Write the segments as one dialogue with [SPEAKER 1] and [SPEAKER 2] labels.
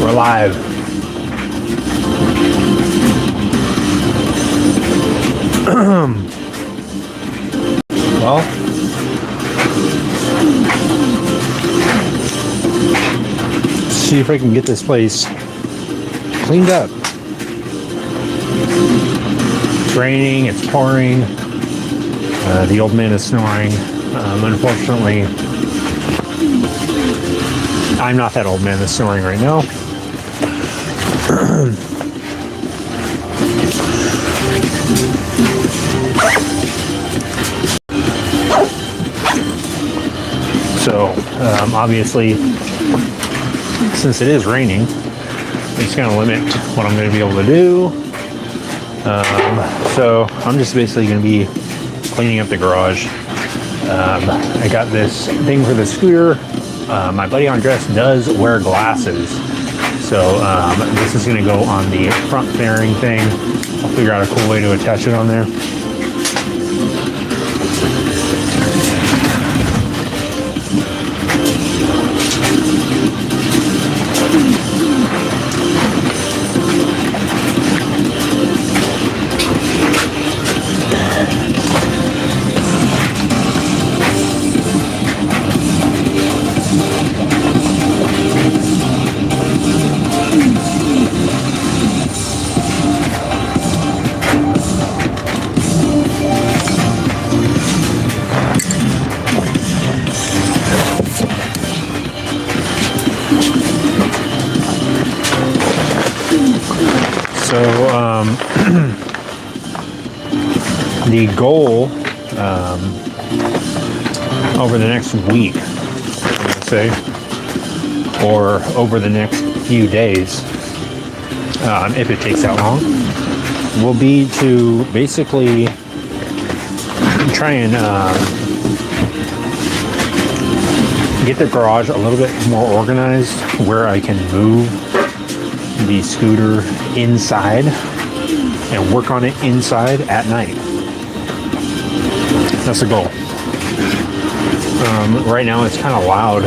[SPEAKER 1] We're live. Well, let's see if I can get this place cleaned up. It's raining, it's pouring. The old man is snoring. Unfortunately, I'm not that old man that's snoring right now. So, obviously, since it is raining, it's going to limit what I'm going to be able to do. So, I'm just basically going to be cleaning up the garage. I got this thing for the scooter. My buddy Andres does wear glasses. So, this is going to go on the front fairing thing. I'll figure out a cool way to attach it on there. So, the goal over the next week, I'm going to say, or over the next few days, if it takes that long, will be to basically try and get the garage a little bit more organized where I can move the scooter inside and work on it inside at night. That's the goal. Right now it's kind of loud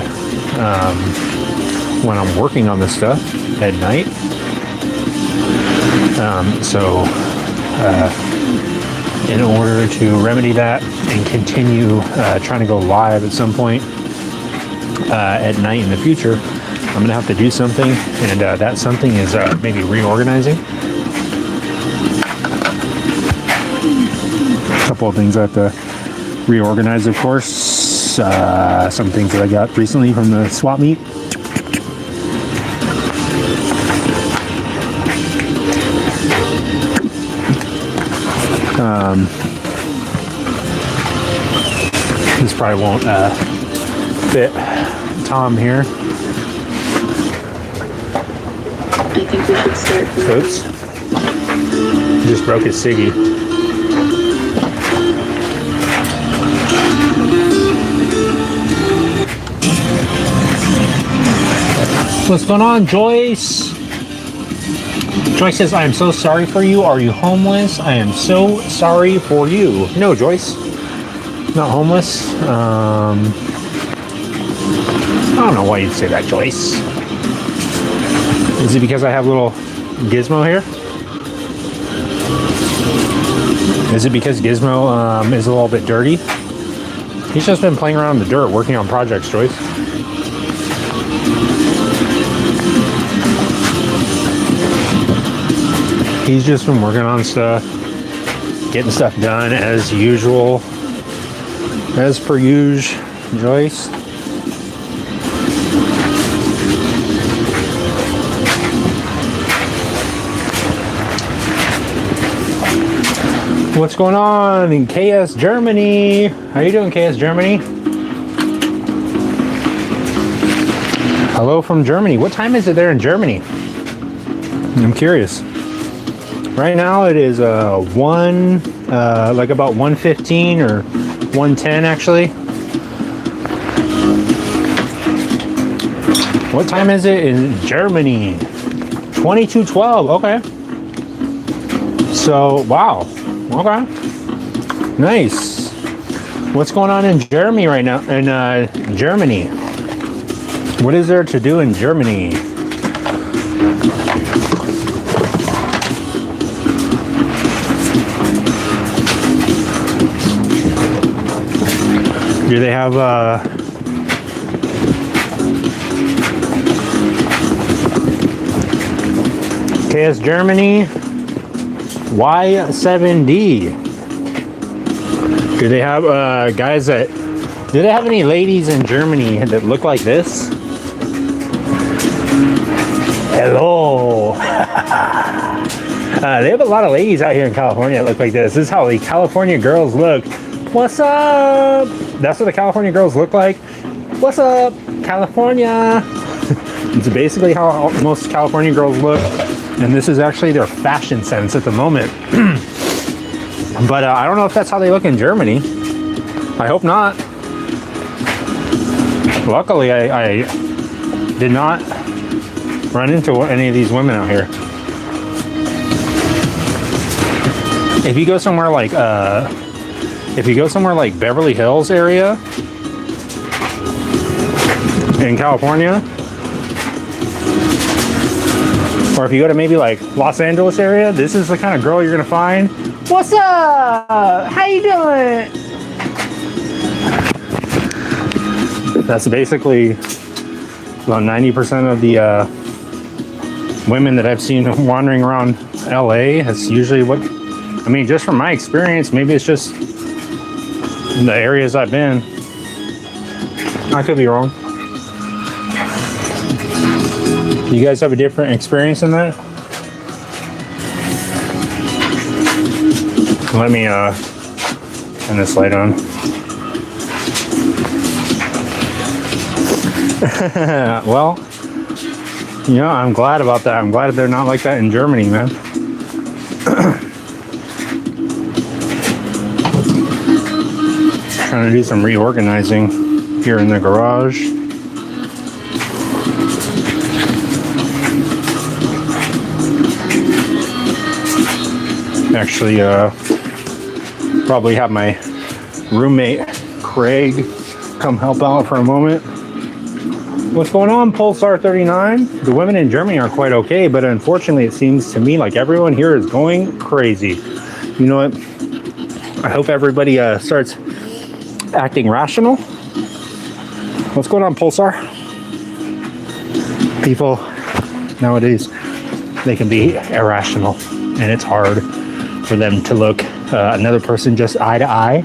[SPEAKER 1] when I'm working on this stuff at night. So in order to remedy that and continue trying to go live at some point at night in the future, I'm going to have to do something, and that something is maybe reorganizing. A couple of things I have to reorganize, of course. Some things that I got recently from the swap meet. This probably won't fit Tom here.
[SPEAKER 2] I think we should start.
[SPEAKER 1] Oops. Just broke his ciggy. What's going on, Joyce? Joyce says, I am so sorry for you. Are you homeless? I am so sorry for you. No, Joyce. Not homeless. I don't know why you'd say that, Joyce. Is it because I have little Gizmo here? Is it because Gizmo is a little bit dirty? He's just been playing around in the dirt, working on projects, Joyce. He's just been working on stuff, getting stuff done as usual, as per usual, Joyce. What's going on in KS Germany? How you doing, KS Germany? Hello from Germany. What time is it there in Germany? I'm curious. Right now it is like about 1:15 or 1:10 actually. What time is it in Germany? 22:12. Okay. So wow. Okay. Nice. What's going on in Germany right now? In Germany. What is there to do in Germany? Do they have KS Germany Y7D? Do they have guys that, do they have any ladies in Germany that look like this? Hello. They have a lot of ladies out here in California that look like this. This is how the California girls look. What's up? That's what the California girls look like. What's up, California? It's basically how most California girls look. And this is actually their fashion sense at the moment. But I don't know if that's how they look in Germany. I hope not. Luckily, I did not run into any of these women out here. If you go somewhere like Beverly Hills area in California, or if you go to maybe like Los Angeles area, this is the kind of girl you're gonna find. What's up? How you doing? That's basically about 90% of the women that I've seen wandering around LA. That's usually what, I mean, just from my experience, maybe it's just in the areas I've been. I could be wrong. You guys have a different experience in that? Let me turn this light on. Well, you know, I'm glad about that. I'm glad they're not like that in Germany, man. Trying to do some reorganizing here in the garage. Actually, probably have my roommate Craig come help out for a moment. What's going on, Pulsar 39? The women in Germany are quite okay, but unfortunately it seems to me like everyone here is going crazy. You know what? I hope everybody starts acting rational. What's going on, Pulsar? People nowadays, they can be irrational, and it's hard for them to look another person just eye to eye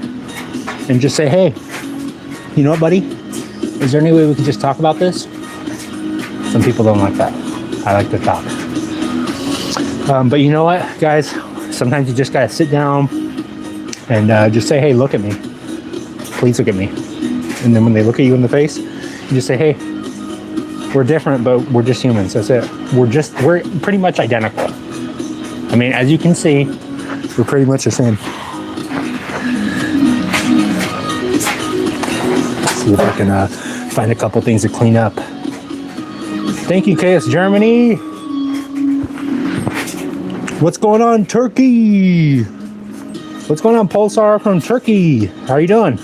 [SPEAKER 1] and just say, hey, you know what, buddy? Is there any way we can just talk about this? Some people don't like that. I like to talk. But you know what, guys? Sometimes you just gotta sit down and just say, hey, look at me. Please look at me. And then when they look at you in the face, you just say, hey, we're different, but we're just humans. That's it. We're pretty much identical. I mean, as you can see, we're pretty much the same. Let's see if I can find a couple things to clean up. Thank you, KS Germany. What's going on, Turkey? What's going on, Pulsar from Turkey? How are you doing?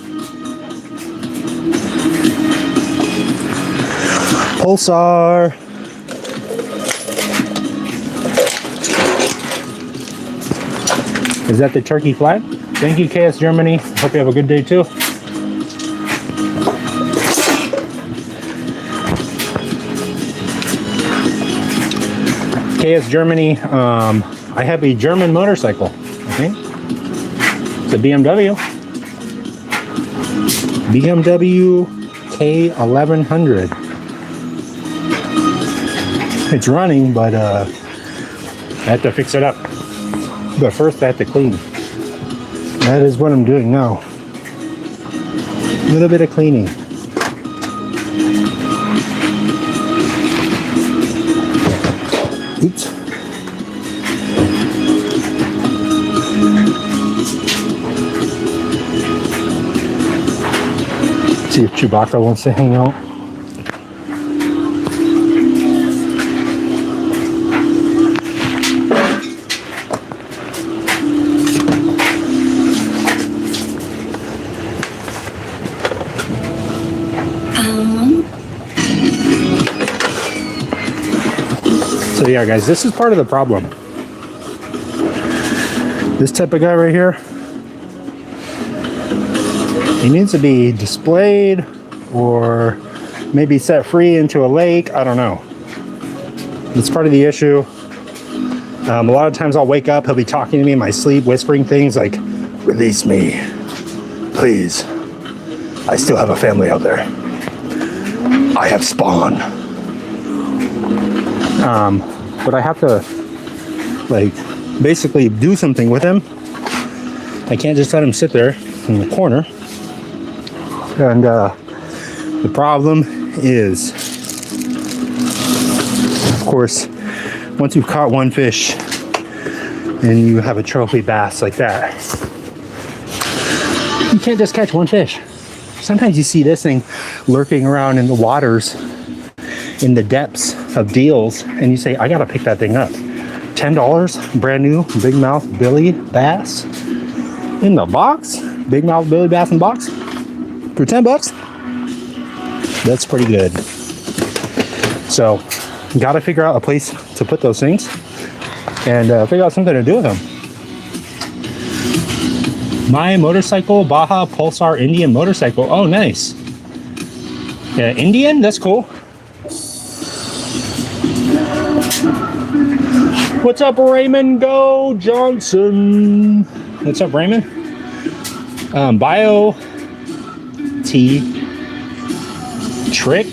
[SPEAKER 1] Pulsar. Is that the Turkey flag? Thank you, KS Germany. Hope you have a good day too. KS Germany, I have a German motorcycle, okay? It's a BMW. BMW K1100. It's running, but I have to fix it up. But first I have to clean. That is what I'm doing now. A little bit of cleaning. Oops. See if Chewbacca wants to hang out. So yeah, guys, this is part of the problem. This type of guy right here, He needs to be displayed or maybe set free into a lake. I don't know. It's part of the issue. A lot of times I'll wake up, he'll be talking to me in my sleep, whispering things like, release me, please. I still have a family out there. I have spawn. But I have to, like, basically do something with him. I can't just let him sit there in the corner. And the problem is, of course, once you've caught one fish and you have a trophy bass like that, you can't just catch one fish. Sometimes you see this thing lurking around in the waters, in the depths of deals, and you say, I gotta pick that thing up. $10, brand new, big mouth Billy bass in the box. Big mouth Billy bass in box for $10. That's pretty good. So, gotta figure out a place to put those things and figure out something to do with them. My motorcycle, Baja Pulsar Indian motorcycle. Oh, nice. Yeah, Indian? That's cool. What's up, Raymond Go Johnson? What's up, Raymond? Bio T Trick.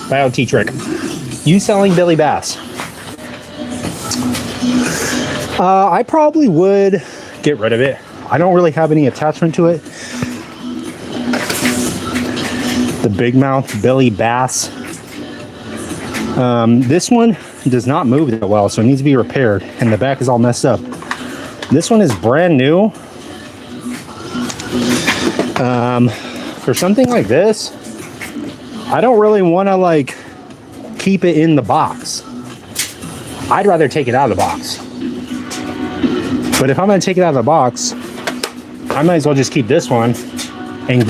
[SPEAKER 1] Bio T Trick. You selling Billy Bass? I probably would get rid of it. I don't really have any attachment to it. The big mouth Billy Bass. This one does not move that well, so it needs to be repaired, and the back is all messed up. This one is brand new. For something like this, I don't really want to like keep it in the box. I'd rather take it out of the box. But if I'm going to take it out of the box, I might as well just keep this one and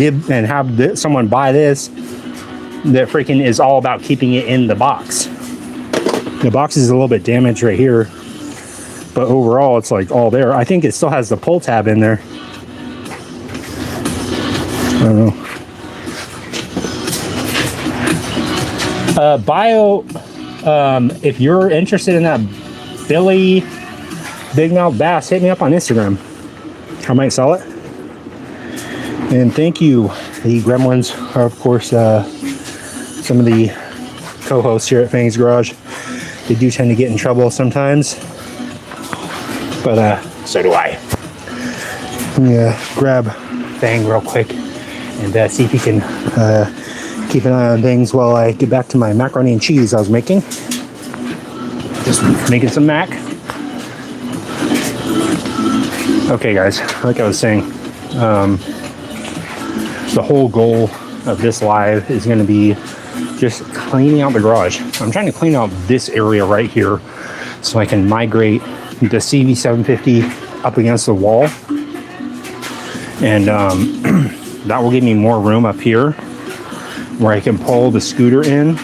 [SPEAKER 1] have someone buy this that freaking is all about keeping it in the box. The box is a little bit damaged right here, but overall it's like all there. I think it still has the pull tab in there. I don't know. Bio, if you're interested in that Billy Big Mouth Bass, hit me up on Instagram. I might sell it. And thank you, the Gremlins are, of course, some of the co-hosts here at Fang's Garage. They do tend to get in trouble sometimes, but so do I. Let me grab Fang real quick and see if he can keep an eye on things while I get back to my macaroni and cheese I was making. Just making some mac. Okay, guys, like I was saying, the whole goal of this live is going to be just cleaning out the garage. I'm trying to clean out this area right here so I can migrate the CV750 up against the wall, and that will give me more room up here where I can pull the scooter in.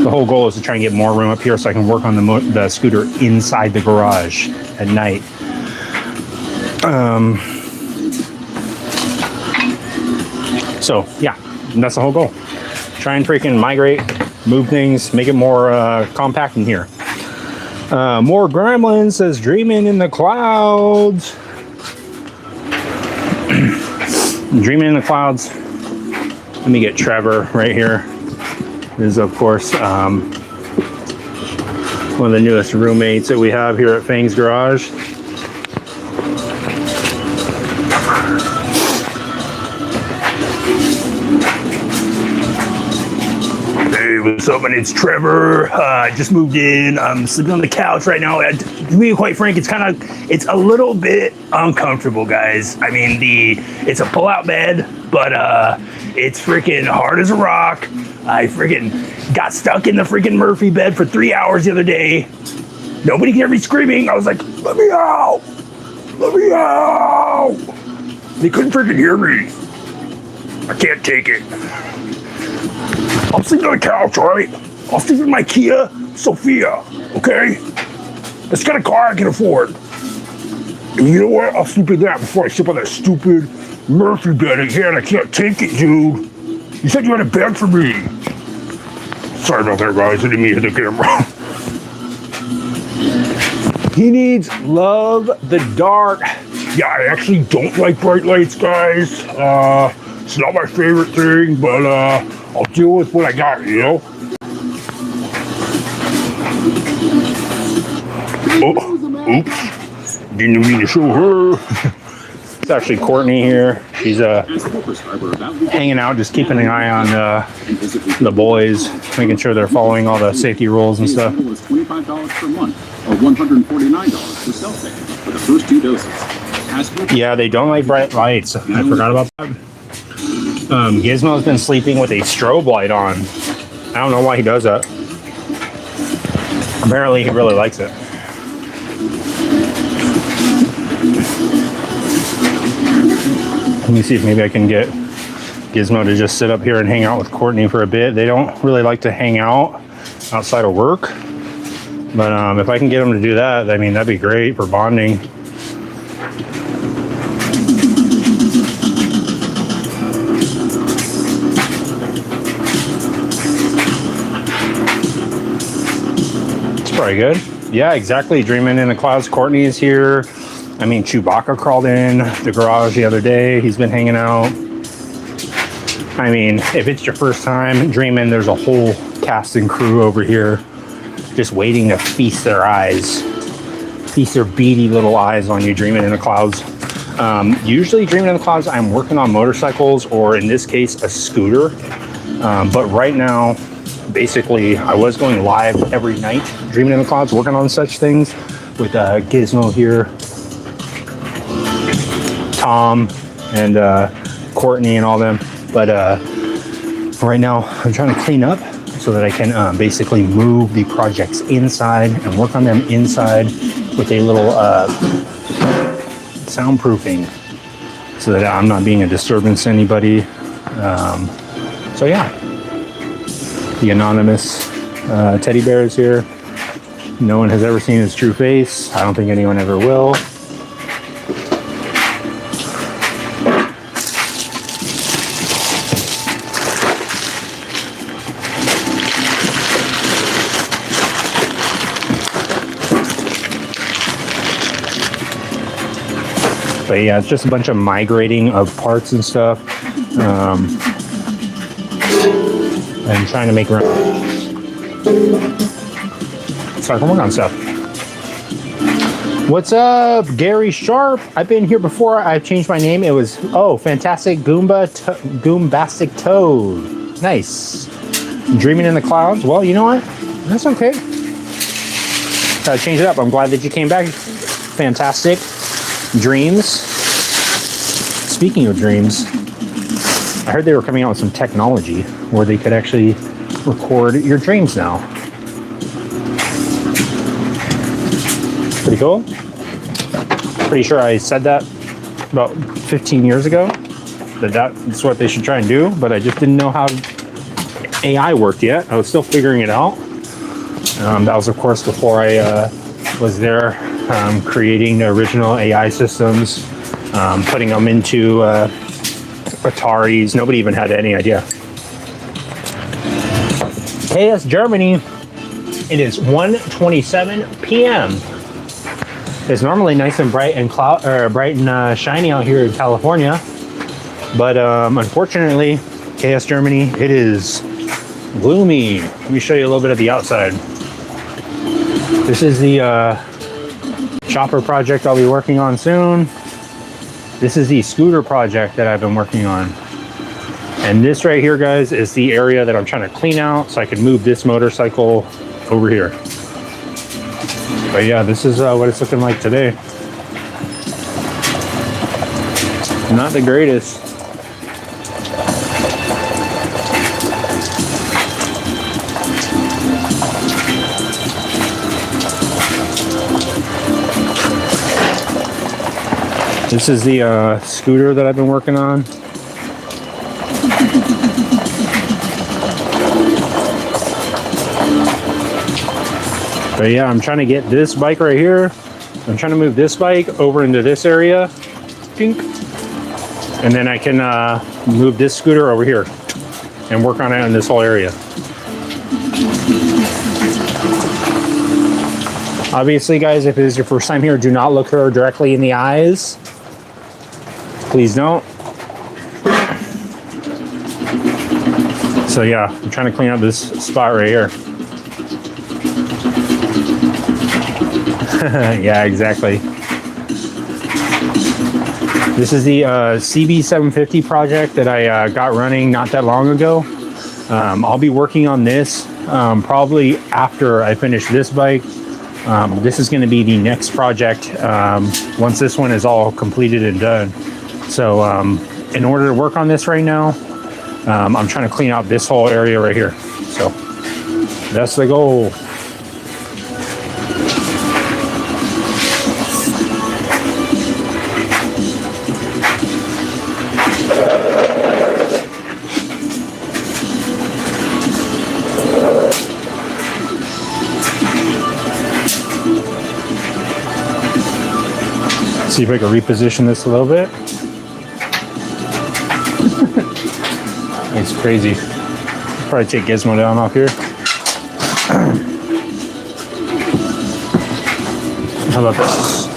[SPEAKER 1] The whole goal is to try and get more room up here so I can work on the scooter inside the garage at night. So yeah, that's the whole goal. Try and freaking migrate, move things, make it more compact in here. More Gremlins says dreaming in the clouds. Dreaming in the clouds. Let me get Trevor right here. This is, of course, one of the newest roommates that we have here at Fang's Garage. What's up, and it's Trevor. I just moved in. I'm sleeping on the couch right now. To be quite frank, it's a little bit uncomfortable, guys. I mean, it's a pull-out bed, but it's freaking hard as a rock. I freaking got stuck in the freaking Murphy bed for 3 hours the other day. Nobody could hear me screaming. I was like, let me out! Let me out! They couldn't freaking hear me. I can't take it. I'm sleeping on the couch, all right? I'll sleep in my Kia Sophia, okay? It's got a car I can afford. And you know what? I'll sleep in that before I sleep on that stupid
[SPEAKER 3] Murphy bed again. I can't take it, dude. You said you had a bed for me. Sorry about that, guys. I didn't mean to hit the camera.
[SPEAKER 1] He needs love the dark.
[SPEAKER 3] Yeah, I actually don't like bright lights, guys. It's not my favorite thing, but I'll deal with what I got, you know? Oh, oops. Didn't mean to show her.
[SPEAKER 1] It's actually Courtney here. She's hanging out, just keeping an eye on the boys, making sure they're following all the safety rules and stuff.
[SPEAKER 4] $25 per month or $149 for self-pay for the first 2 doses.
[SPEAKER 1] Yeah, they don't like bright lights. I forgot about that. Gizmo's been sleeping with a strobe light on. I don't know why he does that. Apparently, he really likes it. Let me see if maybe I can get Gizmo to just sit up here and hang out with Courtney for a bit. They don't really like to hang out outside of work. But if I can get them to do that, I mean, that'd be great for bonding. It's probably good. Yeah, exactly. Dreaming in the Clouds. Courtney is here. I mean, Chewbacca crawled in the garage the other day. He's been hanging out. I mean, if it's your first time dreaming, there's a whole cast and crew over here just waiting to feast their eyes, feast their beady little eyes on you dreaming in the clouds. Usually dreaming in the clouds, I'm working on motorcycles or in this case, a scooter. But right now, basically, I was going live every night, dreaming in the clouds, working on such things with Gizmo here, Tom, and Courtney and all them. But right now, I'm trying to clean up so that I can basically move the projects inside and work on them inside with a little soundproofing so that I'm not being a disturbance to anybody. So yeah, the anonymous teddy bear is here. No one has ever seen his true face. I don't think anyone ever will. But yeah, it's just a bunch of migrating of parts and stuff. And trying to make room. So I can work on stuff. What's up, Gary Sharp? I've been here before. I've changed my name. It was, Fantastic Goombastic Toad. Nice. Dreaming in the Clouds. Well, you know what? That's okay. Gotta change it up. I'm glad that you came back. Fantastic Dreams. Speaking of dreams, I heard they were coming out with some technology where they could actually record your dreams now. Pretty cool. Pretty sure I said that about 15 years ago, that's what they should try and do, but I just didn't know how AI worked yet. I was still figuring it out. That was, of course, before I was there creating the original AI systems, putting them into Ataris. Nobody even had any idea. KS Germany, it is 1:27 p.m. It's normally nice and bright and bright and shiny out here in California, but unfortunately, KS Germany, it is gloomy. Let me show you a little bit of the outside. This is the chopper project I'll be working on soon. This is the scooter project that I've been working on. And this right here, guys, is the area that I'm trying to clean out so I can move this motorcycle over here. But yeah, this is what it's looking like today. Not the greatest. This is the scooter that I've been working on. But yeah, I'm trying to get this bike right here. I'm trying to move this bike over into this area. Dink. And then I can move this scooter over here and work on it in this whole area. Obviously, guys, if it is your first time here, do not look her directly in the eyes. Please don't. So yeah, I'm trying to clean up this spot right here. Yeah, exactly. This is the CB750 project that I got running not that long ago. I'll be working on this probably after I finish this bike. This is going to be the next project once this one is all completed and done. So in order to work on this right now, I'm trying to clean out this whole area right here. So that's the goal. See if I can reposition this a little bit. It's crazy. Probably take Gizmo down off here. How about this?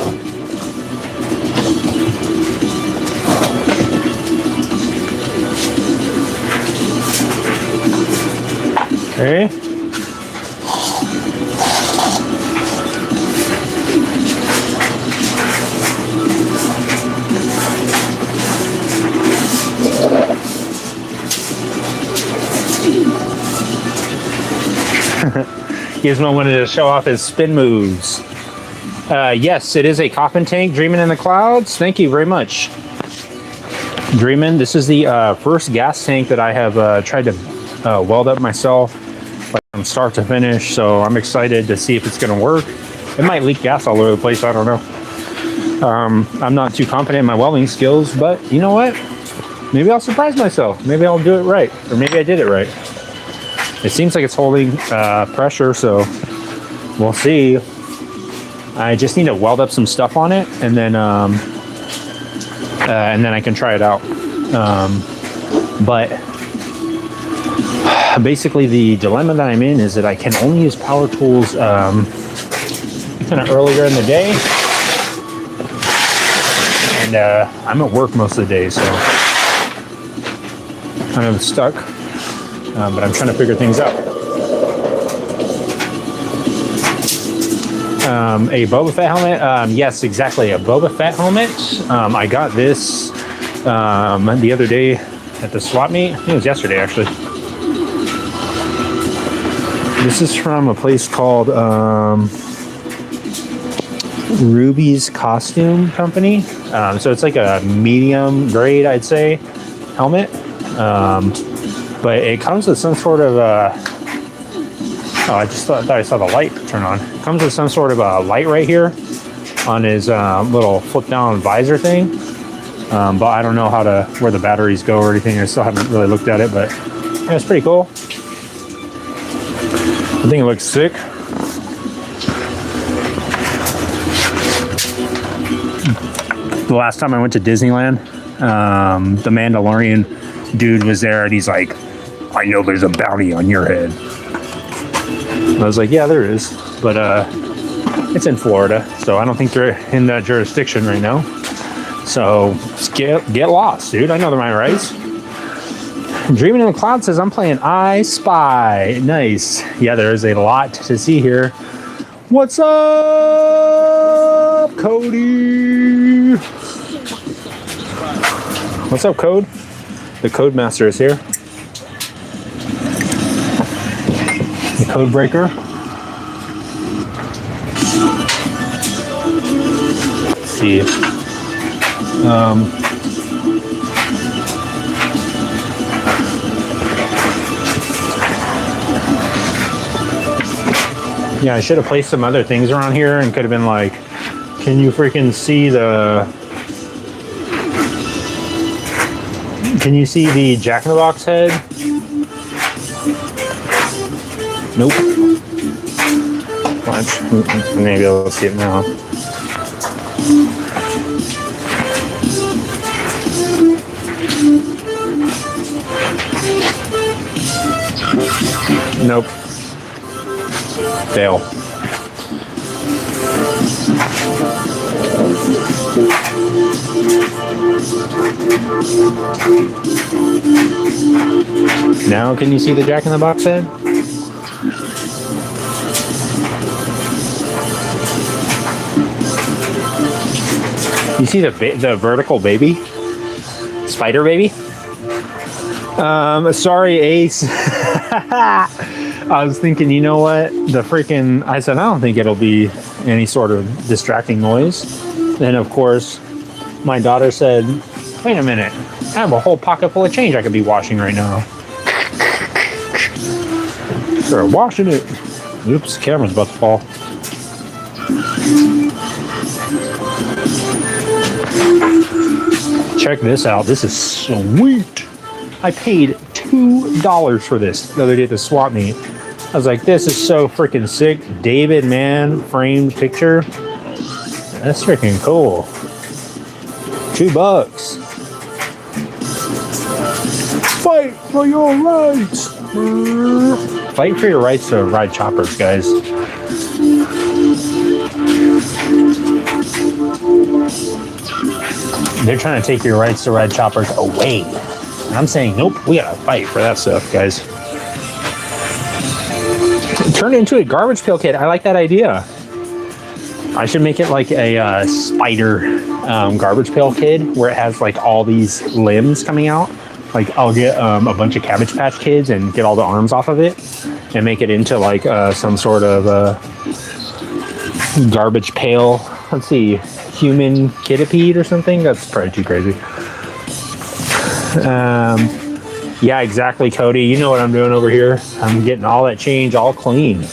[SPEAKER 1] Okay. Gizmo wanted to show off his spin moves. Yes, it is a coffin tank, Dreaming in the Clouds. Thank you very much. Dreamin', this is the first gas tank that I have tried to weld up myself, like from start to finish, so I'm excited to see if it's going to work. It might leak gas all over the place, I don't know. I'm not too confident in my welding skills, but you know what? Maybe I'll surprise myself. Maybe I'll do it right, or maybe I did it right. It seems like it's holding pressure, so we'll see. I just need to weld up some stuff on it, and then I can try it out. But basically, the dilemma that I'm in is that I can only use power tools kind of earlier in the day, and I'm at work most of the day, so kind of stuck. But I'm trying to figure things out. A Boba Fett helmet? Yes, exactly. A Boba Fett helmet. I got this the other day at the swap meet. I think it was yesterday, actually. This is from a place called Ruby's Costume Company. So it's like a medium grade, I'd say, helmet. But it comes with some sort of oh, I just thought I saw the light turn on. It comes with some sort of a light right here on his little flip down visor thing. But I don't know where the batteries go or anything. I still haven't really looked at it, but yeah, it's pretty cool. I think it looks sick. The last time I went to Disneyland, the Mandalorian dude was there, and he's like, I know there's a bounty on your head. And I was like, yeah, there is, but it's in Florida, so I don't think they're in that jurisdiction right now. So get lost, dude. I know they're my rights. Dreaming in the Cloud says I'm playing I Spy. Nice. Yeah, there is a lot to see here. What's up, Cody? What's up, Code? The Code Master is here. The Code Breaker. Let's see. Yeah, I should have placed some other things around here and could have been like, can you freaking see the... Can you see the Jack in the Box head? Nope. Watch. Maybe I'll see it now. Nope. Fail. Now can you see the Jack in the Box head? You see the vertical baby? Spider baby? Sorry, Ace. I was thinking, you know what? I said, I don't think it'll be any sort of distracting noise. Then, of course, my daughter said, wait a minute. I have a whole pocket full of change I could be washing right now. Start washing it. Oops, camera's about to fall. Check this out. This is sweet. I paid $2 for this the other day at the swap meet. I was like, this is so freaking sick. David Mann framed picture. That's freaking cool. $2. Fight for your rights. Fight for your rights to ride choppers, guys. They're trying to take your rights to ride choppers away. And I'm saying, nope, we gotta fight for that stuff, guys. Turn it into a garbage pail kit. I like that idea. I should make it like a spider garbage pail kid where it has like all these limbs coming out. Like I'll get a bunch of Cabbage Patch Kids and get all the arms off of it and make it into like some sort of garbage pail. Let's see, human kitipede or something. That's probably too crazy. Yeah, exactly, Cody. You know what I'm doing over here. I'm getting all that change all clean.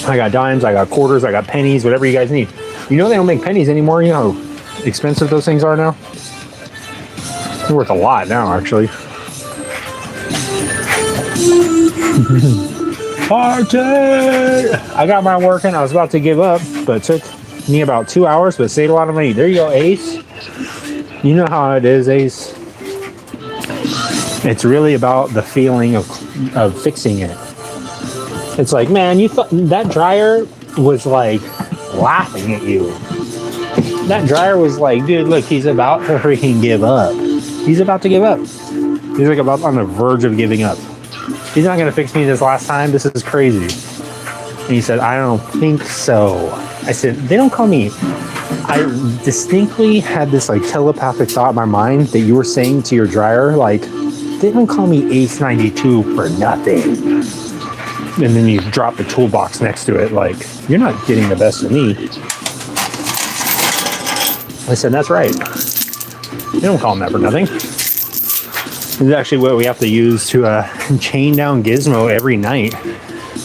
[SPEAKER 1] I got dimes, I got quarters, I got pennies, whatever you guys need. You know they don't make pennies anymore. You know how expensive those things are now? They're worth a lot now, actually. Party! I got mine working. I was about to give up, but it took me about 2 hours, but saved a lot of money. There you go, Ace. You know how it is, Ace. It's really about the feeling of fixing it. It's like, man, you thought that dryer was like laughing at you. That dryer was like, dude, look, he's about to freaking give up. He's about to give up. He's like about on the verge of giving up. He's not gonna fix me this last time. This is crazy. And he said, I don't think so. I said, they don't call me. I distinctly had this like telepathic thought in my mind that you were saying to your dryer, like, they don't call me Ace 92 for nothing. And then you drop the toolbox next to it, like, you're not getting the best of me. I said, that's right. They don't call him that for nothing. This is actually what we have to use to chain down Gizmo every night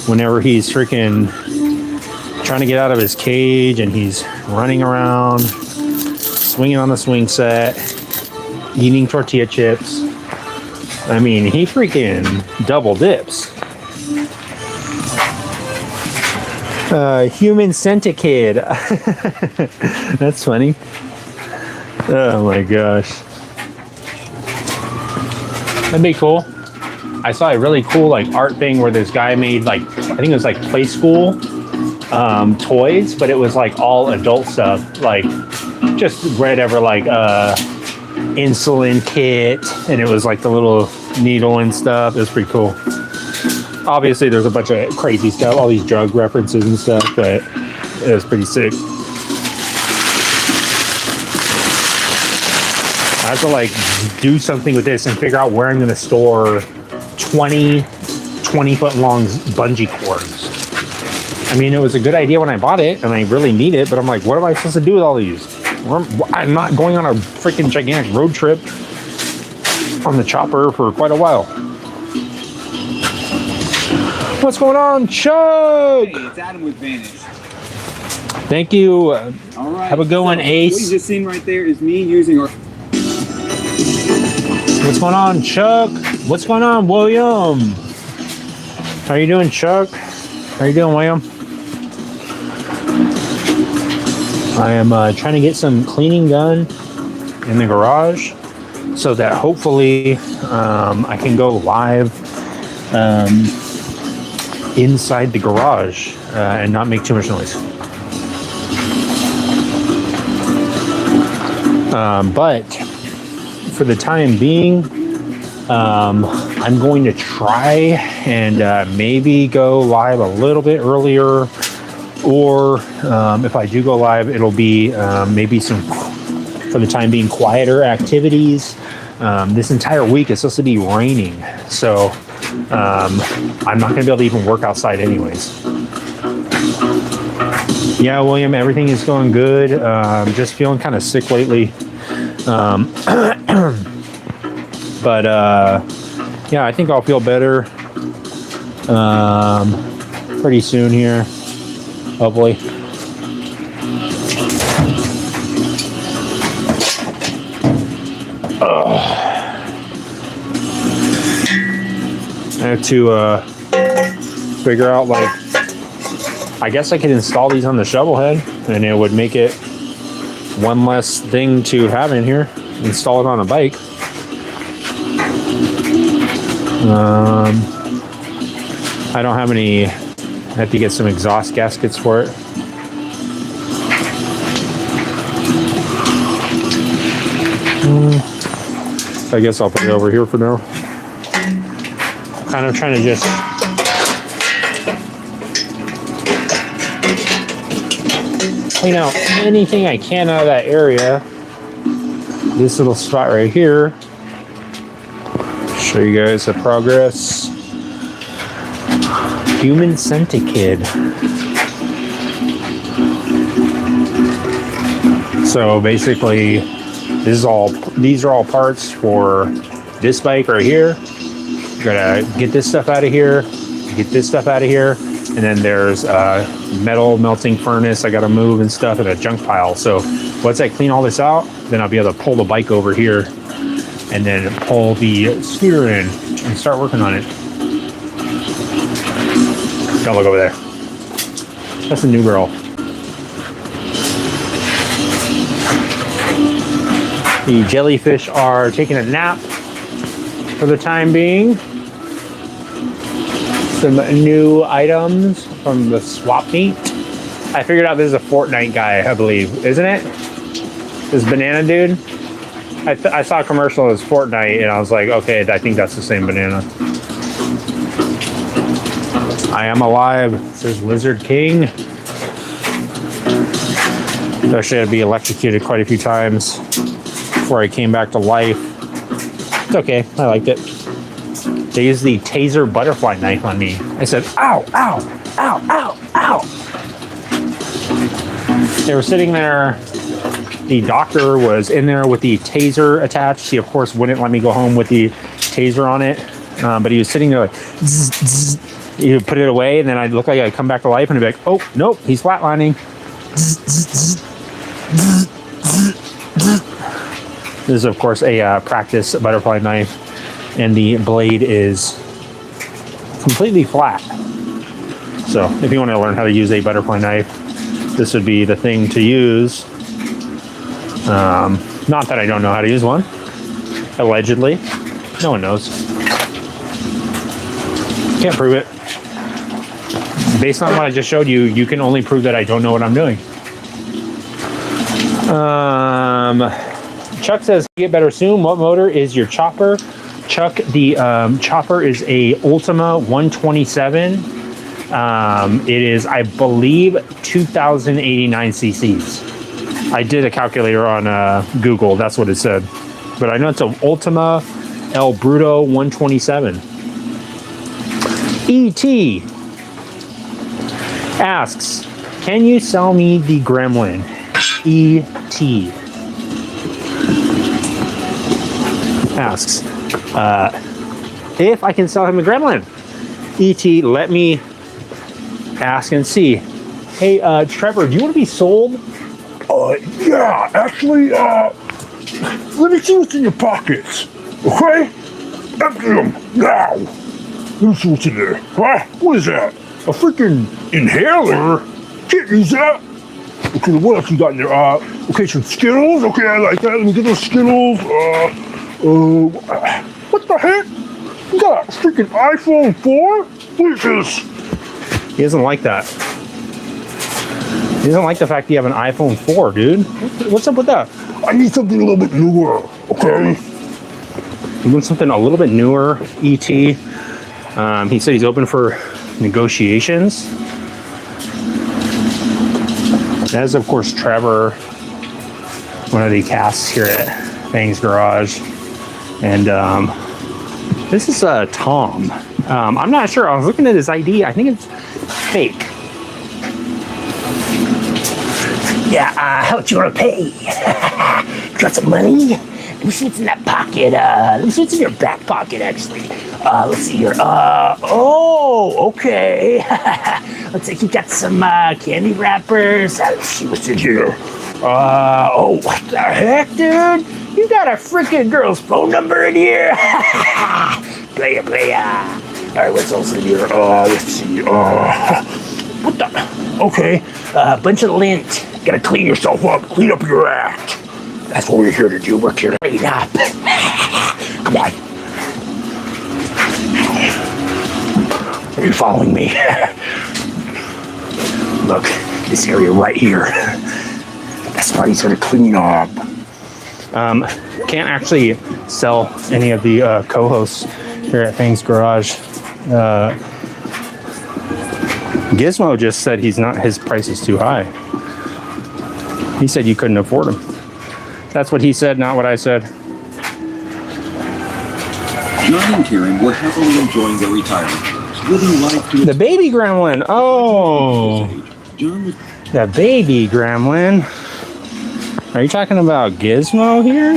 [SPEAKER 1] whenever he's freaking trying to get out of his cage and he's running around, swinging on the swing set, eating tortilla chips. I mean, he freaking double dips. Human Centikid. That's funny. Oh my gosh. That'd be cool. I saw a really cool like art thing where this guy made like, I think it was like play school toys, but it was like all adult stuff, like just whatever, like insulin kit, and it was like the little needle and stuff. It was pretty cool. Obviously there's a bunch of crazy stuff, all these drug references and stuff, but it was pretty sick. I have to like do something with this and figure out where I'm going to store 20-foot long bungee cords. I mean, it was a good idea when I bought it and I really need it, but I'm like, what am I supposed to do with all these? I'm not going on a freaking gigantic road trip on the chopper for quite a while. What's going on, Chuck?
[SPEAKER 5] Hey, it's Adam with Vanish.
[SPEAKER 1] Thank you.
[SPEAKER 5] All right.
[SPEAKER 1] Have a good one, Ace.
[SPEAKER 5] What you just seen right there is me using our...
[SPEAKER 1] What's going on, Chuck? What's going on, William? How you doing, Chuck? How you doing, William? I am trying to get some cleaning done in the garage. so that hopefully I can go live inside the garage and not make too much noise. But for the time being, I'm going to try and maybe go live a little bit earlier, or if I do go live, it'll be maybe some, for the time being, quieter activities. This entire week is supposed to be raining, so I'm not going to be able to even work outside anyways. Yeah, William, everything is going good. Just feeling kind of sick lately. But yeah, I think I'll feel better pretty soon here, hopefully. I have to figure out, like, I guess I could install these on the shovel head and it would make it one less thing to have in here. Install it on a bike. I don't have any. I have to get some exhaust gaskets for it. I guess I'll put it over here for now. Kind of trying to just clean out anything I can out of that area. This little spot right here. Show you guys the progress. Human centipede. So basically, these are all parts for this bike right here. You gotta get this stuff out of here, get this stuff out of here, and then there's a metal melting furnace I gotta move and stuff, and a junk pile. So once I clean all this out, then I'll be able to pull the bike over here and then pull the scooter in and start working on it. Don't look over there. That's a new girl. The jellyfish are taking a nap for the time being. Some new items from the swap meet. I figured out this is a Fortnite guy, I believe, isn't it? This banana dude. I saw a commercial as Fortnite, and I was like, okay, I think that's the same banana. I am alive. Says Lizard King. Actually, I'd be electrocuted quite a few times before I came back to life. It's okay. I liked it. They used the taser butterfly knife on me. I said, ow, ow, ow, ow, ow. They were sitting there. The doctor was in there with the taser attached. He, of course, wouldn't let me go home with the taser on it. But he was sitting there like, zzz, zzz. He would put it away, and then I'd look like I'd come back to life, and I'd be like, oh, nope, he's flatlining. Zzz, zzz, zzz, zzz, zzz, zzz. This is, of course, a practice butterfly knife, and the blade is completely flat. So if you want to learn how to use a butterfly knife, this would be the thing to use. Not that I don't know how to use one. Allegedly. No one knows. Can't prove it. Based on what I just showed you, you can only prove that I don't know what I'm doing. Chuck says, get better soon. What motor is your chopper? Chuck, the chopper is a Ultima 127. It is, I believe, 2,089 cc's. I did a calculator on Google. That's what it said. But I know it's an Ultima El Bruto 127. E.T. asks, can you sell me the Gremlin? E.T. asks, if I can sell him a Gremlin. E.T., let me ask and see. Hey, Trevor, do you want to be sold?
[SPEAKER 3] Yeah, actually, let me see what's in your pockets, okay? Empty them, now. Let me see what's in there. Huh? What is that? A freaking inhaler? Can't use that. Okay, what else you got in there? Okay, some Skittles. Okay, I like that. Let me get those Skittles. What the heck? You got a freaking iPhone 4? What is this?
[SPEAKER 1] He doesn't like that. He doesn't like the fact that you have an iPhone 4, dude. What's up with that?
[SPEAKER 3] I need something a little bit newer, okay?
[SPEAKER 1] You want something a little bit newer, ET. He said he's open for negotiations. That is, of course, Trevor, one of the casts here at Fang's Garage. And this is Tom. I'm not sure. I was looking at his ID. I think it's fake.
[SPEAKER 6] Yeah, how much you want to pay? Got some money? Let me see what's in that pocket. Let me see what's in your back pocket, actually. Let's see here. Oh, okay. Looks like you got some candy wrappers. Let's see what's in here. Oh, what the heck, dude? You got a freaking girl's phone number in here? Playa. All right, what's else in here? Let's see. What the? Okay, bunch of lint. Gotta clean yourself up. Clean up your act. That's what we're here to do. We're here to clean up. Come on. Are you following me? Look, this area right here. That's why he's gonna clean up.
[SPEAKER 1] Can't actually sell any of the co-hosts here at Fang's Garage. Gizmo just said his price is too high. He said you couldn't afford them. That's what he said, not what I said.
[SPEAKER 4] John and Karen were happily enjoying their retirement, living life to
[SPEAKER 1] The baby gremlin. Oh,
[SPEAKER 4] John was
[SPEAKER 1] the baby gremlin. Are you talking about Gizmo here?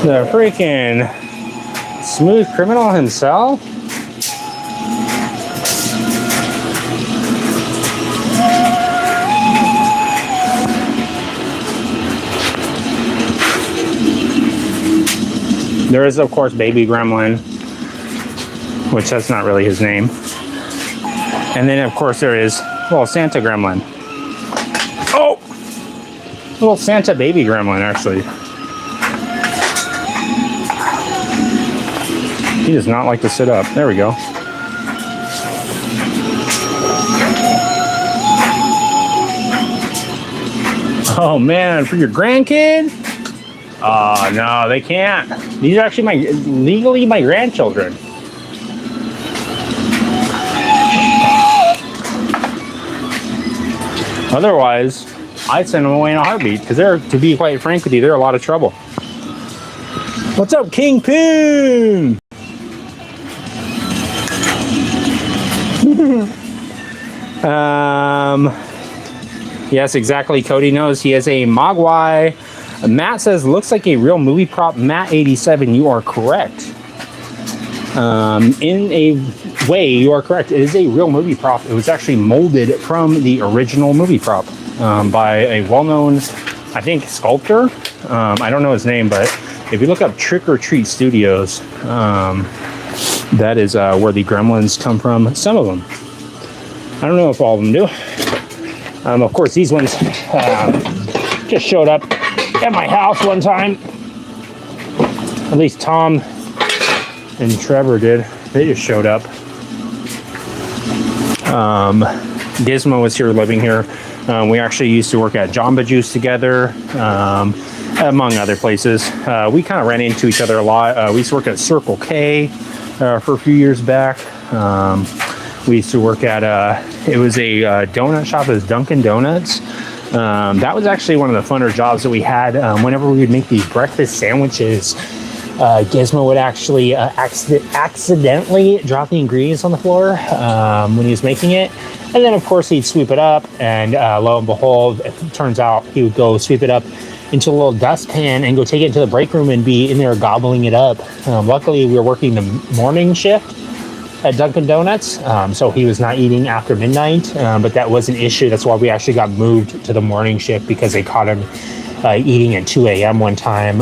[SPEAKER 1] The freaking smooth criminal himself? There is, of course, Baby Gremlin, which that's not really his name. And then, of course, there is, well, Santa Gremlin. Oh! Little Santa Baby Gremlin, actually. He does not like to sit up. There we go. Oh, man, for your grandkid? Oh, no, they can't. These are actually legally my grandchildren. Otherwise, I'd send them away in a heartbeat because to be quite frank with you, they're a lot of trouble. What's up, Kingpin? Yes, exactly. Cody knows he has a Mogwai. Matt says, looks like a real movie prop. Matt 87, you are correct. In a way, you are correct. It is a real movie prop. It was actually molded from the original movie prop by a well-known, I think, sculptor. I don't know his name, but if you look up Trick or Treat Studios, that is where the gremlins come from. Some of them. I don't know if all of them do. Of course, these ones just showed up at my house one time. At least Tom and Trevor did. They just showed up. Gizmo was here living here. We actually used to work at Jamba Juice together, among other places. We kind of ran into each other a lot. We used to work at Circle K for a few years back. We used to work at it was a donut shop. It was Dunkin' Donuts. That was actually one of the funner jobs that we had. Whenever we would make these breakfast sandwiches, Gizmo would actually accidentally drop the ingredients on the floor when he was making it. And then, of course, he'd sweep it up. And lo and behold, it turns out he would go sweep it up into a little dustpan and go take it into the break room and be in there gobbling it up. Luckily, we were working the morning shift at Dunkin' Donuts, so he was not eating after midnight, but that was an issue. That's why we actually got moved to the morning shift, because they caught him eating at 2 a.m. one time,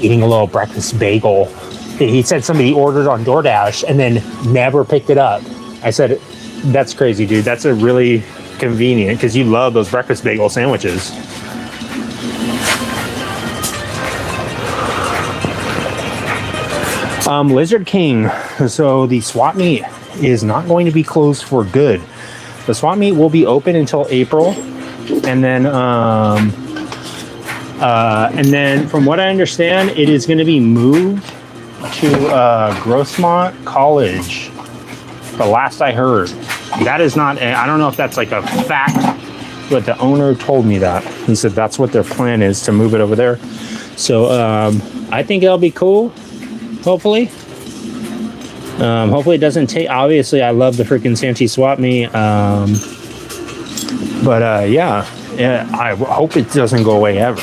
[SPEAKER 1] eating a little breakfast bagel. He said somebody ordered on DoorDash and then never picked it up. I said, that's crazy, dude. That's a really convenient, because you love those breakfast bagel sandwiches. Lizard King. So the swap meet is not going to be closed for good. The swap meet will be open until April, and then from what I understand, it is going to be moved to Grossmont College. The last I heard, that is not. I don't know if that's like a fact, but the owner told me that. He said that's what their plan is, to move it over there. So I think it'll be cool. Hopefully. Hopefully it doesn't take. Obviously, I love the freaking Santee swap meet. Yeah, I hope it doesn't go away ever.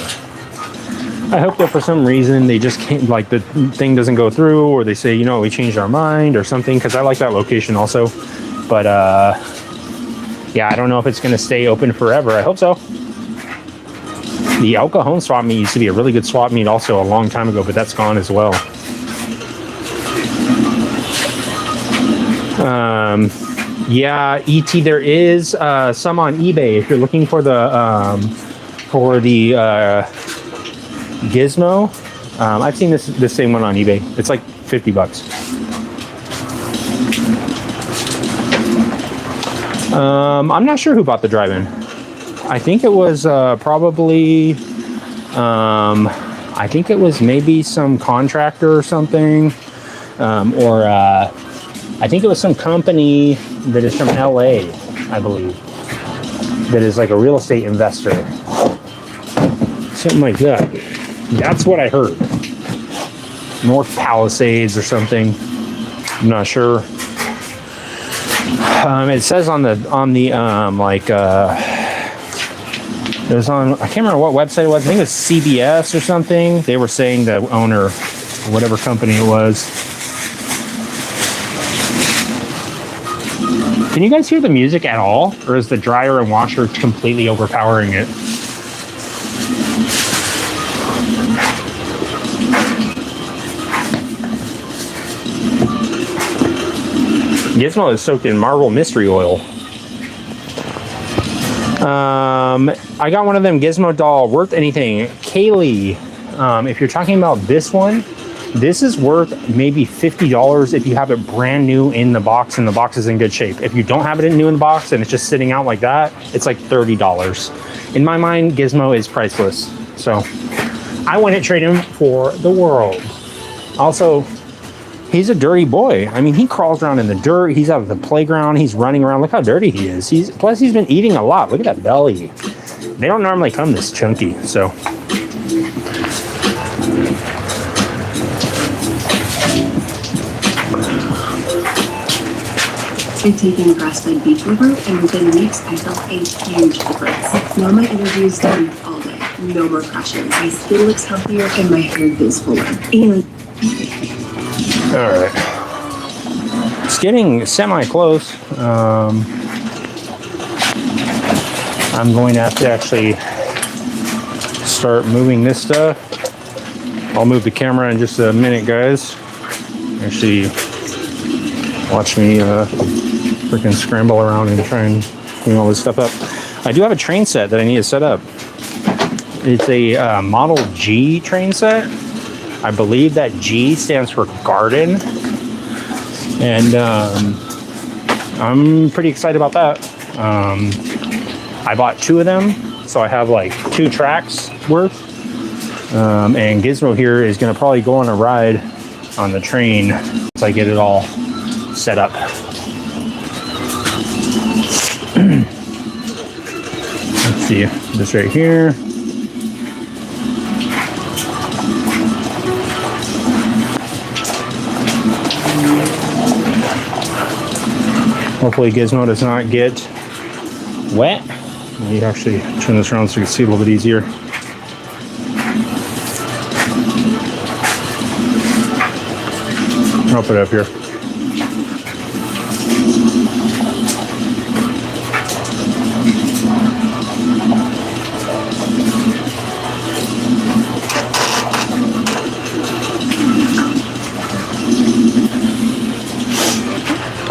[SPEAKER 1] I hope that for some reason they just can't, like, the thing doesn't go through, or they say, you know, we changed our mind or something, because I like that location also. But yeah, I don't know if it's going to stay open forever. I hope so. The El Cajon swap meet used to be a really good swap meet also a long time ago, but that's gone as well. Yeah, ET, there is some on eBay if you're looking for the Gizmo. I've seen this same one on eBay. It's like $50. I'm not sure who bought the drive-in. I think it was probably I think it was maybe some contractor or something, or I think it was some company that is from LA, I believe, that is like a real estate investor, something like that. That's what I heard. North Palisades or something. I'm not sure. It says on the it was on, I can't remember what website it was. I think it was CBS or something. They were saying the owner, whatever company it was. Can you guys hear the music at all? Or is the dryer and washer completely overpowering it? Gizmo is soaked in Marvel Mystery Oil. I got one of them Gizmo doll, worth anything. Kaylee, if you're talking about this one, this is worth maybe $50 if you have it brand new in the box and the box is in good shape. If you don't have it new in the box and it's just sitting out like that, it's like $30. In my mind, Gizmo is priceless. So I wouldn't trade him for the world. Also, he's a dirty boy. I mean, he crawls around in the dirt. He's out of the playground. He's running around. Look how dirty he is. Plus he's been eating a lot. Look at that belly. They don't normally come this chunky, so.
[SPEAKER 7] I've taken grass-fed beef liver, and within weeks, I felt a huge difference. Now my energy is done all day. No more crashing. My skin looks healthier, and my hair feels fuller. And
[SPEAKER 1] all right. It's getting semi-close. I'm going to have to actually start moving this stuff. I'll move the camera in just a minute, guys. Actually, watch me freaking scramble around and try and clean all this stuff up. I do have a train set that I need to set up. It's a Model G train set. I believe that G stands for garden. And I'm pretty excited about that. I bought 2 of them, so I have like 2 tracks worth. And Gizmo here is going to probably go on a ride on the train once I get it all set up. Let's see this right here. Hopefully Gizmo does not get wet. Let me actually turn this around so you can see a little bit easier. I'll put it up here.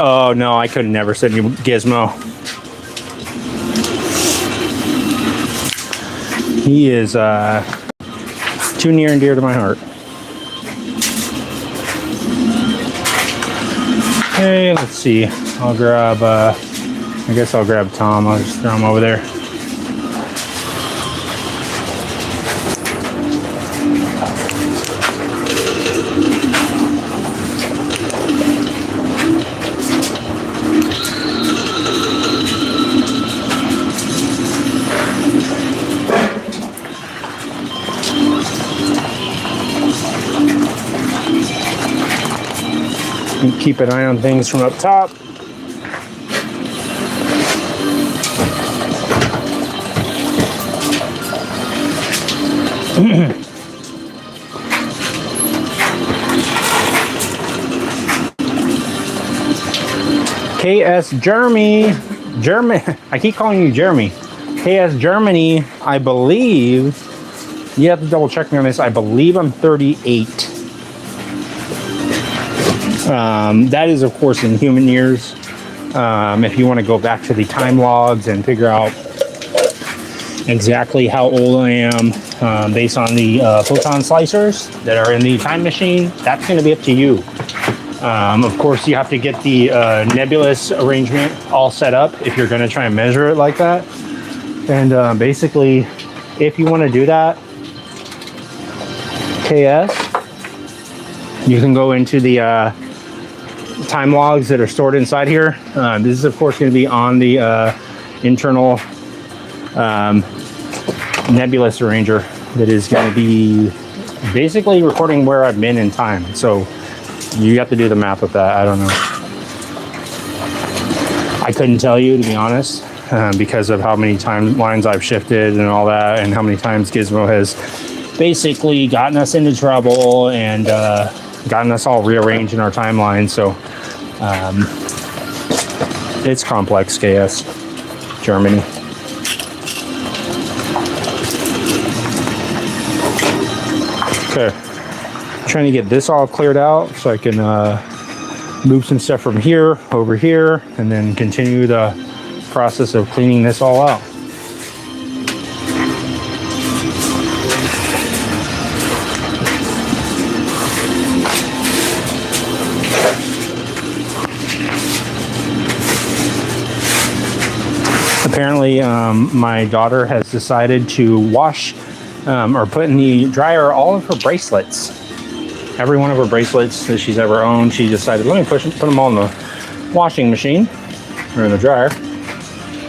[SPEAKER 1] Oh no, I could never send you Gizmo. He is too near and dear to my heart. Okay, let's see. I'll grab, I guess I'll grab Tom. I'll just throw him over there. Keep an eye on things from up top. KS Germany, I keep calling you Jeremy. KS Germany, I believe, you have to double check me on this, I believe I'm 38. That is, of course, in human years. If you want to go back to the time logs and figure out exactly how old I am based on the photon slicers that are in the time machine, that's going to be up to you. Of course, you have to get the nebulous arrangement all set up if you're going to try and measure it like that. And basically, if you want to do that, KS, you can go into the time logs that are stored inside here. This is, of course, going to be on the internal nebulous arranger that is going to be basically recording where I've been in time. So you have to do the math with that. I don't know. I couldn't tell you, to be honest, because of how many timelines I've shifted and all that, and how many times Gizmo has basically gotten us into trouble and gotten us all rearranged in our timeline. So it's complex, KS Germany. Okay, trying to get this all cleared out so I can move some stuff from here over here and then continue the process of cleaning this all out. Apparently, my daughter has decided to wash or put in the dryer all of her bracelets. Every one of her bracelets that she's ever owned, she decided, let me put them all in the washing machine or in the dryer.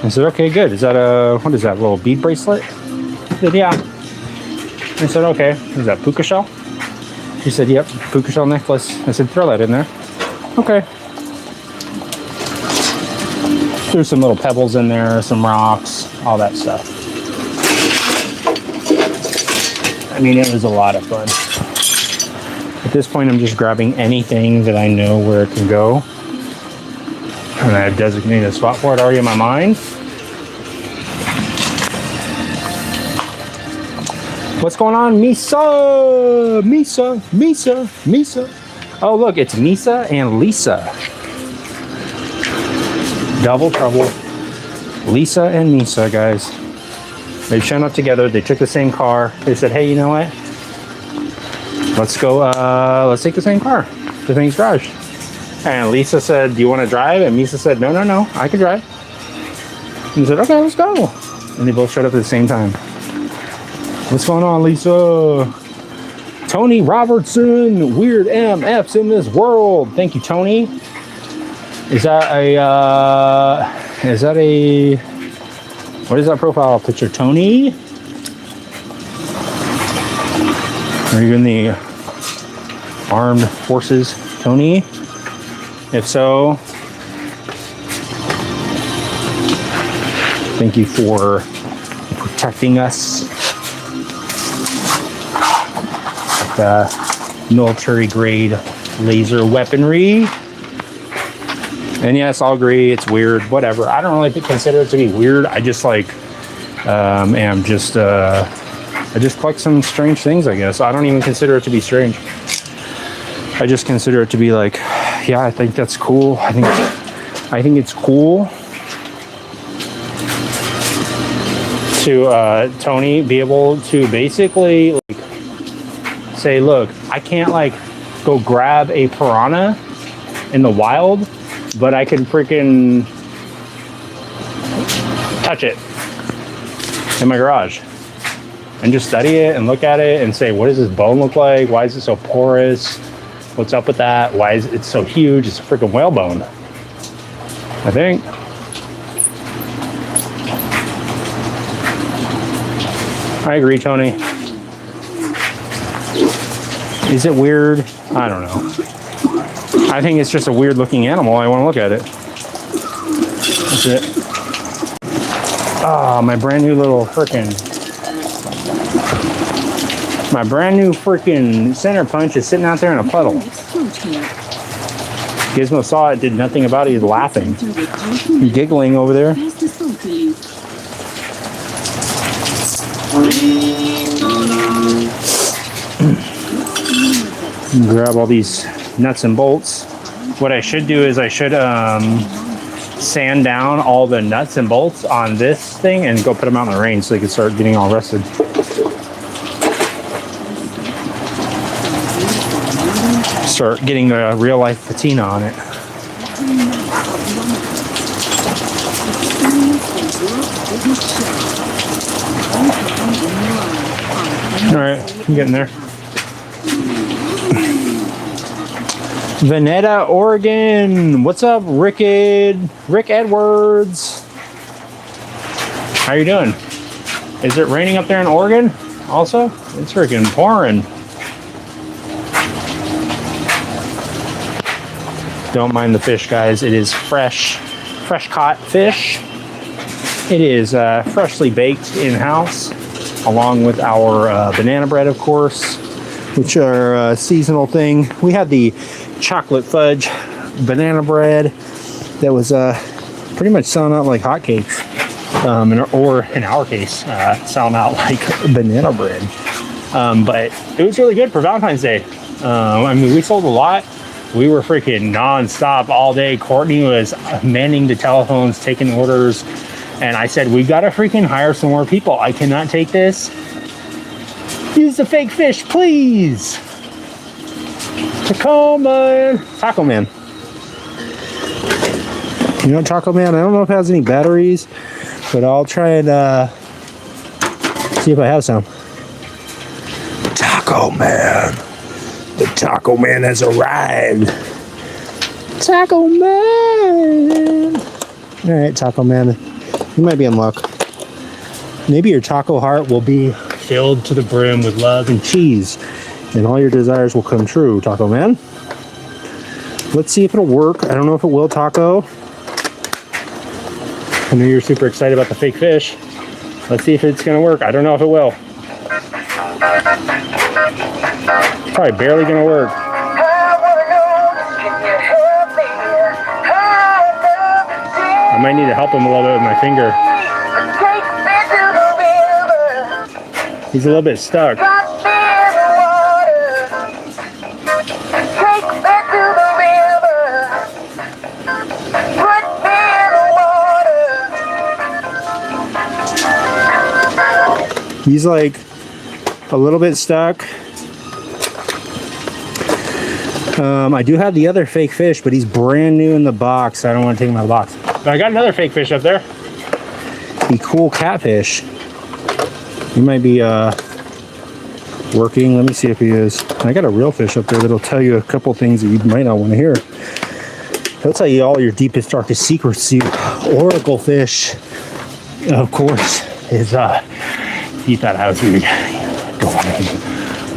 [SPEAKER 1] I said, okay, good. Is that what is that, a little bead bracelet? I said, yeah. I said, okay. Is that puka shell? She said, yep, puka shell necklace. I said, throw that in there. Okay. Threw some little pebbles in there, some rocks, all that stuff. I mean, it was a lot of fun. At this point, I'm just grabbing anything that I know where it can go. And I've designated a spot for it already in my mind. What's going on, Misa? Misa. Oh, look, it's Misa and Lisa. Double trouble. Lisa and Misa, guys. They've shown up together. They took the same car. They said, hey, you know what? Let's go, let's take the same car to Fang's garage. And Lisa said, do you want to drive? And Misa said, no, I can drive. And he said, okay, let's go. And they both showed up at the same time. What's going on, Lisa? Tony Robertson, weird MFs in this world. Thank you, Tony. Is that a, what is that profile picture, Tony? Are you in the armed forces, Tony? If so, thank you for protecting us. The military grade laser weaponry. And yes, I'll agree, it's weird, whatever. I don't really consider it to be weird. I just like, I just collect some strange things, I guess. I don't even consider it to be strange. I just consider it to be like, yeah, I think that's cool. I think it's cool to Tony be able to basically like say, look, I can't like go grab a piranha in the wild but I can freaking touch it in my garage and just study it and look at it and say, what does this bone look like? Why is it so porous? What's up with that? Why is it so huge? It's a freaking whalebone, I think. I agree, Tony. Is it weird? I don't know. I think it's just a weird looking animal. I want to look at it. That's it. Oh, my brand new little freaking center punch is sitting out there in a puddle. Gizmo saw it, did nothing about it. He's laughing, giggling over there. Grab all these nuts and bolts. What I should do is I should sand down all the nuts and bolts on this thing and go put them out in the rain so they can start getting all rusted. Start getting the real life patina on it. All right, I'm getting there. Veneta, Oregon. What's up, Rick Edwards? How you doing? Is it raining up there in Oregon also? It's freaking pouring. Don't mind the fish, guys. It is fresh caught fish. It is freshly baked in-house, along with our banana bread, of course, which are a seasonal thing. We had the chocolate fudge banana bread that was pretty much selling out like hotcakes, or in our case, selling out like banana bread. But it was really good for Valentine's Day. I mean, we sold a lot. We were freaking non-stop all day. Courtney was manning the telephones, taking orders. And I said, we gotta freaking hire some more people. I cannot take this. Use the fake fish, please. Tacoma. Taco Man. You know Taco Man? I don't know if it has any batteries, but I'll try and see if I have some. Taco Man. The Taco Man has arrived. Taco Man. All right, Taco Man. You might be in luck. Maybe your taco heart will be filled to the brim with love and cheese, and all your desires will come true, Taco Man. Let's see if it'll work. I don't know if it will, Taco. I know you're super excited about the fake fish. Let's see if it's gonna work. I don't know if it will. Probably barely gonna work. I might need to help him a little bit with my finger. He's a little bit stuck. He's like a little bit stuck. I do have the other fake fish, but he's brand new in the box. So I don't want to take him out of the box. But I got another fake fish up there. The cool catfish. He might be working. Let me see if he is. I got a real fish up there that'll tell you a couple things that you might not want to hear. He'll tell you all your deepest, darkest secrets. You oracle fish, of course, is he thought I was going to go ahead and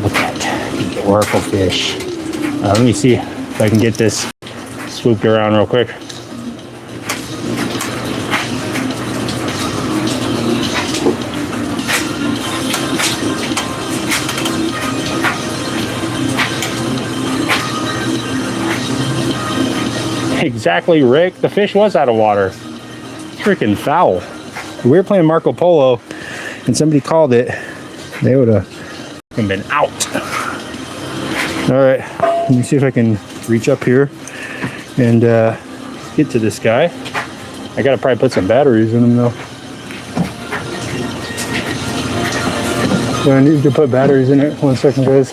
[SPEAKER 1] look at the oracle fish. Let me see if I can get this swooped around real quick. Exactly, Rick. The fish was out of water. Freaking foul. We were playing Marco Polo and somebody called it, they would have been out. All right, let me see if I can reach up here and get to this guy. I gotta probably put some batteries in him though. Do I need to put batteries in it? 1 second, guys.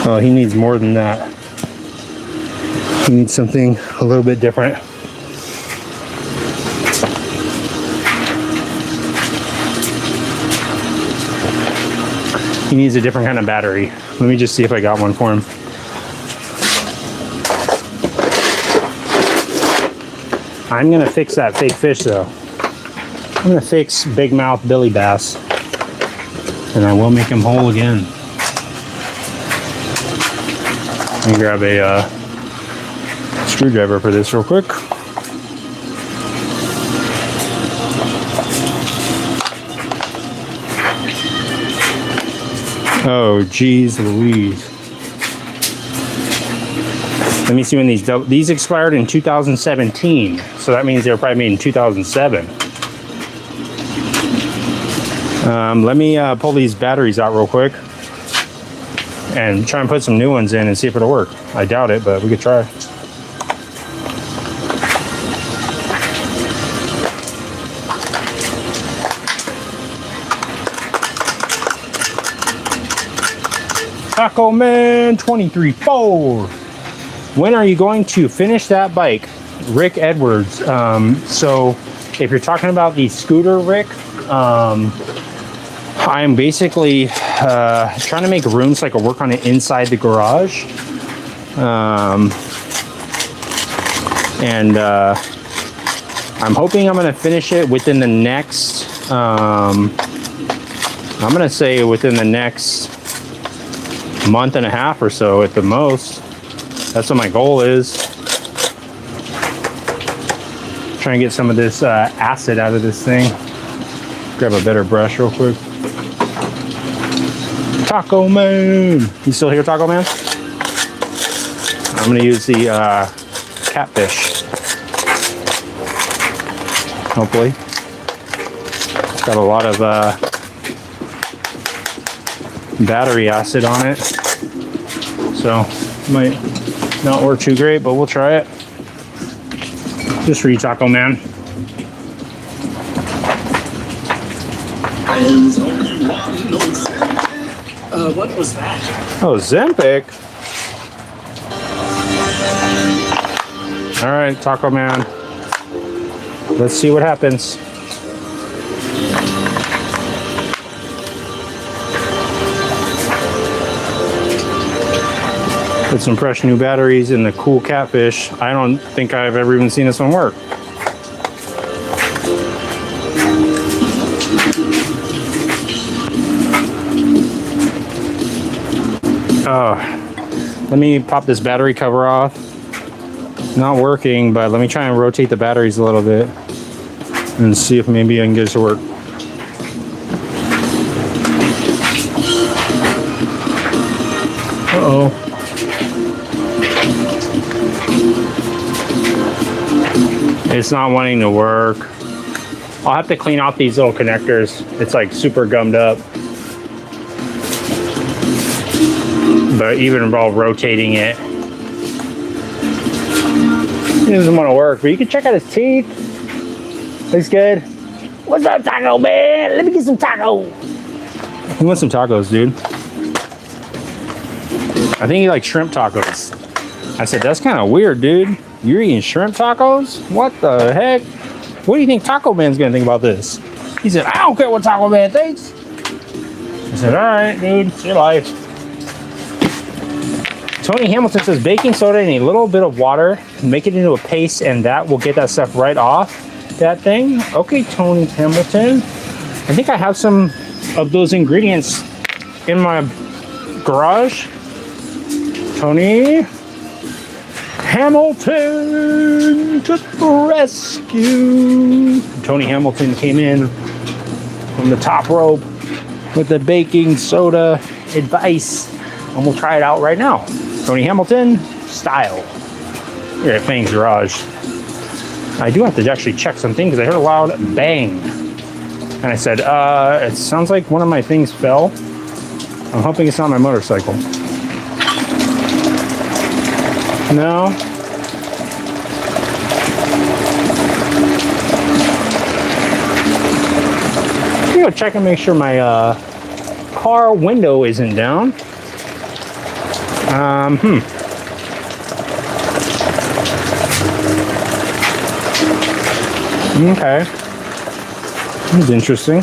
[SPEAKER 1] Oh, he needs more than that. You need something a little bit different. He needs a different kind of battery. Let me just see if I got one for him. I'm gonna fix that fake fish though. I'm gonna fix Big Mouth Billy Bass, and I will make him whole again. Let me grab a screwdriver for this real quick. Oh, geez Louise. Let me see when these expired in 2017. So that means they were probably made in 2007. Let me pull these batteries out real quick and try and put some new ones in and see if it'll work. I doubt it, but we could try. Taco Man 23-4. When are you going to finish that bike? Rick Edwards. So if you're talking about the scooter, Rick, I'm basically trying to make room so I can work on it inside the garage. I'm hoping I'm going to finish it within the next, I'm going to say within the next month and a half or so at the most. That's what my goal is. Try and get some of this acid out of this thing. Grab a better brush real quick. Taco Man! You still here, Taco Man? I'm gonna use the catfish. Hopefully. It's got a lot of battery acid on it. So, might not work too great, but we'll try it. Just for you, Taco Man.
[SPEAKER 6] What was that?
[SPEAKER 1] Oh, Zempic. All right, Taco Man. Let's see what happens. Put some fresh new batteries in the cool catfish. I don't think I've ever even seen this one work. Let me pop this battery cover off. Not working, but let me try and rotate the batteries a little bit and see if maybe I can get it to work. Uh-oh. It's not wanting to work. I'll have to clean out these little connectors. It's like super gummed up. But even while rotating it, it doesn't want to work. But you can check out his teeth. Looks good. What's up, Taco Man? Let me get some taco. He wants some tacos, dude. I think he likes shrimp tacos. I said, that's kind of weird, dude. You're eating shrimp tacos? What the heck? What do you think Taco Man's gonna think about this? He said, I don't care what Taco Man thinks. I said, all right, dude, it's your life. Tony Hamilton says baking soda and a little bit of water, make it into a paste, and that will get that stuff right off that thing. Okay, Tony Hamilton. I think I have some of those ingredients in my garage. Tony Hamilton to the rescue. Tony Hamilton came in from the top rope with the baking soda advice, and we'll try it out right now. Tony Hamilton style here at Fang's garage. I do have to actually check something because I heard a loud bang, and I said, it sounds like one of my things fell. I'm hoping it's not my motorcycle. No. I'm gonna go check and make sure my car window isn't Okay. That's interesting.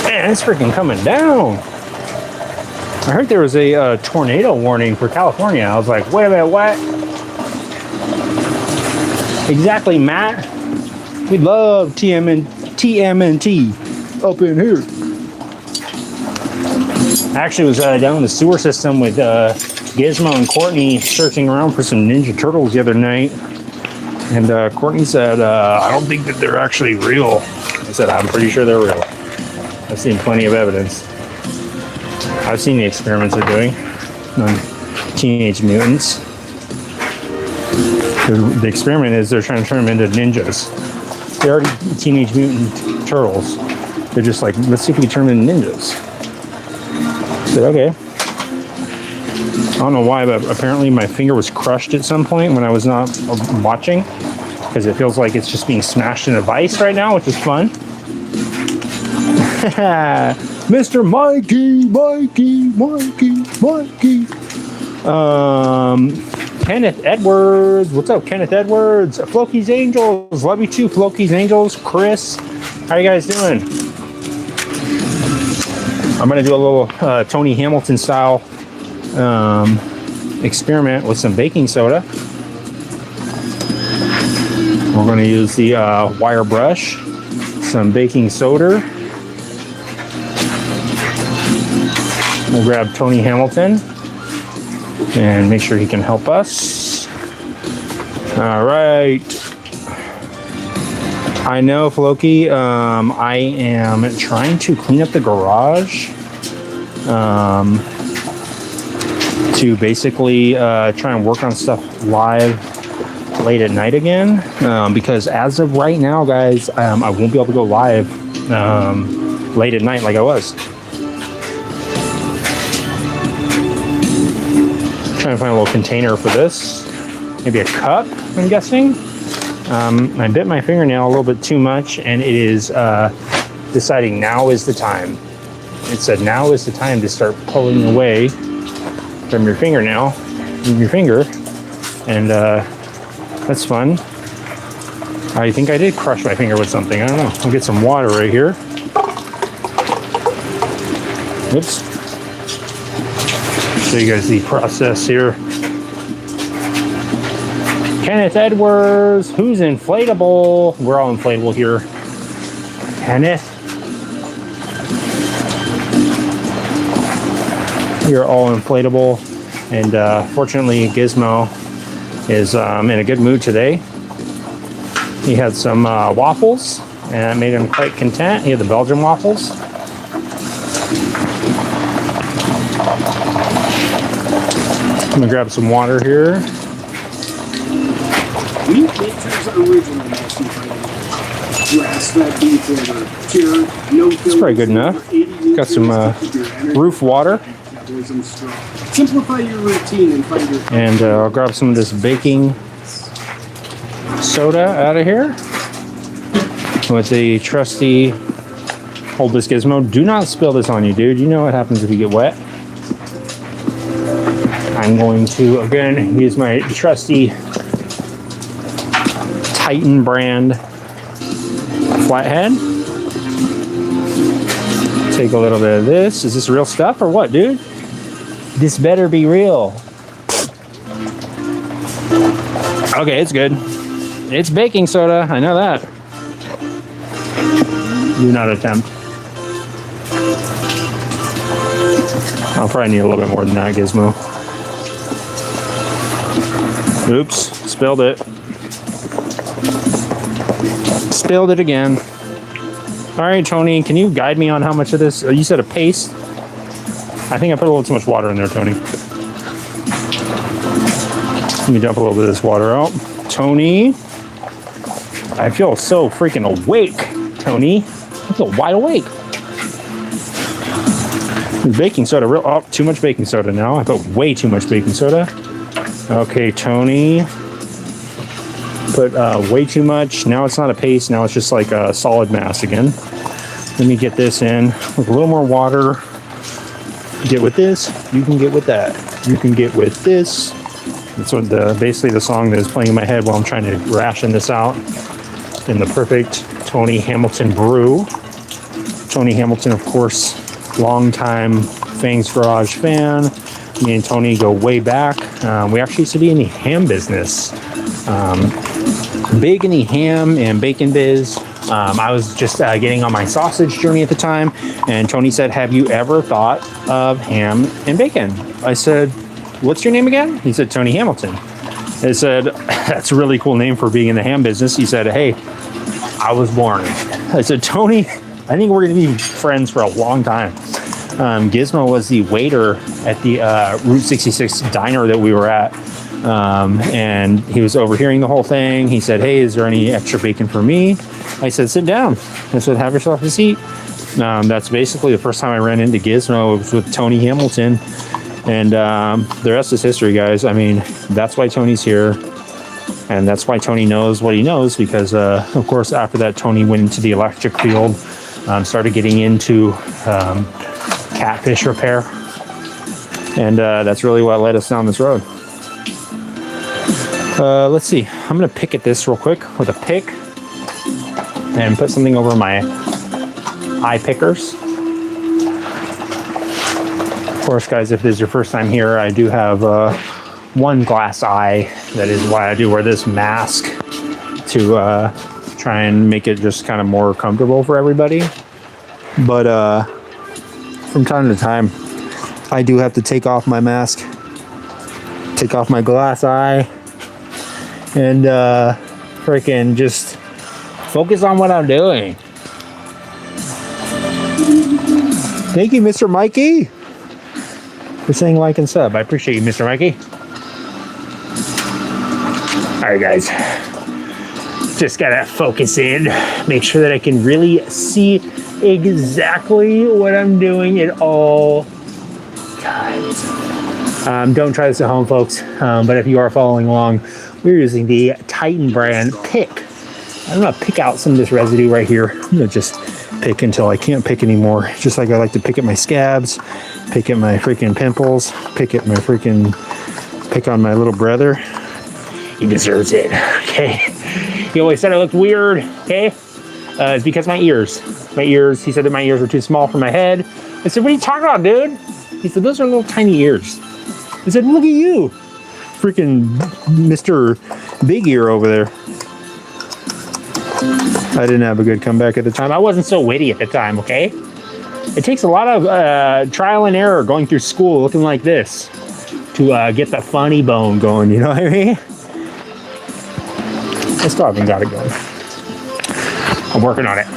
[SPEAKER 1] Man, it's freaking coming down. I heard there was a tornado warning for California. I was like, wait a minute, what? Exactly, Matt. We love TMNT up in here. I actually was down in the sewer system with Gizmo and Courtney searching around for some Ninja Turtles the other night. And Courtney said, I don't think that they're actually real. I said, I'm pretty sure they're real. I've seen plenty of evidence. I've seen the experiments they're doing on Teenage Mutants. The experiment is they're trying to turn them into ninjas. They're already Teenage Mutant Turtles. They're just like, let's see if we can turn them into ninjas. I said, okay. I don't know why, but apparently my finger was crushed at some point when I was not watching, because it feels like it's just being smashed in a vice right now, which is fun. Mr. Mikey. Kenneth Edwards. What's up, Kenneth Edwards? Floki's Angels. Love you too, Floki's Angels. Chris, how you guys doing? I'm going to do a little Tony Hamilton style experiment with some baking soda. We're going to use the wire brush, some baking soda. We'll grab Tony Hamilton and make sure he can help us. All right. I know, Floki. I am trying to clean up the garage to basically try and work on stuff live late at night again. Because as of right now, guys, I won't be able to go live late at night like I was. Trying to find a little container for this. Maybe a cup, I'm guessing. I bit my fingernail a little bit too much, and it is deciding now is the time. It said now is the time to start pulling away from your fingernail, from your finger, and that's fun. I think I did crush my finger with something. I don't know. I'll get some water right here. Oops. Show you guys the process here. Kenneth Edwards, who's inflatable? We're all inflatable here. Kenneth. You're all inflatable. And fortunately, Gizmo is in a good mood today. He had some waffles, and it made him quite content. He had the Belgian waffles. I'm gonna grab some water here.
[SPEAKER 8] Nature's original grass-fed beef litter, pure, no
[SPEAKER 1] It's probably good enough. Got some roof water.
[SPEAKER 8] Simplify your routine and find your.
[SPEAKER 1] And I'll grab some of this baking soda out of here with the trusty. Hold this, Gizmo. Do not spill this on you, dude. You know what happens if you get wet. I'm going to again use my trusty Titan brand flathead. Take a little bit of this. Is this real stuff or what, dude? This better be real. Okay, it's good. It's baking soda. I know that. Do not attempt. I'll probably need a little bit more than that, Gizmo. Oops, spilled it. Spilled it again. All right, Tony, can you guide me on how much of this? You said a paste. I think I put a little too much water in there, Tony. Let me dump a little bit of this water out. Tony, I feel so freaking awake, Tony. I feel wide awake. Baking soda, too much baking soda now. I put way too much baking soda. Okay, Tony. Put way too much. Now it's not a paste. Now it's just like a solid mass again. Let me get this in with a little more water. Get with this. You can get with that. You can get with this. That's what basically the song that is playing in my head while I'm trying to ration this out in the perfect Tony Hamilton brew. Tony Hamilton, of course, longtime Fang's Garage fan. Me and Tony go way back. We actually used to be in the ham business. Big in the ham and bacon biz. I was just getting on my sausage journey at the time, and Tony said, have you ever thought of ham and bacon? I said, what's your name again? He said, Tony Hamilton. I said, that's a really cool name for being in the ham business. He said, hey, I was born. I said, Tony, I think we're going to be friends for a long time. Gizmo was the waiter at the Route 66 diner that we were at. And he was overhearing the whole thing. He said, hey, is there any extra bacon for me? I said, sit down. I said, have yourself a seat. That's basically the first time I ran into Gizmo. It was with Tony Hamilton. And the rest is history, guys. I mean, that's why Tony's here. And that's why Tony knows what he knows. Because, of course, after that, Tony went into the electric field, started getting into catfish repair. And that's really what led us down this road. Let's see. I'm going to pick at this real quick with a pick and put something over my eye pickers. Of course, guys, if this is your first time here, I do have one glass eye. That is why I do wear this mask to try and make it just kind of more comfortable for everybody. But from time to time, I do have to take off my mask, take off my glass eye, and freaking just focus on what I'm doing. Thank you, Mr. Mikey, for saying like and sub. I appreciate you, Mr. Mikey. All right, guys. Just gotta focus in, make sure that I can really see exactly what I'm doing at all times. Don't try this at home, folks. But if you are following along, we're using the Titan brand pick. I'm gonna pick out some of this residue right here. I'm gonna just pick until I can't pick anymore. Just like I like to pick at my scabs, pick at my freaking pimples, pick on my little brother. He deserves it, okay? He always said I looked weird, okay? It's because my ears, he said that my ears were too small for my head. I said, what are you talking about, dude? He said, those are little tiny ears. I said, look at you, freaking Mr. Big Ear over there. I didn't have a good comeback at the time. I wasn't so witty at the time, okay? It takes a lot of trial and error going through school looking like this to get the funny bone going, you know what I mean? I still haven't got it going. I'm working on it.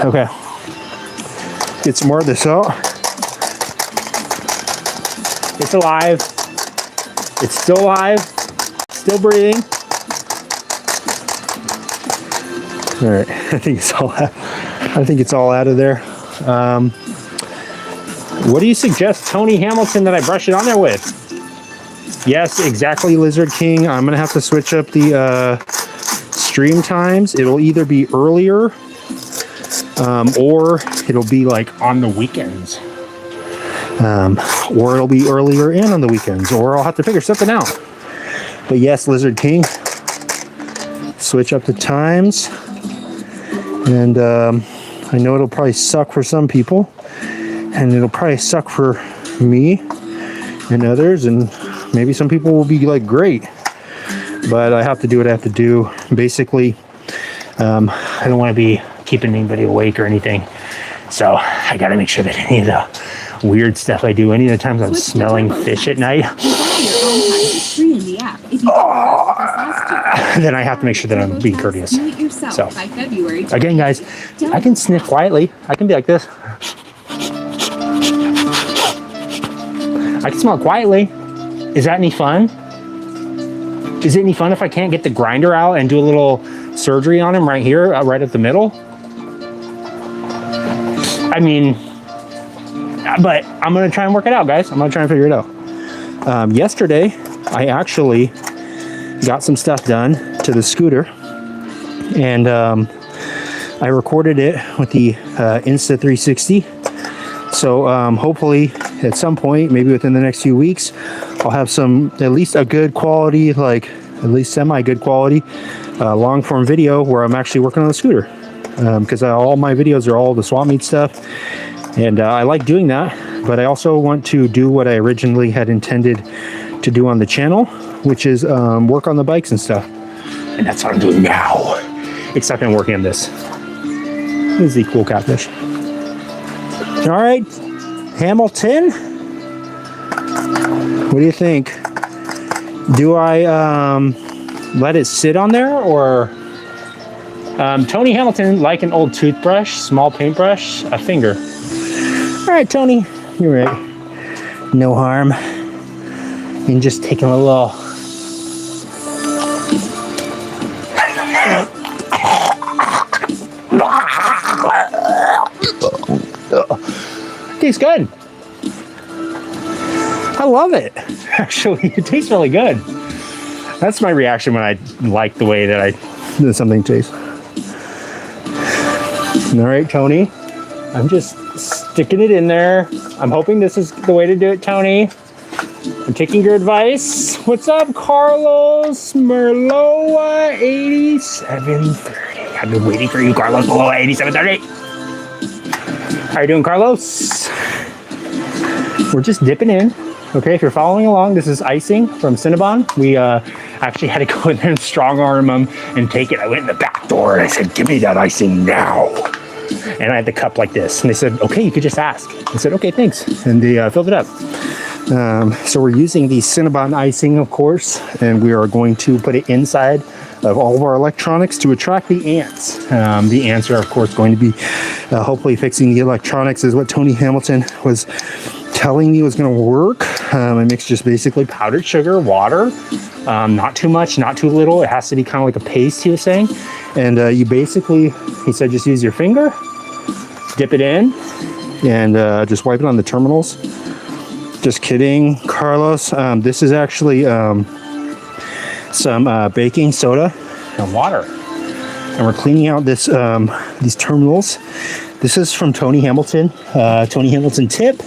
[SPEAKER 1] Okay. Get some more of this out. It's alive. It's still alive. Still breathing. All right. I think it's all out of there. What do you suggest, Tony Hamilton, that I brush it on there with? Yes, exactly, Lizard King. I'm gonna have to switch up the stream times. It'll either be earlier or it'll be like on the weekends, or it'll be earlier and on the weekends, or I'll have to figure something out. But yes, Lizard King, switch up the times. And I know it'll probably suck for some people, and it'll probably suck for me and others, and maybe some people will be like, great. But I have to do what I have to do. Basically, I don't want to be keeping anybody awake or anything. So I got to make sure that any of the weird stuff I do, any of the times I'm smelling fish at night, then I have to make sure that I'm being courteous. So again, guys, I can sniff quietly. I can be like this. I can smell quietly. Is that any fun? Is it any fun if I can't get the grinder out and do a little surgery on him right here, right at the middle? I mean, but I'm going to try and work it out, guys. I'm going to try and figure it out. Yesterday, I actually got some stuff done to the scooter, and I recorded it with the Insta360. So hopefully at some point, maybe within the next few weeks, I'll have some, at least a good quality, like at least semi good quality, long form video where I'm actually working on the scooter. Because all my videos are all the swap meet stuff, and I like doing that, but I also want to do what I originally had intended to do on the channel, which is work on the bikes and stuff. And that's what I'm doing now, except I'm working on this. This is the cool catfish. All right, Hamilton, what do you think? Do I let it sit on there, or Tony Hamilton, like an old toothbrush, small paintbrush, a finger. All right, Tony, you're right. No harm in just taking a little. Tastes good. I love it. Actually, it tastes really good. That's my reaction when I like the way that something tastes. All right, Tony, I'm just sticking it in there. I'm hoping this is the way to do it, Tony. I'm taking your advice. What's up, Carlos Merloa 8730? I've been waiting for you, Carlos Merloa 8730. How you doing, Carlos? We're just dipping in. Okay, if you're following along, this is icing from Cinnabon. We actually had to go in there and strong arm them and take it. I went in the back door and I said, give me that icing now. And I had the cup like this. And they said, okay, you could just ask. I said, okay, thanks. And they filled it up. So we're using the Cinnabon icing, of course, and we are going to put it inside of all of our electronics to attract the ants. The ants are, of course, going to be hopefully fixing the electronics, is what Tony Hamilton was telling me was going to work. I mixed just basically powdered sugar, water, not too much, not too little. It has to be kind of like a paste, he was saying. And you basically, he said, just use your finger, dip it in, and just wipe it on the terminals. Just kidding, Carlos. This is actually some baking soda and water. And we're cleaning out this these terminals. This is from Tony Hamilton, Tony Hamilton Tip.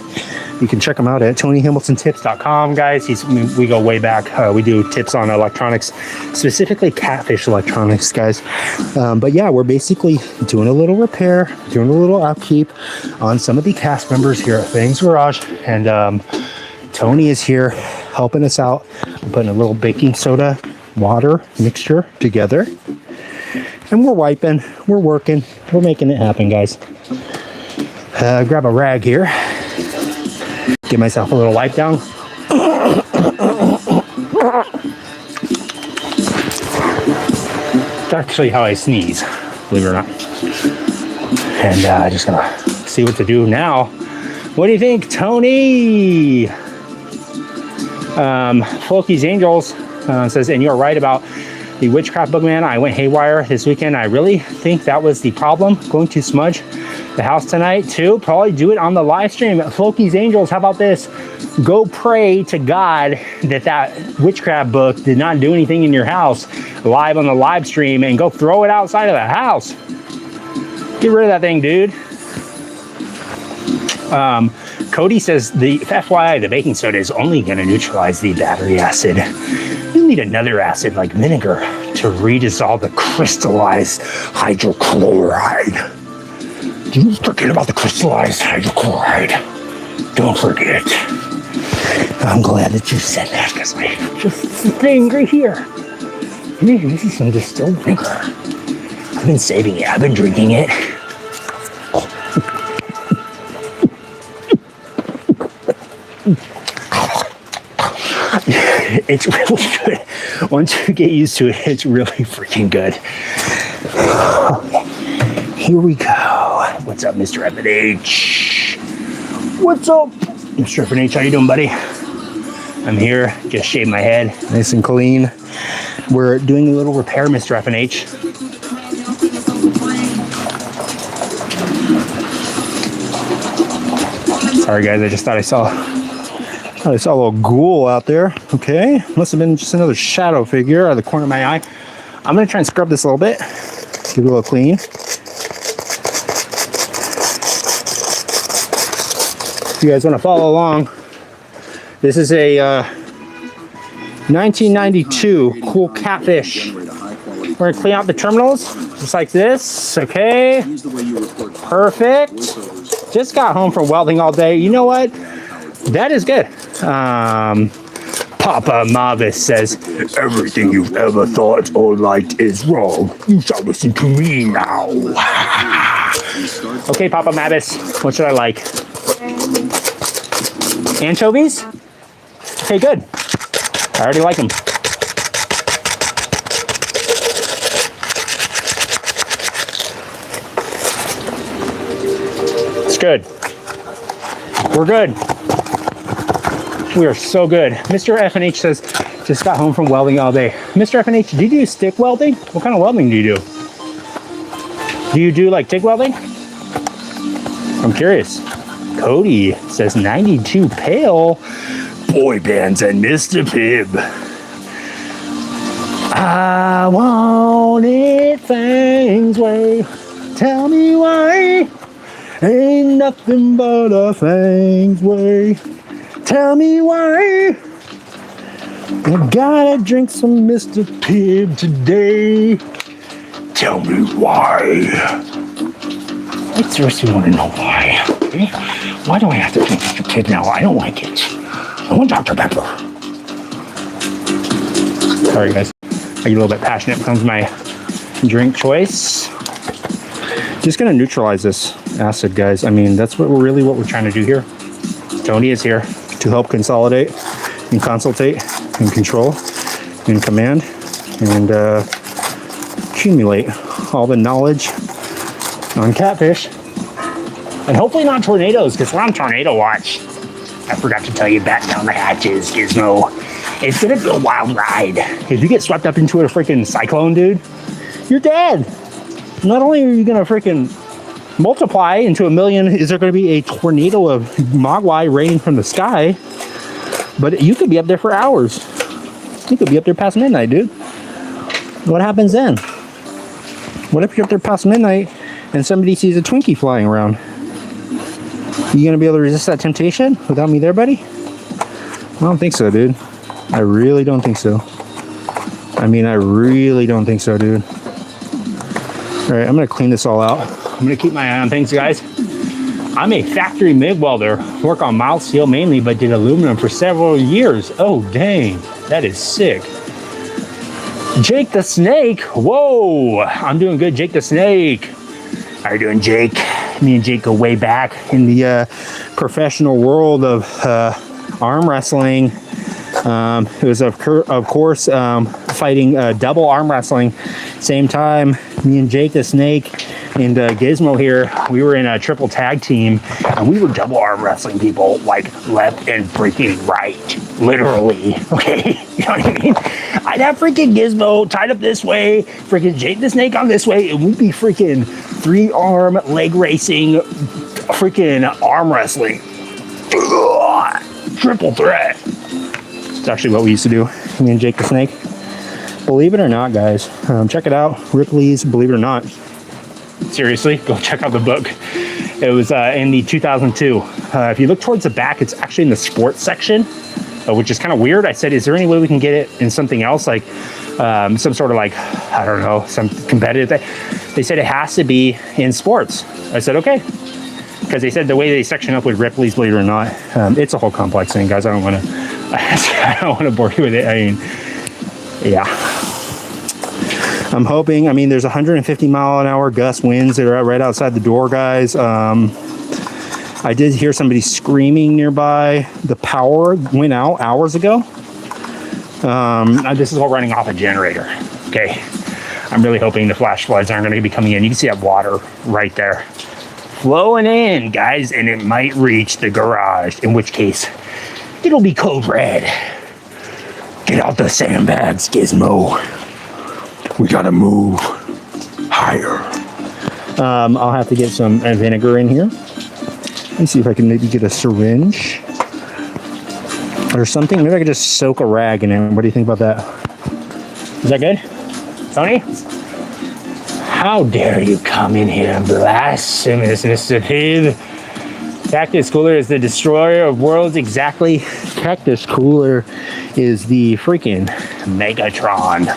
[SPEAKER 1] You can check him out at TonyHamiltonTips.com, guys. We go way back. We do tips on electronics, specifically catfish electronics, guys. But yeah, we're basically doing a little repair, doing a little upkeep on some of the cast members here at Fang's Garage. And Tony is here helping us out. I'm putting a little baking soda, water mixture together. And we're wiping, we're working, we're making it happen, guys. Grab a rag here. Give myself a little wipe down. It's actually how I sneeze, believe it or not. And just gonna see what to do now. What do you think, Tony? Folky's Angels says, and you're right about the Witchcraft Boogeyman. I went haywire this weekend. I really think that was the problem. Going to smudge the house tonight too. Probably do it on the live stream. Folky's Angels, how about this? Go pray to God that witchcraft book did not do anything in your house live on the live stream, and go throw it outside of the house. Get rid of that thing, dude. Cody says, the FYI, the baking soda is only going to neutralize the battery acid. You'll need another acid like vinegar to redissolve the crystallized hydrochloride. Don't forget about the crystallized hydrochloride. Don't forget. I'm glad that you said that, because I just the thing right here. Maybe this is some distilled vinegar. I've been saving it. I've been drinking it. It's really good. Once you get used to it, it's really freaking good. Here we go. What's up, Mr. FNH? What's up, Mr. FNH? How you doing, buddy? I'm here. Just shaved my head, nice and clean. We're doing a little repair, Mr. FNH. Sorry, guys. I just thought I saw a little ghoul out there. Okay, must have been just another shadow figure out of the corner of my eye. I'm gonna try and scrub this a little bit, give it a little clean. If you guys want to follow along, this is a 1992 cool catfish. We're gonna clean out the terminals just like this. Okay, perfect. Just got home from welding all day. You know what? That is good. Papa Marvis says, everything you've ever thought or liked is wrong. You shall listen to me now. Okay, Papa Marvis, what should I like? Anchovies? Okay, good. I already like them. It's good. We're good. We are so good. Mr. FNH says, just got home from welding all day. Mr. FNH, do you do stick welding? What kind of welding do you do? Do you do like TIG welding? I'm curious. Cody says 92 pale. Boy bands and Mr. Pibb. I want it Fang's way. Tell me why. Ain't nothing but a Fang's way. Tell me why. I gotta drink some Mr. Pibb today. Tell me why. I seriously want to know why. Okay? Why do I have to drink Mr. Pibb now? I don't like it. I want Dr. Pepper. Sorry, guys. I get a little bit passionate when it comes to my drink choice. Just gonna neutralize this acid, guys. I mean, that's what we're trying to do here. Tony is here to help consolidate and consultate and control and command and accumulate all the knowledge on catfish and hopefully not tornadoes, because we're on tornado watch. I forgot to tell you, batten down the hatches, Gizmo. It's gonna be a wild ride. If you get swept up into a freaking cyclone, dude, you're dead. Not only are you gonna freaking multiply into a million, is there gonna be a tornado of mogwai raining from the sky, but you could be up there for hours. You could be up there past midnight, dude. What happens then? What if you're up there past midnight and somebody sees a Twinkie flying around? You gonna be able to resist that temptation without me there, buddy? I don't think so, dude. I really don't think so. I mean, I really don't think so, dude. All right, I'm gonna clean this all out. I'm gonna keep my eye on things, guys. I'm a factory MIG welder, work on mild steel mainly, but did aluminum for several years. Oh, dang, that is sick. Jake the Snake, whoa, I'm doing good, Jake the Snake. How you doing, Jake? Me and Jake go way back in the professional world of arm wrestling. It was, of course, fighting double arm wrestling. Same time, me and Jake the Snake and Gizmo here, we were in a triple tag team, and we were double arm wrestling people, like left and freaking right, literally. Okay, you know what I mean? I'd have freaking Gizmo tied up this way, freaking Jake the Snake on this way, and we'd be freaking 3-arm leg racing, freaking arm wrestling. Ugh, triple threat. It's actually what we used to do, me and Jake the Snake. Believe it or not, guys, check it out. Ripley's Believe It or Not. Seriously, go check out the book. It was in the 2002. If you look towards the back, it's actually in the sports section, which is kind of weird. I said, is there any way we can get it in something else, like some sort of, like, I don't know, some competitive thing? They said it has to be in sports. I said, okay. Because they said the way they section up with Ripley's Believe It or Not, it's a whole complex thing, guys. I don't want to bore you with it. I mean, yeah. I'm hoping, I mean, there's 150-mile-an-hour gust winds that are right outside the door, guys. I did hear somebody screaming nearby. The power went out hours ago. This is all running off a generator, okay? I'm really hoping the flash floods aren't going to be coming in. You can see that water right there flowing in, guys, and it might reach the garage, in which case it'll be code red. Get out the sandbags, Gizmo. We gotta move higher. I'll have to get some vinegar in here. Let me see if I can maybe get a syringe or something. Maybe I could just soak a rag in it. What do you think about that? Is that good? Tony? How dare you come in here and blasphemous, Mr. Pibb?
[SPEAKER 6] Cactus Cooler is the destroyer of worlds. Exactly. Cactus Cooler is the freaking Megatron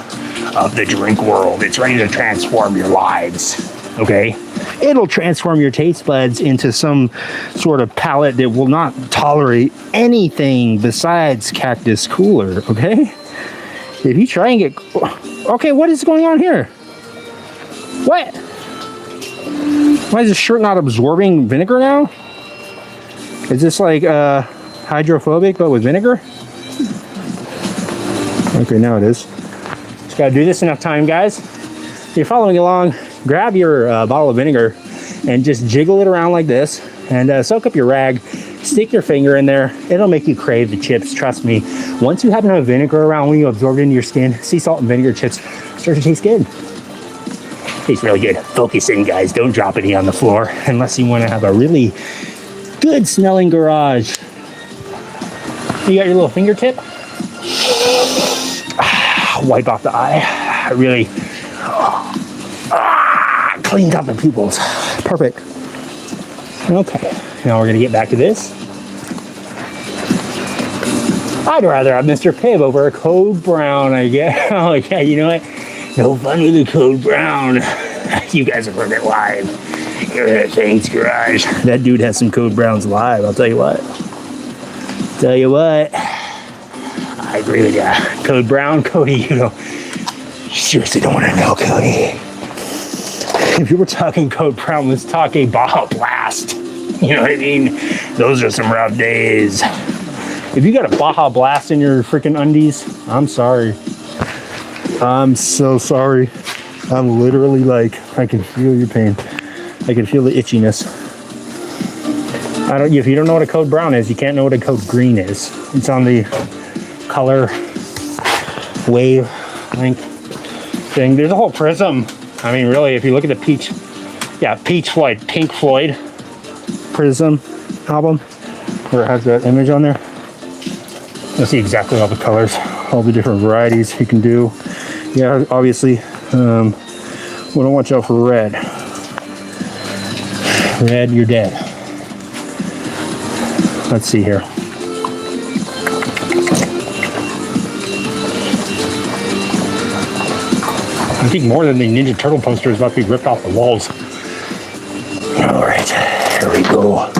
[SPEAKER 6] of the drink world. It's ready to transform your lives. Okay? It'll transform your taste buds into some sort of palate that will not tolerate anything besides Cactus Cooler. Okay? If you try and get... Okay, what is going on here? What? Why is this shirt not absorbing vinegar now? Is this like hydrophobic but with vinegar? Okay, now it is. Just gotta do this enough time, guys. If you're following along, grab your bottle of vinegar and just jiggle it around like this and soak up your rag. Stick your finger in there. It'll make you crave the chips, trust me. Once you have enough vinegar around, when you absorb it into your skin, sea salt and vinegar chips start to taste good. Tastes really good. Focus in, guys. Don't drop any on the floor unless you want to have a really good smelling garage. You got your little fingertip? Wipe off the eye. Really cleans out the pupils. Perfect. Okay. Now we're going to get back to this. I'd rather have Mr. Pibb over a Code Brown, I guess. Oh, yeah, you know what? No fun with a Code Brown. You guys have heard it live. Here at Fang's Garage. That dude has some Code Browns live, I'll tell you what. I agree with ya. Code Brown, Cody, you know. Seriously don't want to know, Cody. If you were talking Code Brown, let's talk a Baja Blast. You know what I mean? Those are some rough days. If you got a Baja Blast in your freaking undies, I'm sorry. I'm so sorry. I'm literally like, I can feel your pain. I can feel the itchiness. If you don't know what a Code Brown is, you can't know what a Code Green is. It's on the color wavelength thing. There's a whole prism. I mean, really, if you look at the Peach Floyd, Pink Floyd Prism album, where it has that image on there, you'll see exactly all the colors, all the different varieties you can do. Yeah, obviously, we don't watch out for red. Red, you're dead. Let's see here. I think more than the Ninja Turtle poster is about to be ripped off the walls. All right, here we go.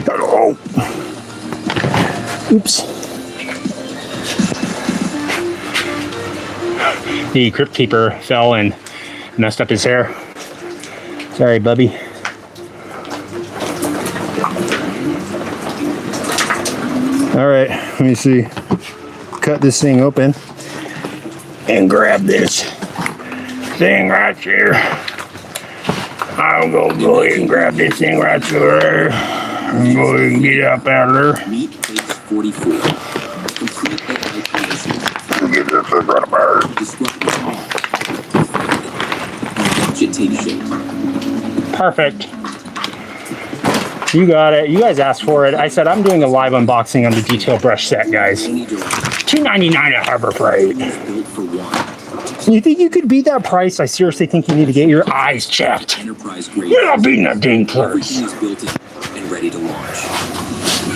[SPEAKER 6] Hello. Oops. The Crypt Keeper fell and messed up his hair. Sorry, Bubby. All right, let me see. Cut this thing open and grab this thing right here. I'm gonna go ahead and grab this thing right here. I'm going to get up out of there.
[SPEAKER 4] Meet page 44. Complete AI policy.
[SPEAKER 3] Get this thing right about here.
[SPEAKER 4] Disrupt watch it take shape.
[SPEAKER 6] Perfect. You got it. You guys asked for it. I said I'm doing a live unboxing on the detail brush set, guys. $2.99 at Harbor Freight.
[SPEAKER 4] Built for one.
[SPEAKER 6] You think you could beat that price? I seriously think you need to get your eyes checked.
[SPEAKER 4] Enterprise grade.
[SPEAKER 6] You're not beating that dang price.
[SPEAKER 4] Everything is built in and ready to launch.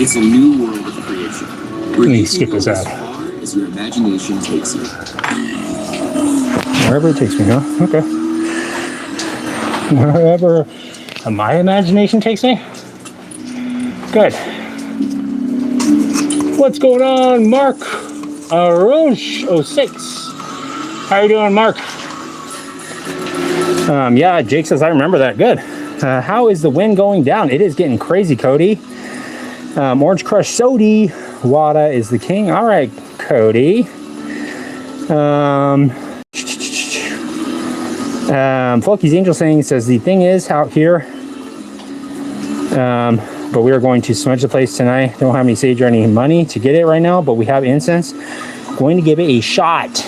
[SPEAKER 4] It's a new world of creation.
[SPEAKER 6] Let me skip this
[SPEAKER 4] as
[SPEAKER 6] ad.
[SPEAKER 4] far as your imagination takes you.
[SPEAKER 6] Wherever it takes me, huh? Okay. Wherever my imagination takes me? Good. What's going on, Mark? Roche 06. How you doing, Mark? Yeah, Jake says I remember that. Good. How is the wind going down? It is getting crazy, Cody. Orange Crush Sody. Wada is the king. All right, Cody. Folky's Angel saying says the thing is out here. But we are going to smudge the place tonight. Don't have any sage or any money to get it right now, but we have incense. Going to give it a shot.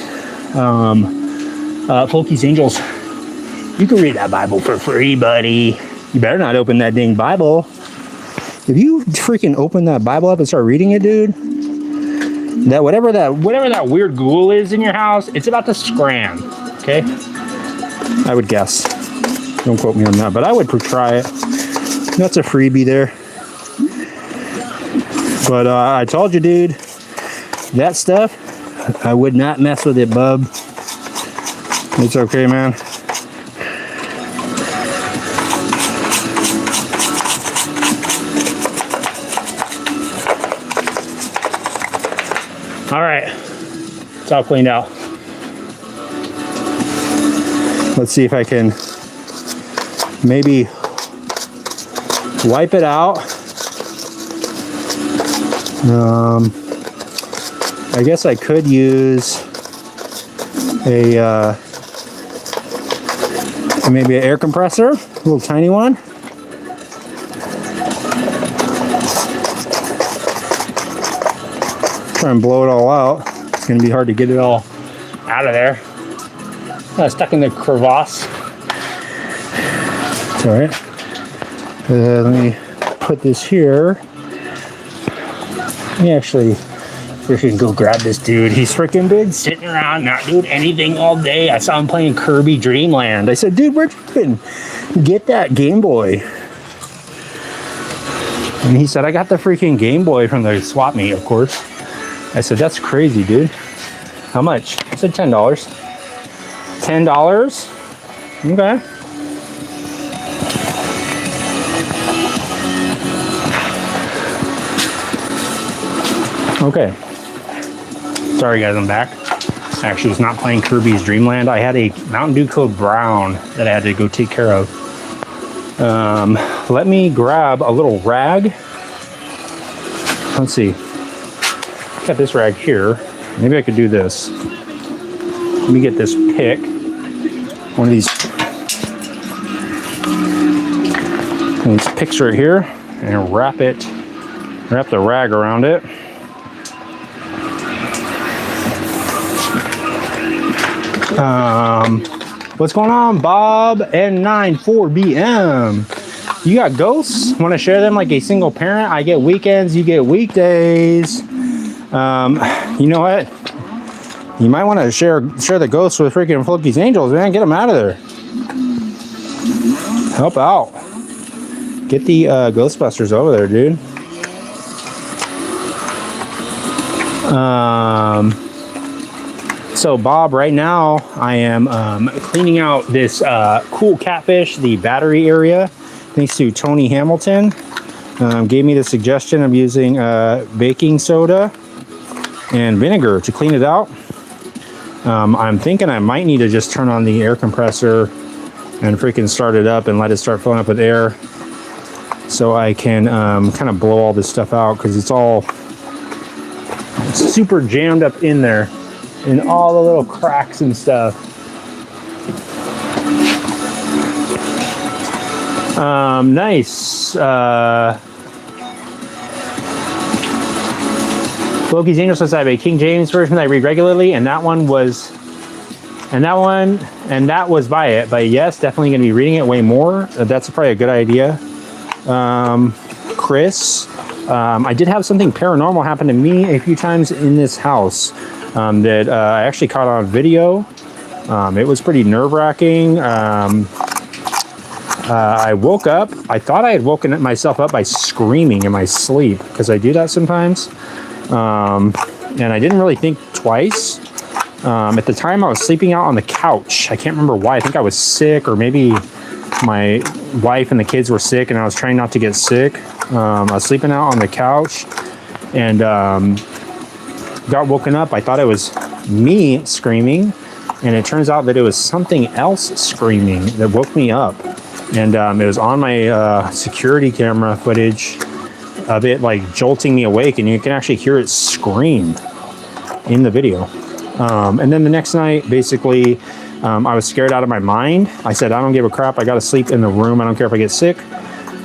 [SPEAKER 6] Folky's Angels, you can read that Bible for free, buddy. You better not open that dang Bible. If you freaking open that Bible up and start reading it, dude, that whatever that weird ghoul is in your house, it's about to scram. Okay, I would guess. Don't quote me on that, but I would try it. That's a freebie there.
[SPEAKER 1] But I told you, dude, that stuff, I would not mess with it, bub. It's okay, man. All right, it's all cleaned out. Let's see if I can maybe wipe it out. I guess I could use a maybe an air compressor, a little tiny one. Try and blow it all out. It's gonna be hard to get it all out of there. Stuck in the crevasse. It's all right. Let me put this here. Let me actually freaking go grab this dude. He's freaking been sitting around not doing anything all day. I saw him playing Kirby Dream Land. I said, dude, where'd you even get that Game Boy? And he said, I got the freaking Game Boy from the swap meet, of course. I said, that's crazy, dude. How much? I said $10. $10? Okay. Okay. Sorry guys, I'm back. I actually was not playing Kirby's Dream Land. I had a Mountain Dew Code Brown that I had to go take care of. Let me grab a little rag. Let's see. Got this rag here. Maybe I could do this. Let me get this pick. One of these picks right here and wrap the rag around it. What's going on, Bob N94BM? You got ghosts? Want to share them like a single parent? I get weekends, you get weekdays. You know what? You might want to share the ghosts with freaking Floki's Angels, man. Get them out of there. Help out. Get the Ghostbusters over there, dude. So Bob, right now I am cleaning out this cool catfish, the battery area, thanks to Tony Hamilton. Gave me the suggestion of using baking soda and vinegar to clean it out. I'm thinking I might need to just turn on the air compressor and freaking start it up and let it start filling up with air so I can kind of blow all this stuff out, because it's super jammed up in there in all the little cracks and stuff. Nice. Floki's Angel says I have a King James version that I read regularly, and that was by it. But yes, definitely going to be reading it way more. That's probably a good idea. Chris, I did have something paranormal happen to me a few times in this house that I actually caught on video. It was pretty nerve-wracking. I woke up. I thought I had woken myself up by screaming in my sleep, because I do that sometimes. And I didn't really think twice. At the time, I was sleeping out on the couch. I can't remember why. I think I was sick, or maybe my wife and the kids were sick and I was trying not to get sick. I was sleeping out on the couch and got woken up. I thought it was me screaming, and it turns out that it was something else screaming that woke me up. And it was on my security camera footage of it like jolting me awake, and you can actually hear it scream in the video. And then the next night, basically, I was scared out of my mind. I said, I don't give a crap. I got to sleep in the room. I don't care if I get sick.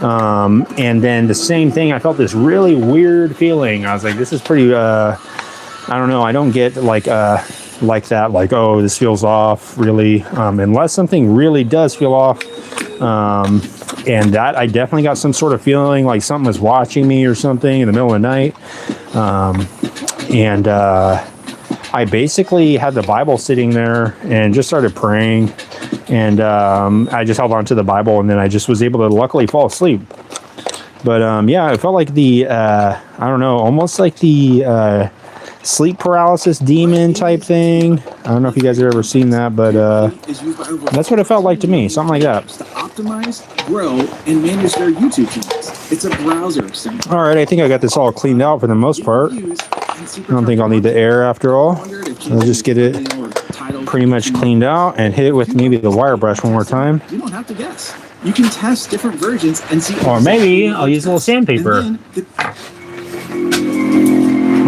[SPEAKER 1] And then the same thing, I felt this really weird feeling. I was like, this is pretty, I don't know. I don't get like that, like, oh, this feels off really, unless something really does feel off. And that I definitely got some sort of feeling like something was watching me or something in the middle of the night. I basically had the Bible sitting there and just started praying, and I just held on to the Bible, and then I just was able to luckily fall asleep. But yeah, it felt like the I don't know, almost like the sleep paralysis demon type thing. I don't know if you guys have ever seen that, but that's what it felt like to me, something like that.
[SPEAKER 5] To optimize, grow, and manage their YouTube channels. It's a browser extension.
[SPEAKER 1] All right, I think I got this all cleaned out for the most part. I don't think I'll need the air after all. I'll just get it pretty much cleaned out and hit it with maybe the wire brush one more time.
[SPEAKER 5] You don't have to guess. You can test different versions and see.
[SPEAKER 1] Or maybe I'll use a little sandpaper. What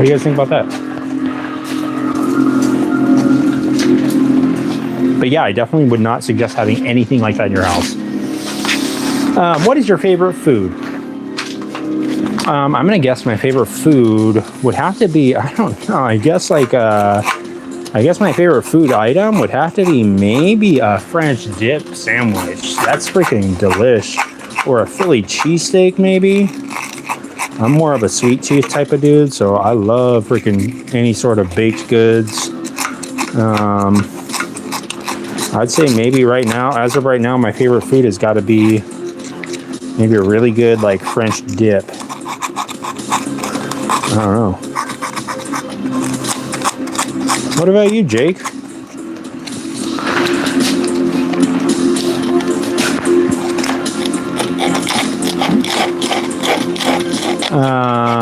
[SPEAKER 1] do you guys think about that? But yeah, I definitely would not suggest having anything like that in your house. What is your favorite food? I'm gonna guess my favorite food would have to be, I don't know, I guess my favorite food item would have to be maybe a French dip sandwich. That's freaking delish. Or a Philly cheesesteak maybe. I'm more of a sweet tooth type of dude, so I love freaking any sort of baked goods. I'd say maybe right now, as of right now, my favorite food has got to be maybe a really good like French dip. I don't know. What about you, Jake?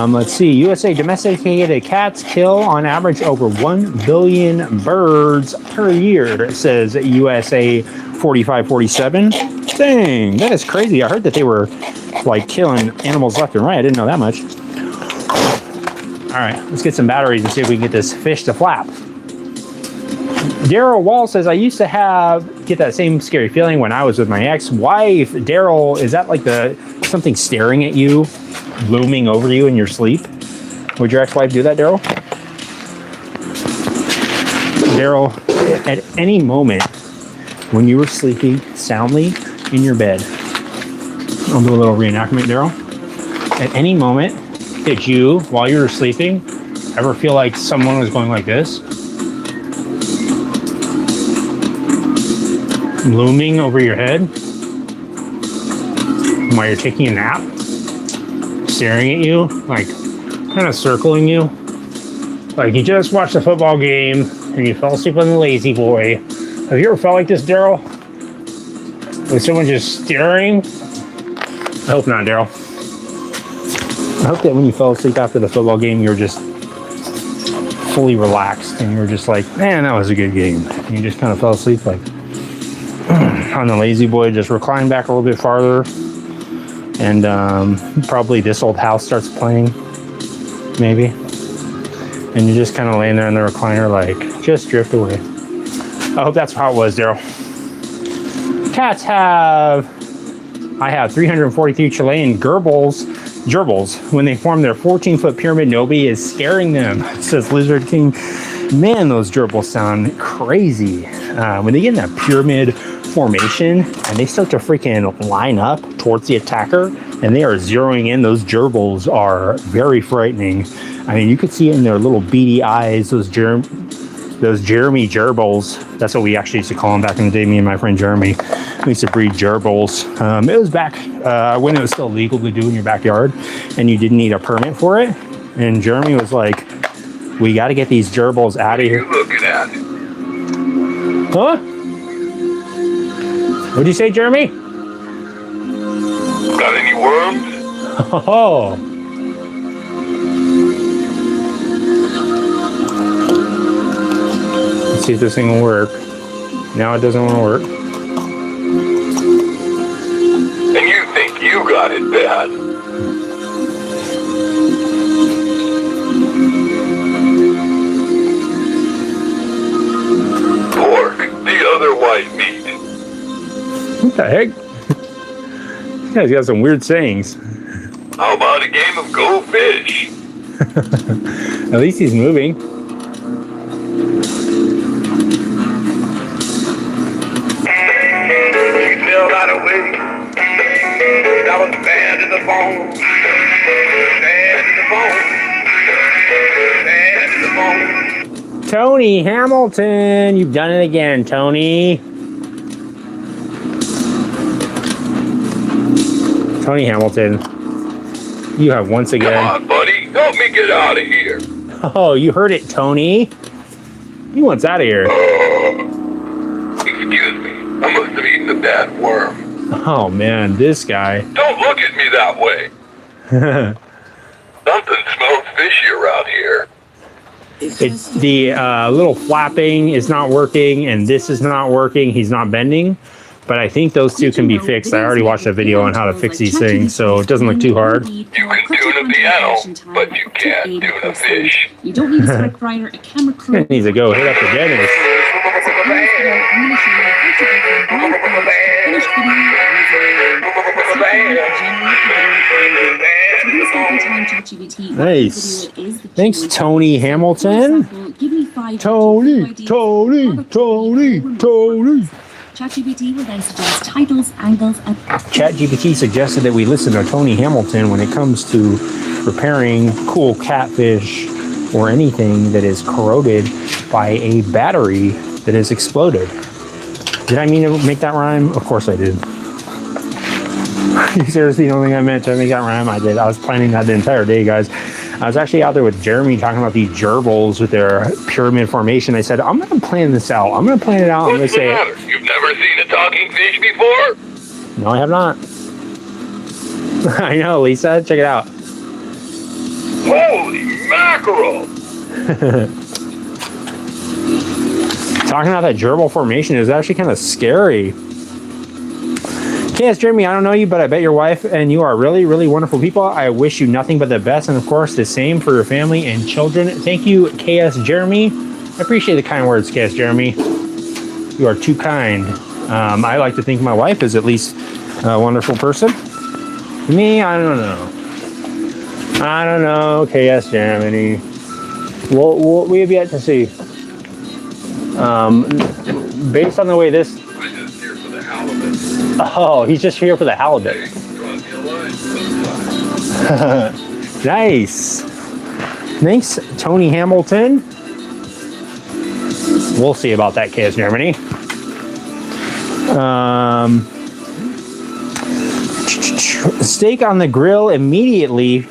[SPEAKER 1] Let's see. USA domesticated cats kill on average over 1 billion birds per year, it says USA 4547. Dang, that is crazy. I heard that they were like killing animals left and right. I didn't know that much. All right, let's get some batteries and see if we can get this fish to flap. Daryl Wall says, I used to get that same scary feeling when I was with my ex-wife. Daryl, is that like something staring at you, looming over you in your sleep? Would your ex-wife do that, Daryl? Daryl, at any moment when you were sleeping soundly in your bed, I'll do a little reenactment, Daryl. At any moment did you, while you were sleeping, ever feel like someone was going like this? Looming over your head while you're taking a nap, staring at you, like kind of circling you, like you just watched a football game and you fell asleep on the lazy boy. Have you ever felt like this, Daryl? With someone just staring? I hope not, Daryl. I hope that when you fell asleep after the football game, you're just fully relaxed and you're just like, man, that was a good game. And you just kind of fell asleep like on the lazy boy, just recline back a little bit farther, and probably This Old House starts playing, maybe, and you're just kind of laying there in the recliner like, just drift away. I hope that's how it was, Daryl. Cats I have 343 Chilean gerbils. When they form their 14-foot pyramid, nobody is scaring them, says Lizard King. Man, those gerbils sound crazy. When they get in that pyramid formation and they start to freaking line up towards the attacker and they are zeroing in, those gerbils are very frightening. I mean, you could see it in their little beady eyes, those Jeremy gerbils. That's what we actually used to call them back in the day, me and my friend Jeremy. We used to breed gerbils. It was back when it was still legal to do in your backyard and you didn't need a permit for it. And Jeremy was like, we got to get these gerbils out of here.
[SPEAKER 3] What are you looking at?
[SPEAKER 1] Huh? What'd you say, Jeremy?
[SPEAKER 3] Got any worms?
[SPEAKER 1] Oh. Let's see if this thing will work. Now it doesn't want to work.
[SPEAKER 3] And you think you got it bad? Pork, the other white meat.
[SPEAKER 1] What the heck? This guy's got some weird sayings.
[SPEAKER 3] How about a game of Go Fish?
[SPEAKER 1] At least he's moving.
[SPEAKER 3] She fell right away. That was bad in the bone. Bad in the bone. Bad in the bone.
[SPEAKER 1] Tony Hamilton, you've done it again, Tony. Tony Hamilton. You have once again.
[SPEAKER 3] Come on, buddy. Help me get out of here.
[SPEAKER 1] Oh, you heard it, Tony. He wants out of here.
[SPEAKER 3] Excuse me. I must have eaten a bad worm.
[SPEAKER 1] Oh man, this guy.
[SPEAKER 3] Don't look at me that way. Something smells fishy around here.
[SPEAKER 1] The little flapping is not working, and this is not working. He's not bending, but I think those two can be fixed. I already watched a video on how to fix these things, so it doesn't look too hard.
[SPEAKER 3] You can tune a piano, but you can't tune a fish.
[SPEAKER 9] You don't need a script writer, a camera crew.
[SPEAKER 1] It needs to go hit up the dentist. Nice. Thanks, Tony Hamilton. Tony.
[SPEAKER 9] ChatGPT will then suggest titles, angles, and
[SPEAKER 1] ChatGPT suggested that we listen to Tony Hamilton when it comes to repairing cool catfish or anything that is corroded by a battery that has exploded. Did I mean to make that rhyme? Of course I did. Seriously, the only thing I meant to make that rhyme, I did. I was planning that the entire day, guys. I was actually out there with Jeremy talking about these gerbils with their pyramid formation. I said, I'm going to plan this out. I'm going to plan it out. I'm going to say it.
[SPEAKER 3] You've never seen a talking fish before?
[SPEAKER 1] No, I have not. I know, Lisa. Check it out.
[SPEAKER 3] Holy mackerel!
[SPEAKER 1] Talking about that gerbil formation is actually kind of scary. KS Jeremy, I don't know you, but I bet your wife and you are really, really wonderful people. I wish you nothing but the best, and of course, the same for your family and children. Thank you, KS Jeremy. I appreciate the kind words, KS Jeremy. You are too kind. I like to think my wife is at least a wonderful person. Me, I don't know. I don't know, KS Jeremy. We have yet to see. Based on the way this... Oh, he's just here for the halibut. Nice. Thanks, Tony Hamilton. We'll see about that, KS Germany. Steak on the grill immediately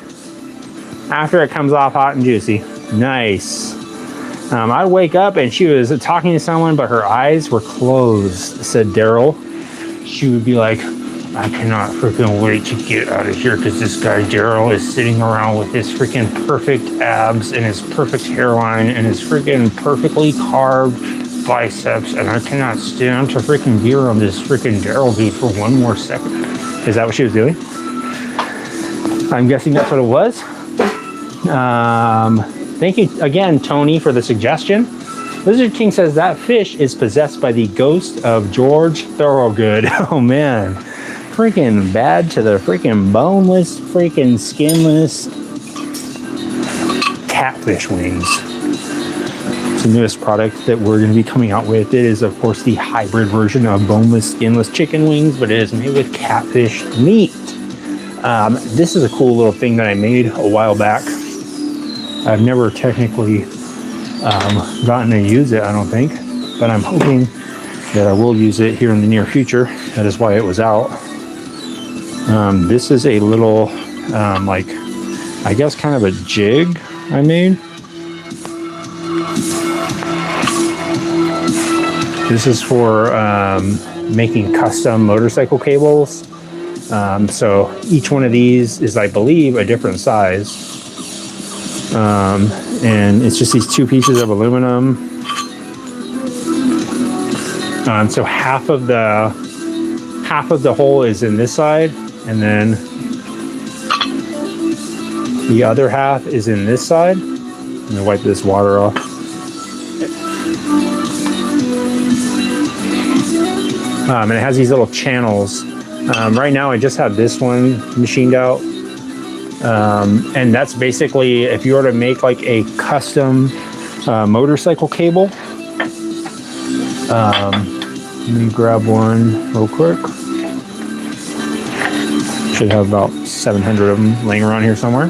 [SPEAKER 1] after it comes off hot and juicy. Nice. I'd wake up and she was talking to someone, but her eyes were closed, said Daryl. She would be like, I cannot freaking wait to get out of here because this guy Daryl is sitting around with his freaking perfect abs and his perfect hairline and his freaking perfectly carved biceps, and I cannot stand to freaking be around this freaking Daryl dude for one more second. Is that what she was doing? I'm guessing that's what it was. Thank you again, Tony, for the suggestion. Lizard King says that fish is possessed by the ghost of George Thorogood. Oh man, freaking bad to the freaking boneless, freaking skinless catfish wings. It's the newest product that we're going to be coming out with. It is, of course, the hybrid version of boneless, skinless chicken wings, but it is made with catfish meat. This is a cool little thing that I made a while back. I've never technically gotten to use it, I don't think, but I'm hoping that I will use it here in the near future. That is why it was out. This is a little, like, I guess kind of a jig I made. This is for making custom motorcycle cables. So each one of these is, I believe, a different size. And it's just these two pieces of aluminum. So half of the hole is in this side, and then the other half is in this side. Let me wipe this water off. And it has these little channels. Right now I just have this one machined out. And that's basically if you were to make like a custom motorcycle cable. Let me grab one real quick. Should have about 700 of them laying around here somewhere.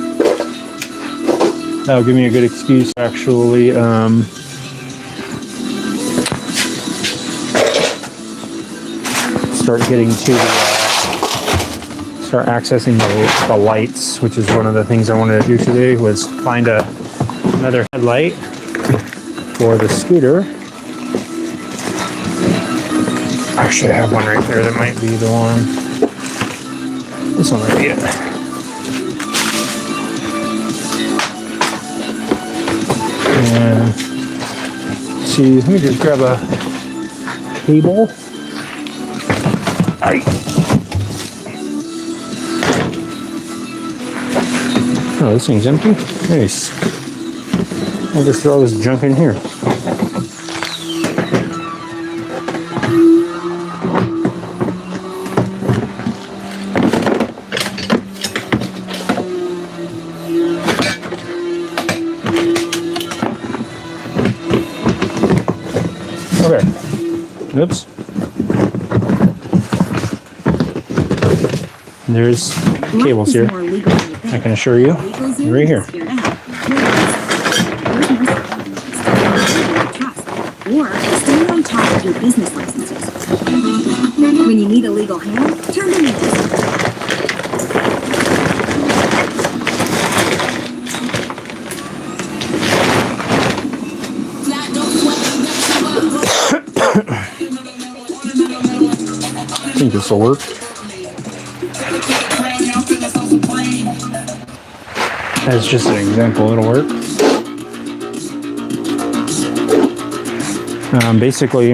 [SPEAKER 1] That'll give me a good excuse to actually start getting to start accessing the lights, which is one of the things I wanted to do today, was find another headlight for the scooter. Actually, I have one right there that might be the one. This one might be it. And see, let me just grab a cable. Oh, this thing's empty? Nice. I'll just throw this junk in here. Okay. Oops. There's cables here. I can assure you, right here.
[SPEAKER 9] Or stay on top of your business licenses. When you need a legal hand, turn to me.
[SPEAKER 1] I think this will work. That's just an example, it'll work. Basically,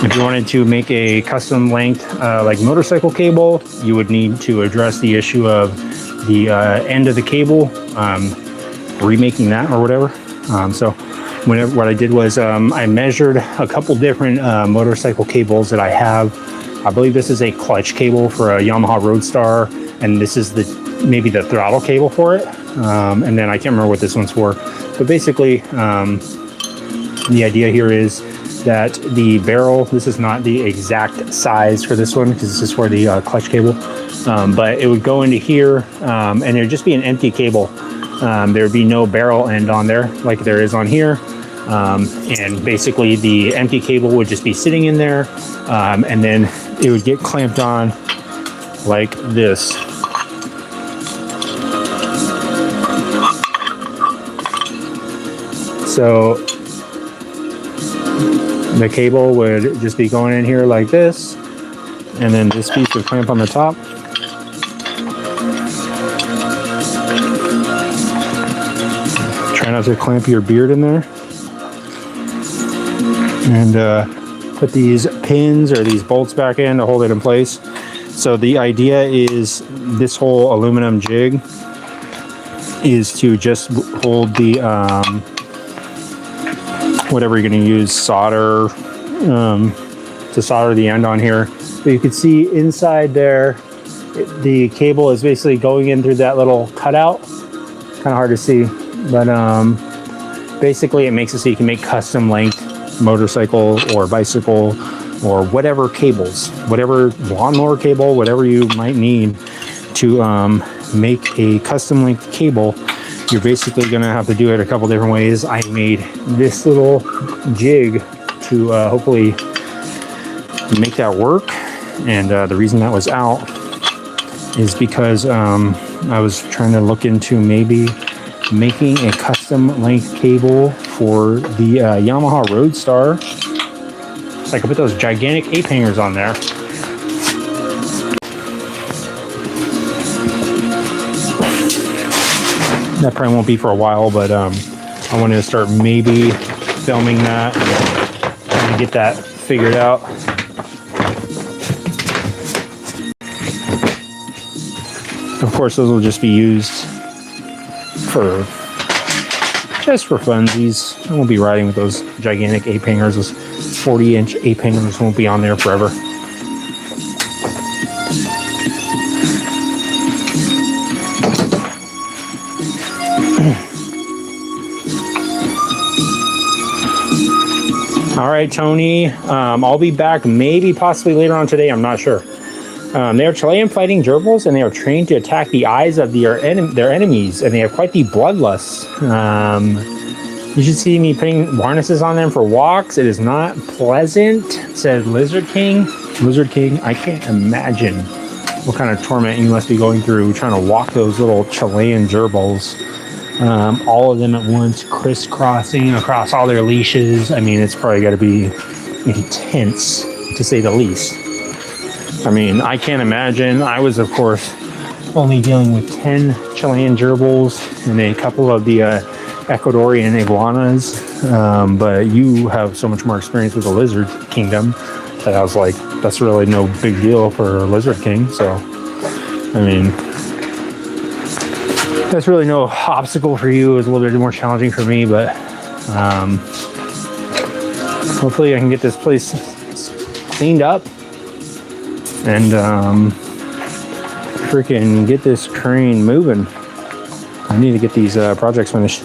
[SPEAKER 1] if you wanted to make a custom length like motorcycle cable, you would need to address the issue of the end of the cable, remaking that or whatever. So what I did was I measured a couple different motorcycle cables that I have. I believe this is a clutch cable for a Yamaha Roadstar, and this is maybe the throttle cable for it. And then I can't remember what this one's for. But basically, the idea here is that the barrel, this is not the exact size for this one, because this is for the clutch cable, but it would go into here, and there'd just be an empty cable. There would be no barrel end on there like there is on here. And basically the empty cable would just be sitting in there, and then it would get clamped on like this. So the cable would just be going in here like this, and then this piece would clamp on the top. Try not to clamp your beard in there. And put these pins or these bolts back in to hold it in place. So the idea is this whole aluminum jig is to just hold the whatever you're going to use, solder, to solder the end on here. But you can see inside there, the cable is basically going in through that little cutout. Kind of hard to see, but basically it makes it so you can make custom length motorcycle or bicycle or whatever cables, whatever lawnmower cable, whatever you might need to make a custom length cable. You're basically going to have to do it a couple different ways. I made this little jig to hopefully make that work. And the reason that was out is because I was trying to look into maybe making a custom length cable for the Yamaha Roadstar. So I could put those gigantic ape hangers on there. That probably won't be for a while, but I wanted to start maybe filming that and get that figured out. Of course, those will just be used just for funsies. I won't be riding with those gigantic ape hangers. Those 40-inch ape hangers won't be on there forever. All right, Tony. I'll be back maybe possibly later on today. I'm not sure. They are Chilean fighting gerbils, and they are trained to attack the eyes of their enemies, and they have quite the bloodlust. You should see me putting harnesses on them for walks. It is not pleasant, said Lizard King. Lizard King, I can't imagine what kind of torment you must be going through trying to walk those little Chilean gerbils. All of them at once, crisscrossing across all their leashes. I mean, it's probably got to be intense, to say the least. I mean, I can't imagine. I was, of course, only dealing with 10 Chilean gerbils and a couple of the Ecuadorian iguanas. But you have so much more experience with the lizard kingdom that I was like, that's really no big deal for a Lizard King. So, I mean, that's really no obstacle for you. It was a little bit more challenging for me, but hopefully I can get this place cleaned up and freaking get this crane moving. I need to get these projects finished.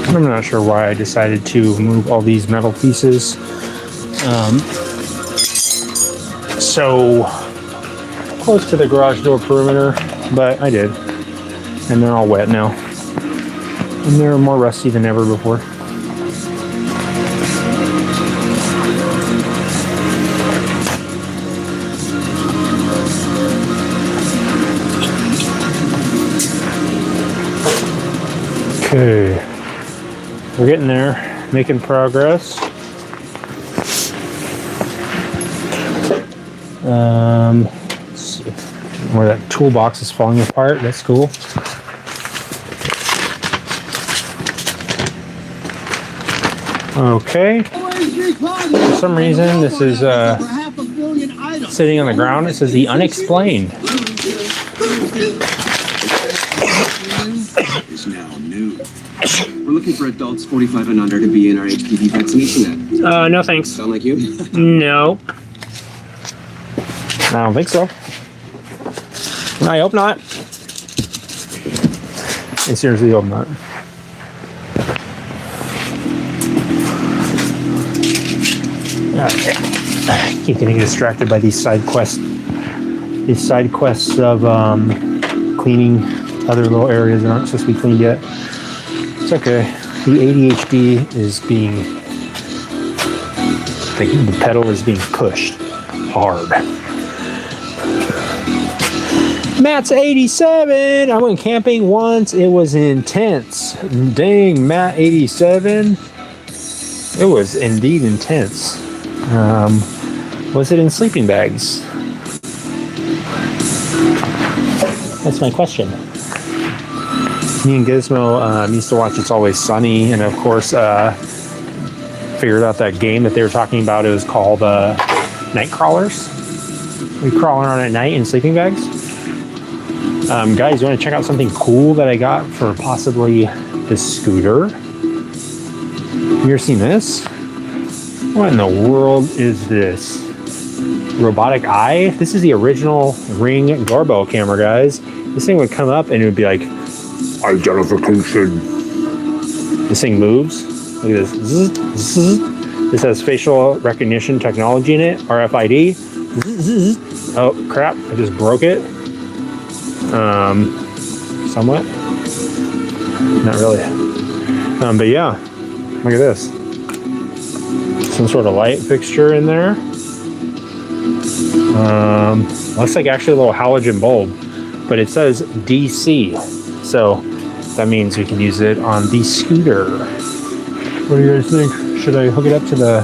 [SPEAKER 1] I'm not sure why I decided to move all these metal pieces so close to the garage door perimeter, but I did. And they're all wet now. And they're more rusty than ever before. Okay. We're getting there, making progress. Let's see where that toolbox is falling apart. That's cool. Okay. For some reason, this is sitting on the ground. It says the unexplained.
[SPEAKER 5] Is now new. We're looking for adults 45 and under to be in our HPV vaccination net.
[SPEAKER 1] No thanks.
[SPEAKER 5] Sound like you?
[SPEAKER 1] No. I don't think so. I hope not. I seriously hope not. Okay. Keep getting distracted by these side quests. These side quests of cleaning other little areas that aren't supposed to be cleaned yet. It's okay. The ADHD is being, the pedal is being pushed hard. Matt's 87. I went camping once. It was intense. Dang, Matt 87. It was indeed intense. Was it in sleeping bags? That's my question. Me and Gizmo used to watch It's Always Sunny, and of course figured out that game that they were talking about. It was called Night Crawlers. We crawl around at night in sleeping bags. Guys, you want to check out something cool that I got for possibly this scooter? You ever seen this? What in the world is this? Robotic eye? This is the original Ring doorbell camera, guys. This thing would come up and it would be like, identification. This thing moves. Look at this. This has facial recognition technology in it. RFID. Oh crap! I just broke it. Somewhat. Not really. But yeah. Look at this. Some sort of light fixture in there. Looks like actually a little halogen bulb, but it says DC. So that means we can use it on the scooter. What do you guys think? Should I hook it up to the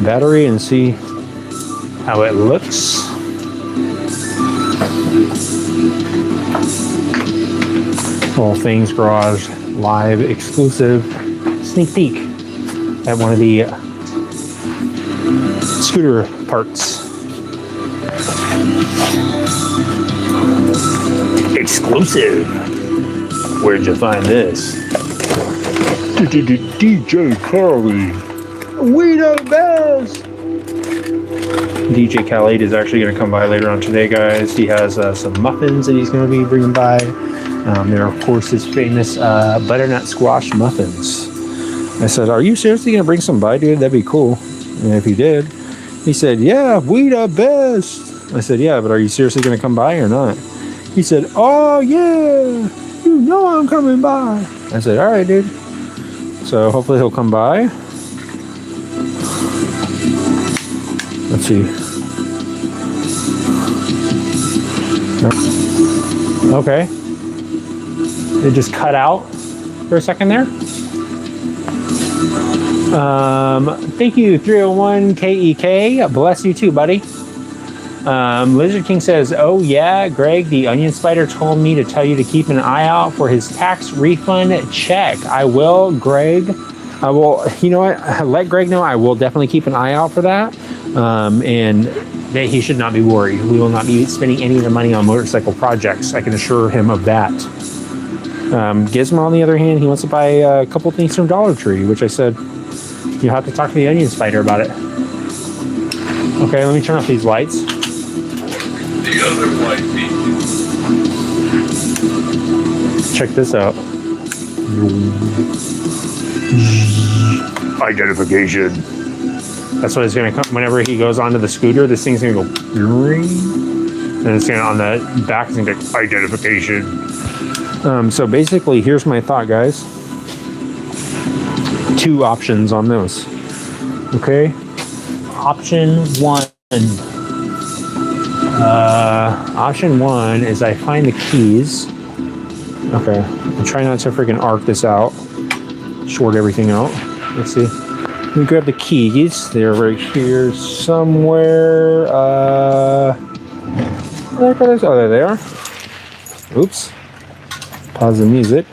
[SPEAKER 1] battery and see how it looks? All Things Garage live exclusive sneak peek at one of the scooter parts. Exclusive. Where'd you find this?
[SPEAKER 3] DJ Carly.
[SPEAKER 1] We the best. DJ Khaled is actually going to come by later on today, guys. He has some muffins that he's going to be bringing by. They're, of course, his famous butternut squash muffins. I said, are you seriously going to bring some by, dude? That'd be cool. And if he did, he said, yeah, we the best. I said, yeah, but are you seriously going to come by or not? He said, oh, yeah, you know I'm coming by. I said, all right, dude. So hopefully he'll come by. Let's see. Okay. It just cut out for a second there. Thank you, 301 KEK. Bless you too, buddy. Lizard King says, oh yeah, Greg, the onion spider told me to tell you to keep an eye out for his tax refund check. I will, Greg. I will, you know what? Let Greg know I will definitely keep an eye out for that. And that he should not be worried. We will not be spending any of the money on motorcycle projects. I can assure him of that. Gizmo, on the other hand, he wants to buy a couple things from Dollar Tree, which I said, you'll have to talk to the onion spider about it. Okay, let me turn off these lights.
[SPEAKER 3] The other white meat.
[SPEAKER 1] Check this out.
[SPEAKER 3] Identification.
[SPEAKER 1] That's what it's going to come. Whenever he goes onto the scooter, this thing's going to go, and it's going to, on the back, it's going to go, identification. So basically, here's my thought, guys. Two options on this. Okay. Option one. Option one is I find the keys. Okay. I'll try not to freaking arc this out. Short everything out. Let's see. Let me grab the keys. They're right here somewhere. Oh, there they are. Oops. Pause the music.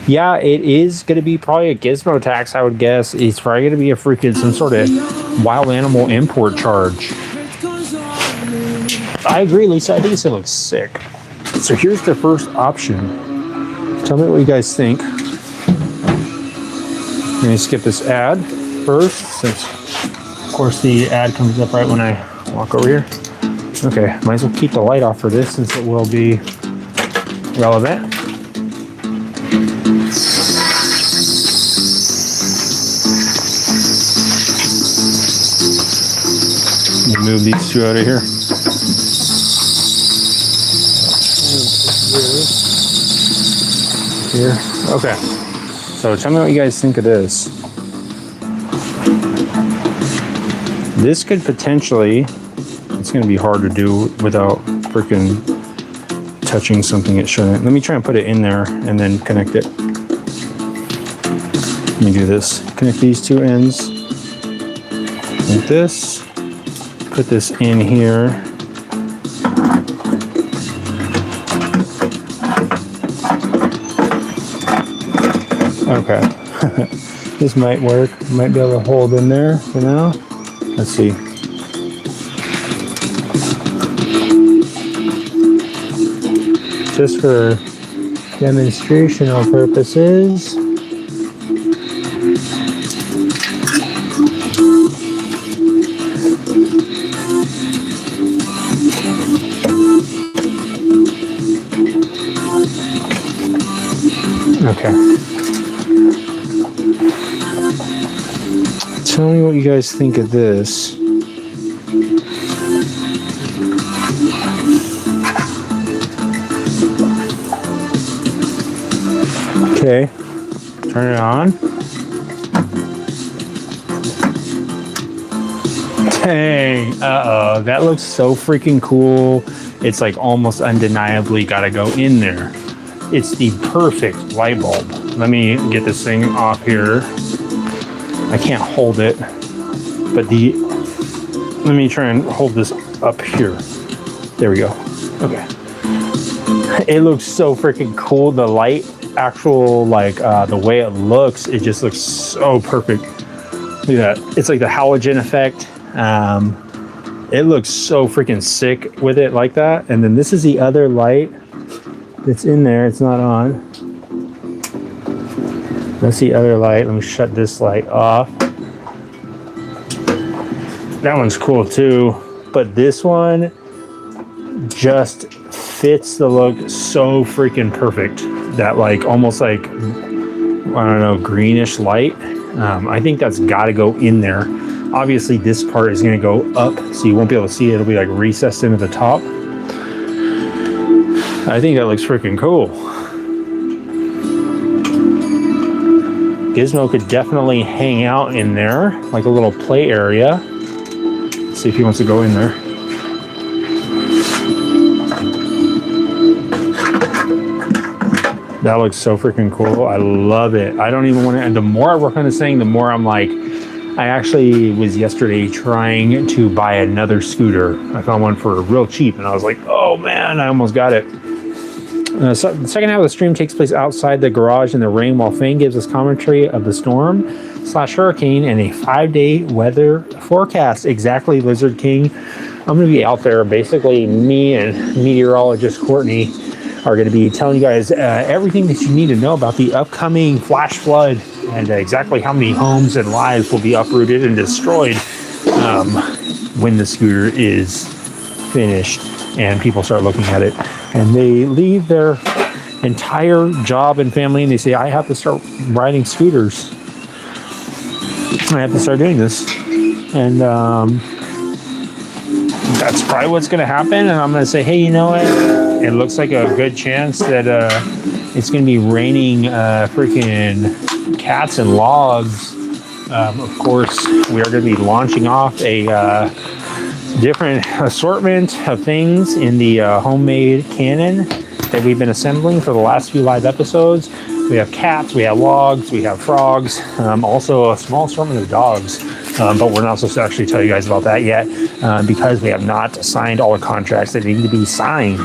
[SPEAKER 1] Yeah, it is going to be probably a gizmo tax, I would guess. It's probably going to be a freaking some sort of wild animal import charge. I agree, Lisa. I think this looks sick. So here's the first option. Tell me what you guys think. I'm going to skip this ad first, since, of course, the ad comes up right when I walk over here. Okay, might as well keep the light off for this, since it will be relevant. Let me move these two out of here. Here. Okay. So tell me what you guys think of this. This could potentially, it's going to be hard to do without freaking touching something it shouldn't. Let me try and put it in there and then connect it. Let me do this. Connect these two ends like this. Put this in here. Okay. This might work. Might be able to hold in there for now. Let's see. Just for demonstrational purposes. Okay. Tell me what you guys think of this. Okay, turn it on. Dang, uh-oh, that looks so freaking cool. It's like almost undeniably gotta go in there. It's the perfect light bulb. Let me get this thing off here. I can't hold it, but let me try and hold this up here. There we go. Okay. It looks so freaking cool. The light, actual, like, the way it looks, it just looks so perfect. Look at that. It's like the halogen effect. It looks so freaking sick with it like that. And then this is the other light that's in there. It's not on. That's the other light. Let me shut this light off. That one's cool too. But this one just fits the look so freaking perfect. That like almost like, I don't know, greenish light. I think that's got to go in there. Obviously this part is going to go up, so you won't be able to see it. It'll be like recessed into the top. I think that looks freaking cool. Gizmo could definitely hang out in there, like a little play area. Let's see if he wants to go in there. That looks so freaking cool. I love it. I don't even want to, and the more I work on this thing, the more I'm like, I actually was yesterday trying to buy another scooter. I found one for real cheap and I was like, oh man, I almost got it. So the second half of the stream takes place outside the garage in the rain while Fang gives us commentary of the storm / hurricane and a 5-day weather forecast. Exactly, Lizard King. I'm going to be out there. Basically, me and meteorologist Courtney are going to be telling you guys everything that you need to know about the upcoming flash flood and exactly how many homes and lives will be uprooted and destroyed when the scooter is finished and people start looking at it. And they leave their entire job and family and they say, I have to start riding scooters. I have to start doing this. And that's probably what's going to happen. And I'm going to say, hey, you know what? It looks like a good chance that it's going to be raining freaking cats and logs. Of course, we are going to be launching off a different assortment of things in the homemade cannon that we've been assembling for the last few live episodes. We have cats, we have logs, we have frogs, also a small assortment of dogs. But we're not supposed to actually tell you guys about that yet because we have not signed all the contracts that need to be signed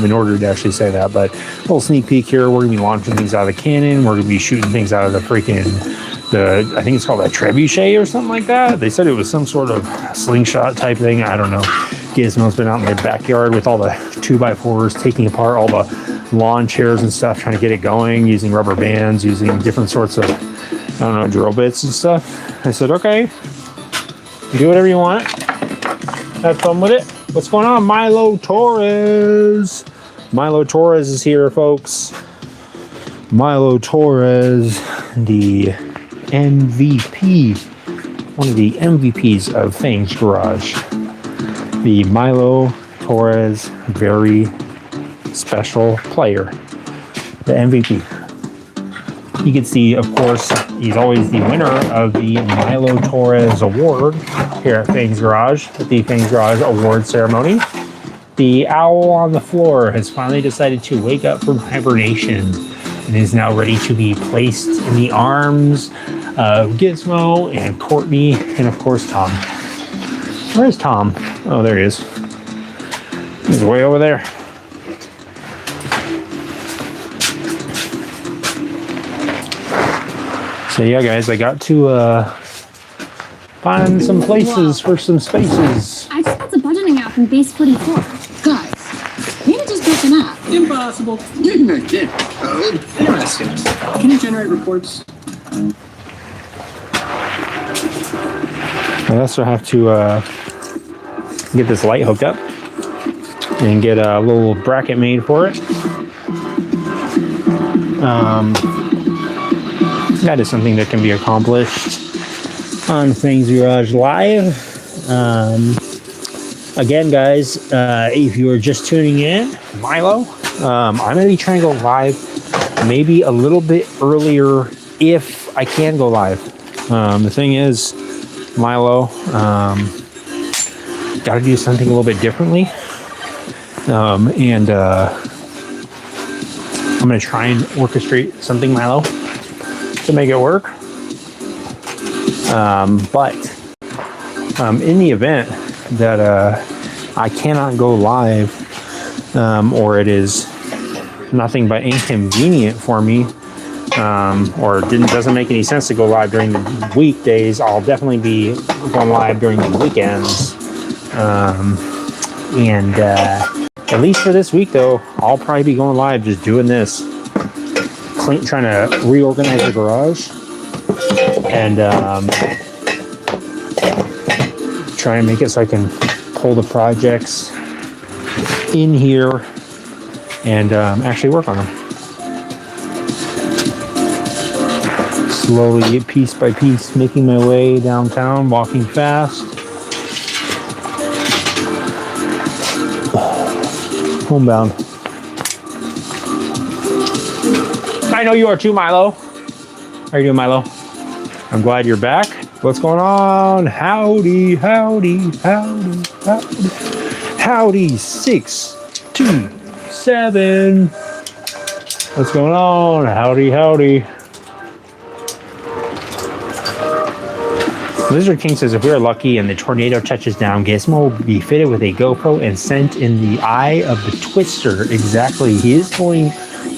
[SPEAKER 1] in order to actually say that. But a little sneak peek here, we're going to be launching things out of the cannon. We're going to be shooting things out of the freaking, I think it's called a trebuchet or something like that. They said it was some sort of slingshot type thing. I don't know. Gizmo's been out in their backyard with all the 2x4s, taking apart all the lawn chairs and stuff, trying to get it going, using rubber bands, using different sorts of, I don't know, drill bits and stuff. I said, okay, do whatever you want. Have fun with it. What's going on, Milo Torres? Milo Torres is here, folks. Milo Torres, the MVP, one of the MVPs of Fang's Garage. The Milo Torres, very special player, the MVP. He gets the, of course, he's always the winner of the Milo Torres Award here at Fang's Garage, at the Fang's Garage Award ceremony. The owl on the floor has finally decided to wake up from hibernation and is now ready to be placed in the arms of Gizmo and Courtney and, of course, Tom. Where's Tom? Oh, there he is. He's way over there. So yeah, guys, I got to find some places for some spaces.
[SPEAKER 9] I just got the budgeting app in base 44.
[SPEAKER 4] Guys,
[SPEAKER 9] Can't it just break an app?
[SPEAKER 4] impossible. Interesting. Can you generate reports?
[SPEAKER 1] I also have to get this light hooked up and get a little bracket made for it. That is something that can be accomplished on Fang's Garage Live. Again, guys, if you are just tuning in, Milo, I'm going to be trying to go live maybe a little bit earlier if I can go live. The thing is, Milo, got to do something a little bit differently. I'm going to try and orchestrate something, Milo, to make it work. But in the event that I cannot go live, or it is nothing but inconvenient for me, or doesn't make any sense to go live during the weekdays, I'll definitely be going live during the weekends. And at least for this week, though, I'll probably be going live just doing this. Trying to reorganize the garage. And try and make it so I can pull the projects in here and actually work on them. Slowly, piece by piece, making my way downtown, walking fast. Homebound. I know you are too, Milo. How are you doing, Milo? I'm glad you're back. What's going on? Howdy, howdy, howdy, howdy. Howdy, 627. What's going on? Howdy, howdy. Lizard King says, if we are lucky and the tornado touches down, Gizmo will be fitted with a GoPro and sent in the eye of the twister. Exactly. He is going...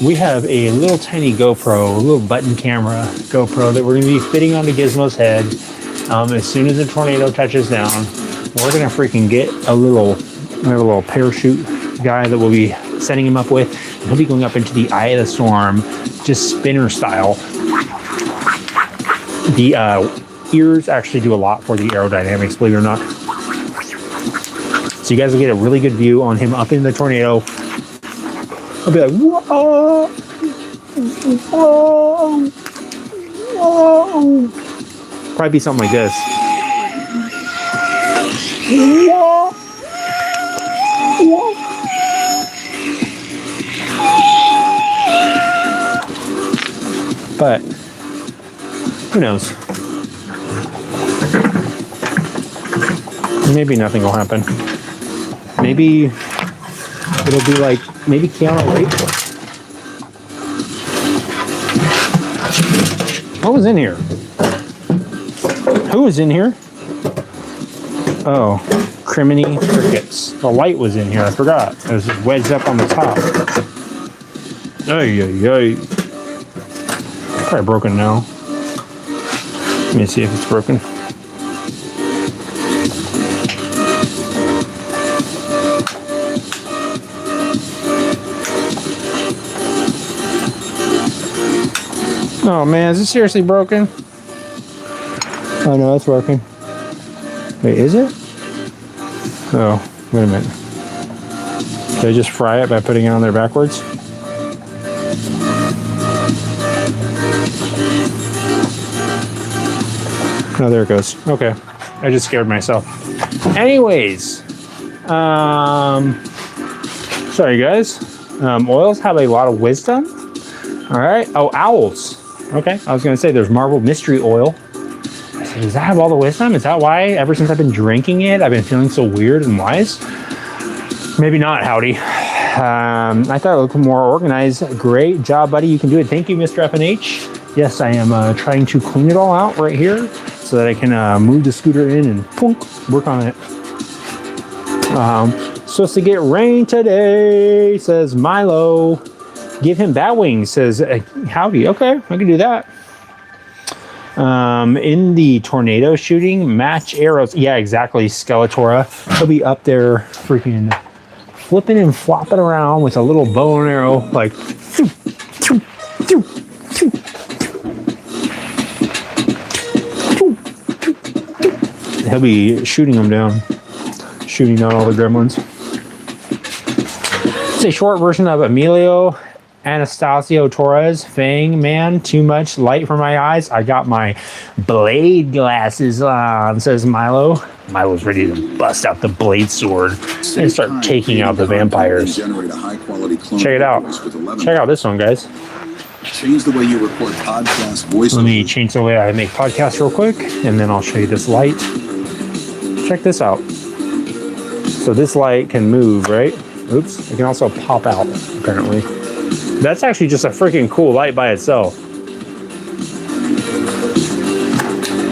[SPEAKER 1] We have a little tiny GoPro, a little button camera GoPro that we're going to be fitting onto Gizmo's head. As soon as the tornado touches down, we're going to freaking get a little parachute guy that we'll be setting him up with. And he'll be going up into the eye of the storm, just spinner style. The ears actually do a lot for the aerodynamics, believe it or not. So you guys will get a really good view on him up in the tornado. I'll be like, whoa, whoa, whoa. Probably be something like this. Whoa, whoa. But who knows? Maybe nothing will happen. Maybe it'll be like, maybe Keanu Reeves. What was in here? Who was in here? Oh, criminy crickets. The light was in here, I forgot. It was wedged up on the top. Ay, ay, ay. Probably broken now. Let me see if it's broken. Oh man, is this seriously broken? Oh no, it's working. Wait, is it? Oh, wait a minute. Did I just fry it by putting it on there backwards? Oh, there it goes. Okay. I just scared myself. Anyways, sorry guys. Oils have a lot of wisdom. All right. Oh, owls. Okay. I was going to say there's marbled mystery oil. I said, does that have all the wisdom? Is that why ever since I've been drinking it, I've been feeling so weird and wise? Maybe not, Howdy. I thought it looked more organized. Great job, buddy. You can do it. Thank you, Mr. FNH. Yes, I am trying to clean it all out right here so that I can move the scooter in and poof, work on it. Supposed to get rain today, says Milo. Give him bat wings, says Howdy. Okay, I can do that. In the tornado shooting, match arrows. Yeah, exactly, Skeletora. He'll be up there freaking flipping and flopping around with a little bow and arrow, like he'll be shooting them down, shooting down all the gremlins. It's a short version of Emilio Anastasio Torres, Fang Man, too much light for my eyes. I got my blade glasses on, says Milo. Milo's ready to bust out the blade sword and start taking out the vampires. Check it out. Check out this one, guys.
[SPEAKER 10] Change the way you record podcast voice.
[SPEAKER 1] Let me change the way I make podcasts real quick, and then I'll show you this light. Check this out. So this light can move, right? Oops. It can also pop out, apparently. That's actually just a freaking cool light by itself.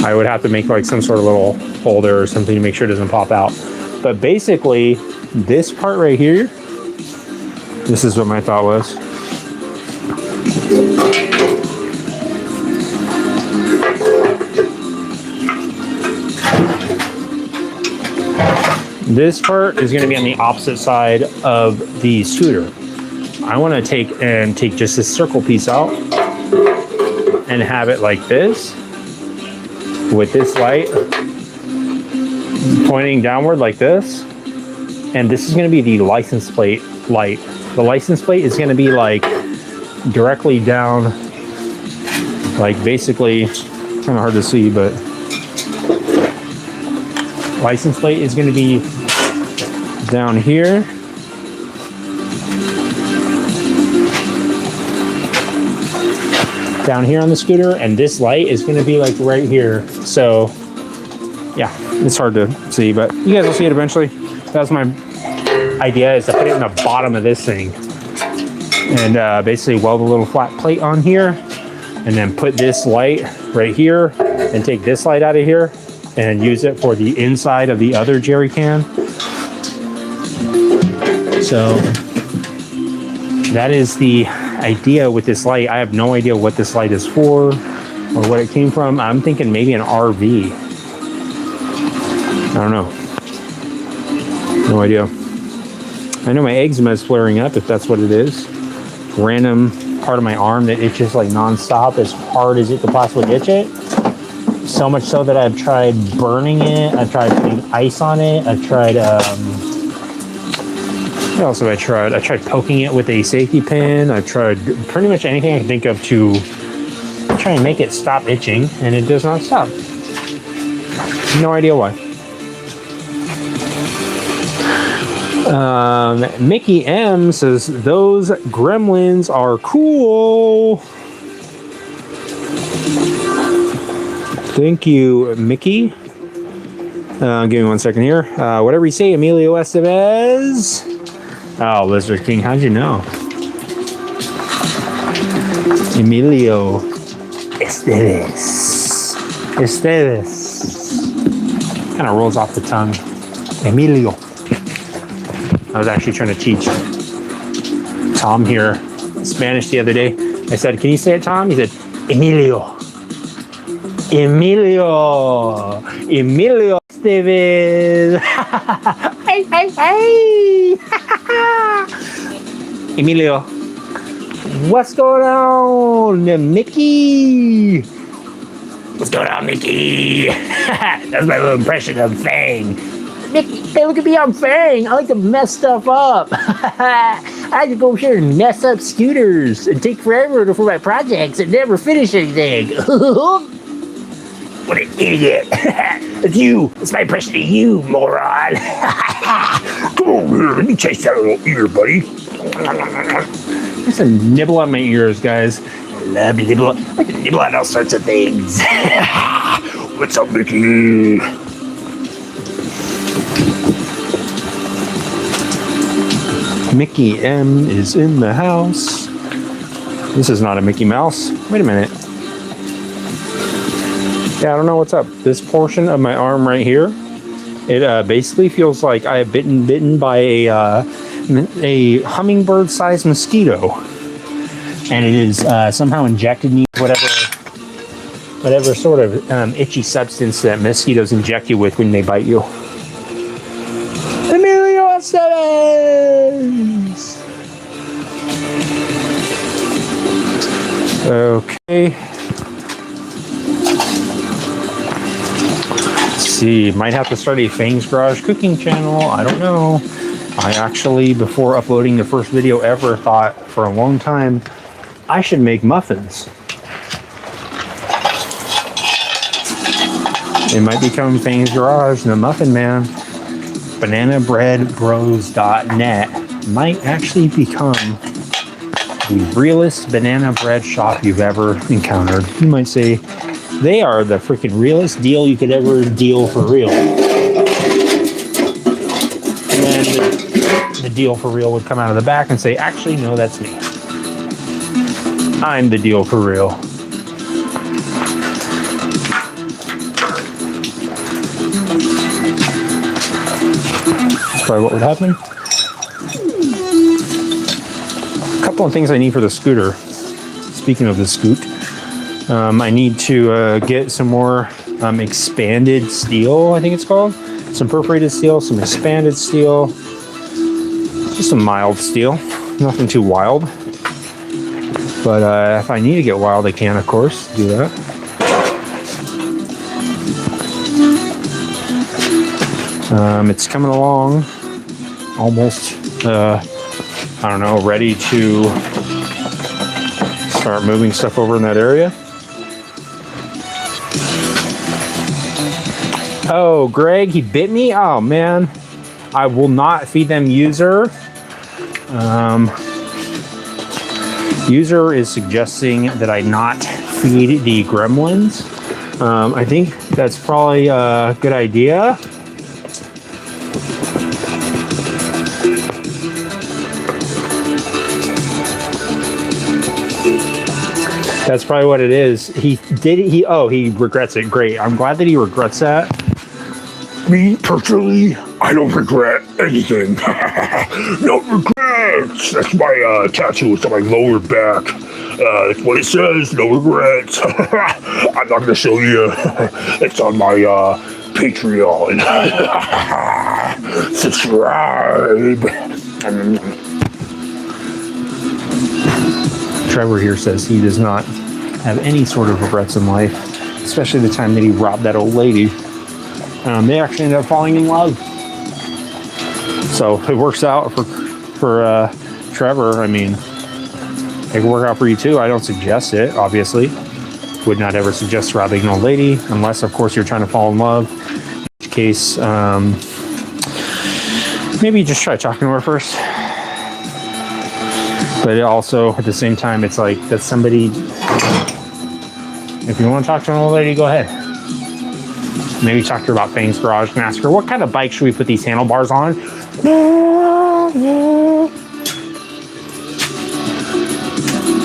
[SPEAKER 1] I would have to make like some sort of little holder or something to make sure it doesn't pop out. But basically, this part right here, this is what my thought was. This part is going to be on the opposite side of the scooter. I want to take just this circle piece out and have it like this, with this light pointing downward like this. And this is going to be the license plate light. The license plate is going to be like directly down, like basically, kind of hard to see, but license plate is going to be down here. Down here on the scooter, and this light is going to be like right here. So yeah, it's hard to see, but you guys will see it eventually. That's my idea, is to put it in the bottom of this thing and basically weld a little flat plate on here, and then put this light right here and take this light out of here and use it for the inside of the other jerry can. So that is the idea with this light. I have no idea what this light is for or what it came from. I'm thinking maybe an RV. I don't know. No idea. I know my eczema is flaring up, if that's what it is. Random part of my arm that itches like nonstop, as hard as it could possibly itch it. So much so that I've tried burning it. I've tried putting ice on it. I've tried, what else have I tried? I tried poking it with a safety pin. I've tried pretty much anything I can think of to try and make it stop itching, and it does not stop. No idea why. Mickey M says, those gremlins are cool. Thank you, Mickey. Give me 1 second here. Whatever you say, Emilio Estevez. Oh, Lizard King, how'd you know? Emilio Estevez. Kind of rolls off the tongue. Emilio. I was actually trying to teach Tom here Spanish the other day. I said, can you say it, Tom? He said, Emilio. Emilio Estevez. Hey, hey, hey. Emilio. What's going on, Mickey? What's going on, Mickey? That's my little impression of Fang. Mickey, hey, look at me, I'm Fang. I like to mess stuff up. I like to go over here and mess up scooters and take forever for my projects and never finish anything. What an idiot. It's you. It's my impression of you, moron.
[SPEAKER 3] Come over here, let me taste that little ear, buddy.
[SPEAKER 1] Just a nibble on my ears, guys. I love to nibble. I like to nibble on all sorts of things.
[SPEAKER 3] What's up, Mickey?
[SPEAKER 1] Mickey M is in the house. This is not a Mickey Mouse. Wait a minute. Yeah, I don't know what's up. This portion of my arm right here, it basically feels like I have been bitten by a hummingbird-sized mosquito, and it is somehow injected me with whatever sort of itchy substance that mosquitoes inject you with when they bite you. Emilio Estevez. Okay. See, might have to start a Fang's Garage cooking channel. I don't know. I actually, before uploading the first video ever, thought for a long time I should make muffins. It might become Fang's Garage, the Muffin Man. BananaBreadBros.net might actually become the realest banana bread shop you've ever encountered. You might say, they are the freaking realest deal you could ever deal for real. And then the deal for real would come out of the back and say, actually, no, that's me. I'm the deal for real. That's probably what would happen. A couple of things I need for the scooter. Speaking of the scoot. I need to get some more expanded steel, I think it's called. some perforated steel, some expanded steel, just some mild steel, nothing too wild. But if I need to get wild, I can, of course, do that. It's coming along, almost, I don't know, ready to start moving stuff over in that area. Oh, Greg, he bit me? Oh, man. I will not feed them user. User is suggesting that I not feed the gremlins. I think that's probably a good idea. That's probably what it is. He regrets it. Great. I'm glad that he regrets that.
[SPEAKER 3] Me, personally, I don't regret anything. No regrets! That's my tattoo. It's on my lower back. That's what it says, no regrets. I'm not gonna show you. It's on my Patreon. Subscribe.
[SPEAKER 1] Trevor here says he does not have any sort of regrets in life, especially the time that he robbed that old lady. They actually ended up falling in love. So it works out for Trevor. I mean, it can work out for you too. I don't suggest it, obviously. Would not ever suggest robbing an old lady, unless, of course, you're trying to fall in love. In which case, maybe just try talking to her first. But also, at the same time, it's like, that's somebody... If you want to talk to an old lady, go ahead. Maybe talk to her about Fang's Garage and ask her, what kind of bike should we put these handlebars on?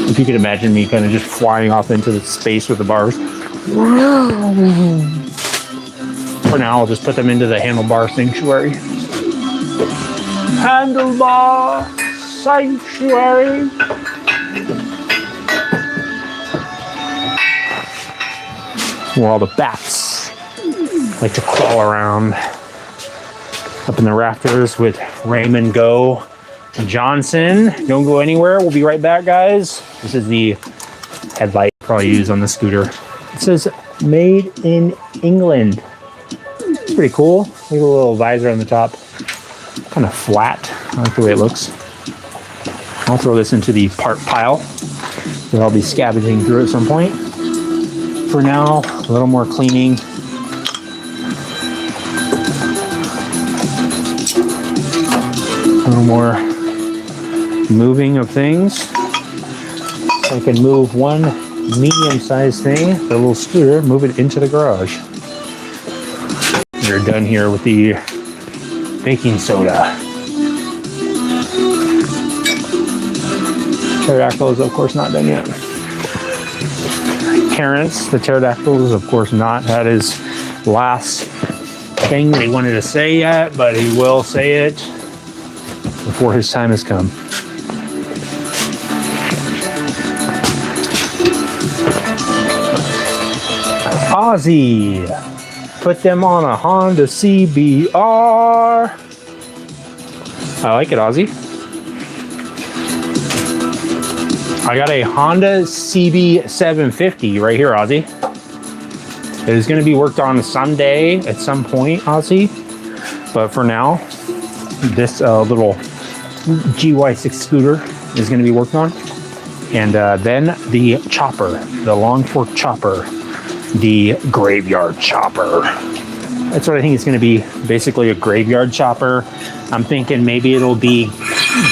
[SPEAKER 1] If you could imagine me kind of just flying off into the space with the bars. For now, I'll just put them into the handlebar sanctuary. Handlebar sanctuary. Where all the bats like to crawl around up in the rafters with Raymond Go Johnson. Don't go anywhere. We'll be right back, guys. This is the headlight probably used on the scooter. It says made in England. It's pretty cool. Look at the little visor on the top. Kind of flat. I like the way it looks. I'll throw this into the part pile that I'll be scavenging through at some point. For now, a little more cleaning. A little more moving of things. So I can move one medium-sized thing, the little scooter, move it into the garage. We're done here with the baking soda. Pterodactyl is, of course, not done yet. Terrence, the pterodactyl is, of course, not had his last thing that he wanted to say yet, but he will say it before his time has come. Ozzy, put them on a Honda CBR. I like it, Ozzy. I got a Honda CB750 right here, Ozzy. It is going to be worked on someday at some point, Ozzy. But for now, this little GY6 scooter is going to be worked on. And then the chopper, the long fork chopper, the graveyard chopper. That's what I think it's going to be, basically a graveyard chopper. I'm thinking maybe it'll be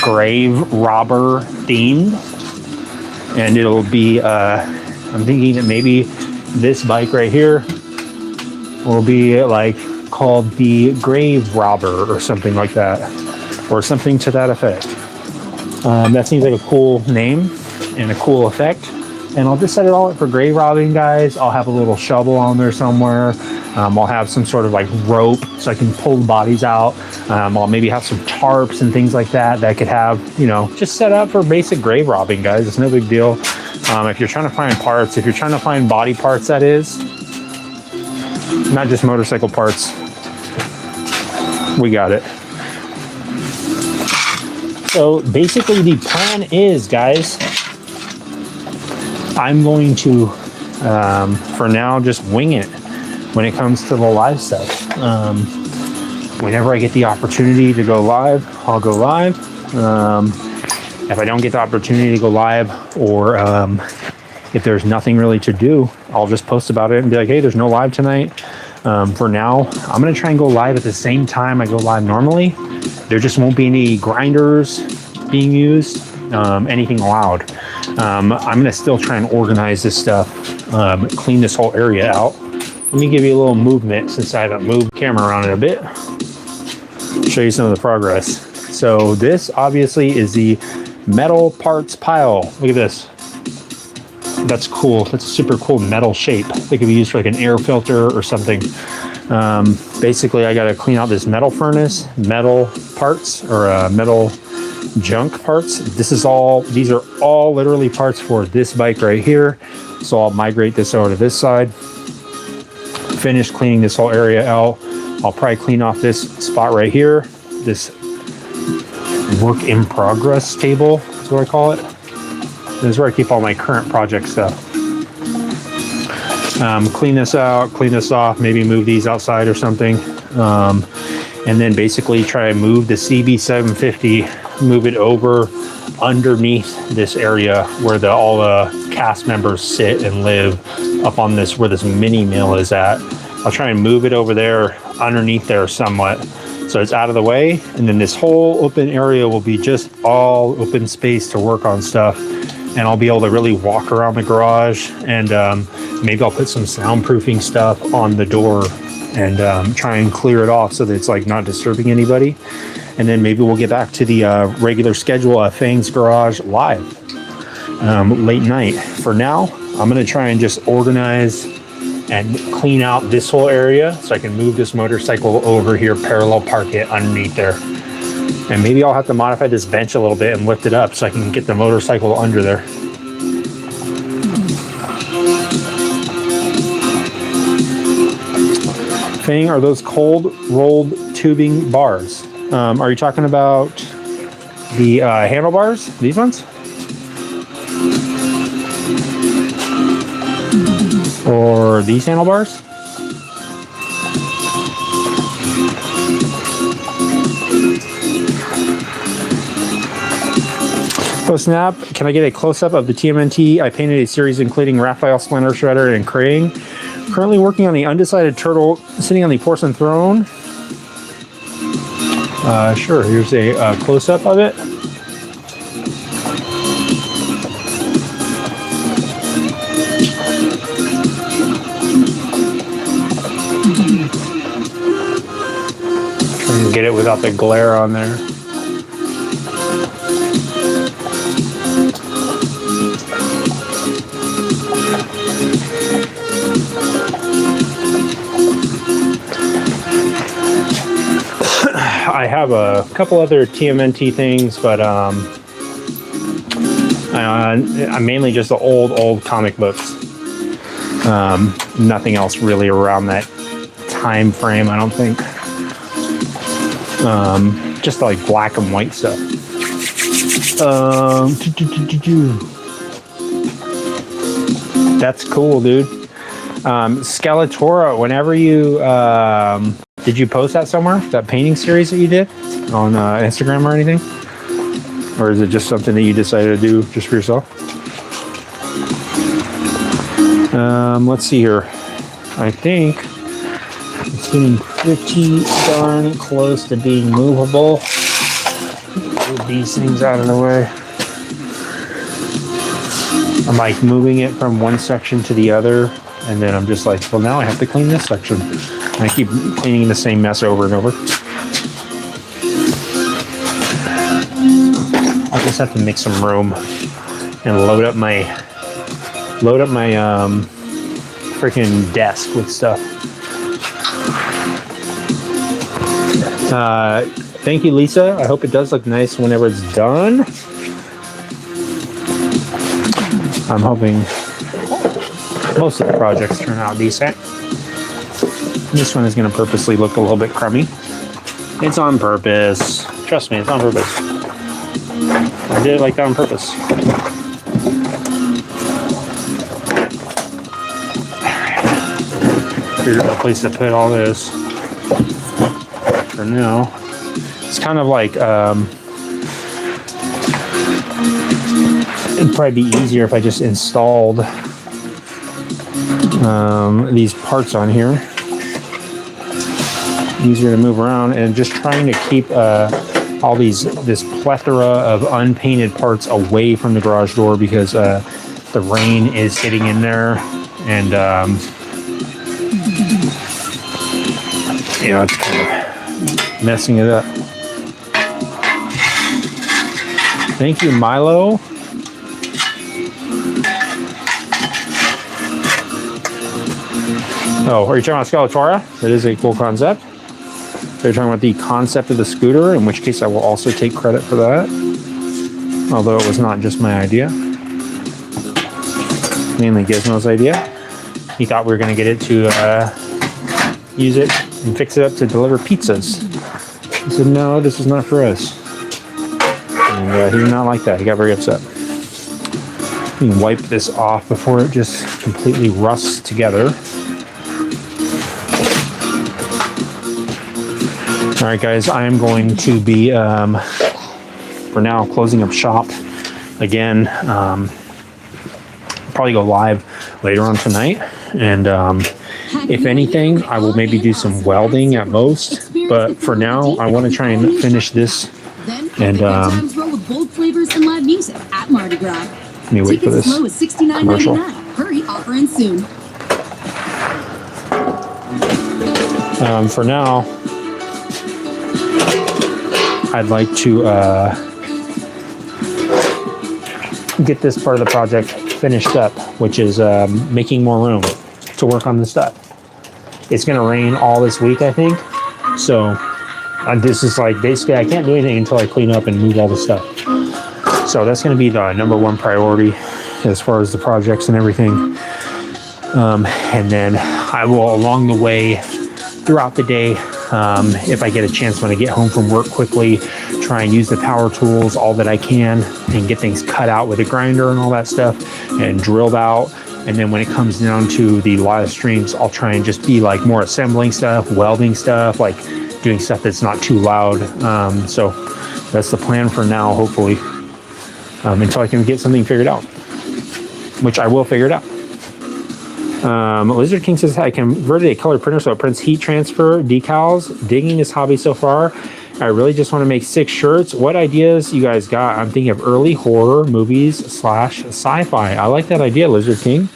[SPEAKER 1] grave robber themed. And it'll be, I'm thinking that maybe this bike right here will be like called the Grave Robber or something like that. Or something to that effect. That seems like a cool name and a cool effect. And I'll just set it all up for grave robbing, guys. I'll have a little shovel on there somewhere. I'll have some sort of like rope so I can pull the bodies out. I'll maybe have some tarps and things like that that I could have, you know, just set up for basic grave robbing, guys. It's no big deal. If you're trying to find parts, if you're trying to find body parts, that is, not just motorcycle parts. We got it. So basically the plan is, guys, I'm going to, for now, just wing it when it comes to the live stuff. Whenever I get the opportunity to go live, I'll go live. If I don't get the opportunity to go live, or if there's nothing really to do, I'll just post about it and be like, hey, there's no live tonight. For now, I'm going to try and go live at the same time I go live normally. There just won't be any grinders being used, anything loud. I'm going to still try and organize this stuff, clean this whole area out. Let me give you a little movement since I haven't moved the camera around it a bit. Show you some of the progress. So this obviously is the metal parts pile. Look at this. That's cool. That's a super cool metal shape. It could be used for like an air filter or something. Basically, I got to clean out this metal furnace, metal parts, or metal junk parts. These are all literally parts for this bike right here. So I'll migrate this over to this side. Finish cleaning this whole area out. I'll probably clean off this spot right here. This work in progress table is what I call it. This is where I keep all my current project stuff. Clean this out, clean this off, maybe move these outside or something. And then basically try to move the CB750, move it over underneath this area where all the cast members sit and live, up on this, where this mini mill is at. I'll try and move it over there, underneath there somewhat, so it's out of the way. And then this whole open area will be just all open space to work on stuff. And I'll be able to really walk around the garage, and maybe I'll put some soundproofing stuff on the door and try and clear it off so that it's like not disturbing anybody. And then maybe we'll get back to the regular schedule of Fang's Garage live late night. For now, I'm going to try and just organize and clean out this whole area so I can move this motorcycle over here, parallel park it underneath there. And maybe I'll have to modify this bench a little bit and lift it up so I can get the motorcycle under there. Fang, are those cold rolled tubing bars? Are you talking about the handlebars? These ones? Or these handlebars? Oh snap, can I get a close-up of the TMNT? I painted a series including Raphael, Splinter, Shredder, and Krang. Currently working on the undecided turtle sitting on the porcelain throne. Sure, here's a close-up of it. Try and get it without the glare on there. I have a couple other TMNT things, but I'm mainly just the old comic books. Nothing else really around that time frame, I don't think. Just like black and white stuff. That's cool, dude. Skeletora, whenever you did you post that somewhere? That painting series that you did on Instagram or anything? Or is it just something that you decided to do just for yourself? Let's see here. I think it's getting pretty darn close to being movable. Move these things out of the way. I'm like moving it from one section to the other, and then I'm just like, well, now I have to clean this section. And I keep cleaning the same mess over and over. I just have to make some room and load up my freaking desk with stuff. Thank you, Lisa. I hope it does look nice whenever it's done. I'm hoping most of the projects turn out decent. This one is going to purposely look a little bit crummy. It's on purpose. Trust me, it's on purpose. I did it like that on purpose. Figured out a place to put all this for now. It's kind of like it'd probably be easier if I just installed these parts on here. Easier to move around, and just trying to keep all this plethora of unpainted parts away from the garage door because the rain is hitting in there, and you know, it's kind of messing it up. Thank you, Milo. Oh, are you talking about Skeletora? That is a cool concept. They're talking about the concept of the scooter, in which case I will also take credit for that. Although it was not just my idea. Mainly Gizmo's idea. He thought we were going to get it to use it and fix it up to deliver pizzas. He said, no, this is not for us. And he did not like that. He got very upset. You can wipe this off before it just completely rusts together. All right, guys, I am going to be, for now, closing up shop again. Probably go live later on tonight. And if anything, I will maybe do some welding at most. But for now, I want to try and finish this. And
[SPEAKER 9] bold flavors and live music at Mardi Gras.
[SPEAKER 1] Let me wait for this commercial.
[SPEAKER 9] Hurry, offer in soon.
[SPEAKER 1] For now, I'd like to get this part of the project finished up, which is making more room to work on this stuff. It's going to rain all this week, I think. So this is like basically I can't do anything until I clean up and move all the stuff. So that's going to be the #1 priority as far as the projects and everything. And then I will, along the way, throughout the day, if I get a chance when I get home from work quickly, try and use the power tools all that I can and get things cut out with a grinder and all that stuff and drilled out. And then when it comes down to the live streams, I'll try and just be like more assembling stuff, welding stuff, like doing stuff that's not too loud. So that's the plan for now, hopefully, until I can get something figured out, which I will figure it out. Lizard King says, I converted a color printer so it prints heat transfer decals. Digging this hobby so far. I really just want to make 6 shirts. What ideas you guys got? I'm thinking of early horror movies / sci-fi. I like that idea, Lizard King.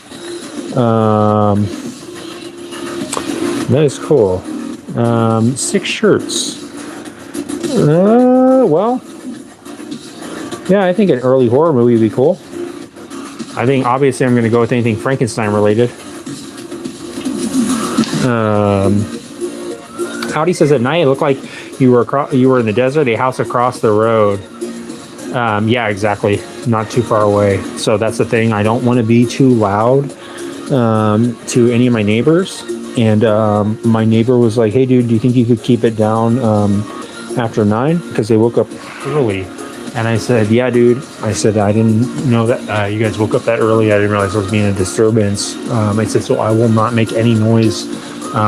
[SPEAKER 1] That is cool. 6 shirts. Well, yeah, I think an early horror movie would be cool. I think obviously I'm going to go with anything Frankenstein related. Howdy says at night it looked like you were in the desert, a house across the road. Yeah, exactly. Not too far away. So that's the thing. I don't want to be too loud to any of my neighbors. And my neighbor was like, hey, dude, do you think you could keep it down after 9? Because they woke up early. And I said, yeah, dude. I said, I didn't know that you guys woke up that early. I didn't realize there was being a disturbance. I said, so I will not make any noise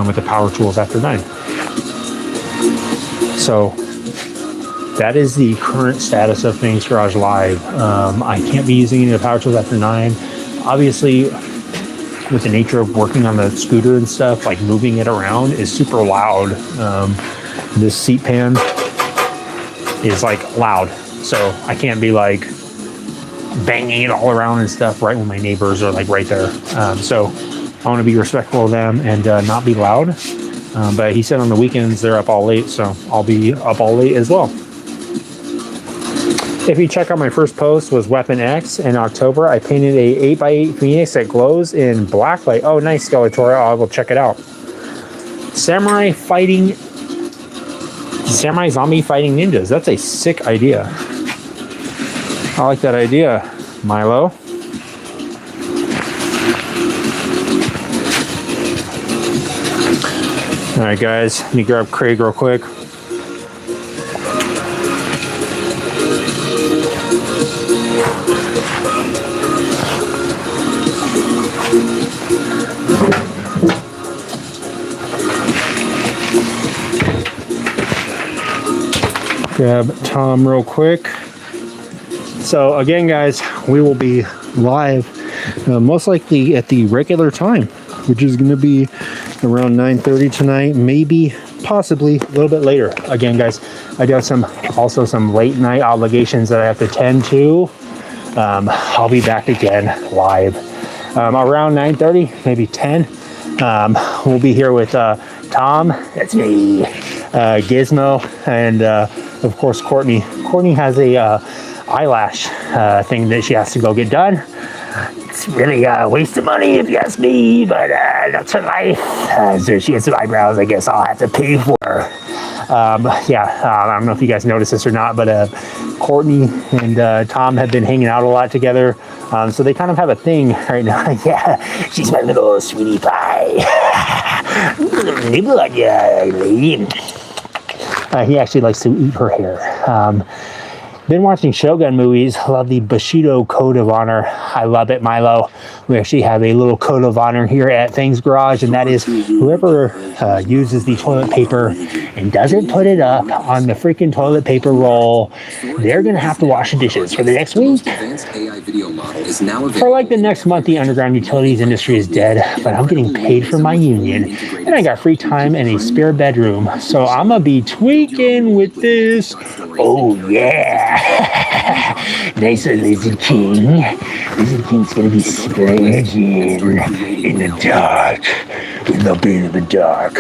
[SPEAKER 1] with the power tools after 9. So that is the current status of Fang's Garage Live. I can't be using any of the power tools after 9. Obviously, with the nature of working on the scooter and stuff, like moving it around is super loud. This seat pan is like loud. So I can't be like banging it all around and stuff right when my neighbors are like right there. So I want to be respectful of them and not be loud. But he said on the weekends they're up all late, so I'll be up all late as well. If you check out my first post was Weapon X in October. I painted a 8x8 Phoenix that glows in black light. Oh, nice, Skeletor. I will check it out. Samurai zombie fighting ninjas. That's a sick idea. I like that idea, Milo. All right, guys. Let me grab Craig real quick. grab Tom real quick. So again, guys, we will be live most likely at the regular time, which is going to be around 9:30 tonight, maybe possibly a little bit later. Again, guys, I do have some late night obligations that I have to tend to. I'll be back again live around 9:30, maybe 10. We'll be here with Tom, that's me, Gizmo, and of course Courtney. Courtney has a eyelash thing that she has to go get done. It's really a waste of money if you ask me, but that's her life. So she has some eyebrows I guess I'll have to pay for. I don't know if you guys noticed this or not, but Courtney and Tom have been hanging out a lot together. So they kind of have a thing right now. Yeah, she's my little sweetie pie. Nibble on ya, lady. He actually likes to eat her hair. Been watching Shogun movies. Love the Bushido Code of Honor. I love it, Milo. We actually have a little code of honor here at Fang's Garage, and that is whoever uses the toilet paper and doesn't put it up on the freaking toilet paper roll, they're going to have to wash the dishes for the next week. For like the next month, the underground utilities industry is dead, but I'm getting paid for my union, and I got free time and a spare bedroom, so I'm going to be tweaking with this. Oh, yeah. Nice one, Lizard King. Lizard King's gonna be splurging in the dark. We love being in the dark.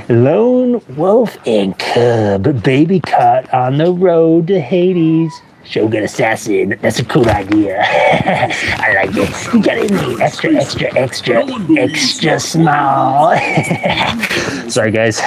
[SPEAKER 1] Lone wolf and cub, baby caught on the road to Hades. Shogun assassin. That's a cool idea. I like it. You got it in the extra small. Sorry, guys.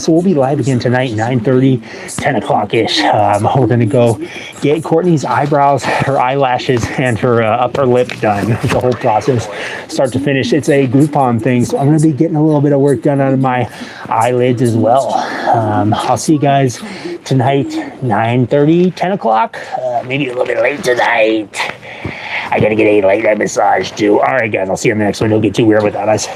[SPEAKER 1] So we'll be live again tonight, 9:30, 10 o'clock-ish. We're going to go get Courtney's eyebrows, her eyelashes, and her upper lip done. The whole process, start to finish. It's a Groupon thing, so I'm going to be getting a little bit of work done out of my eyelids as well. I'll see you guys tonight, 9:30, 10 o'clock. Maybe a little bit late tonight. I got to get a late night massage, too. All right, guys. I'll see you in the next one. Don't get too weird with that, guys.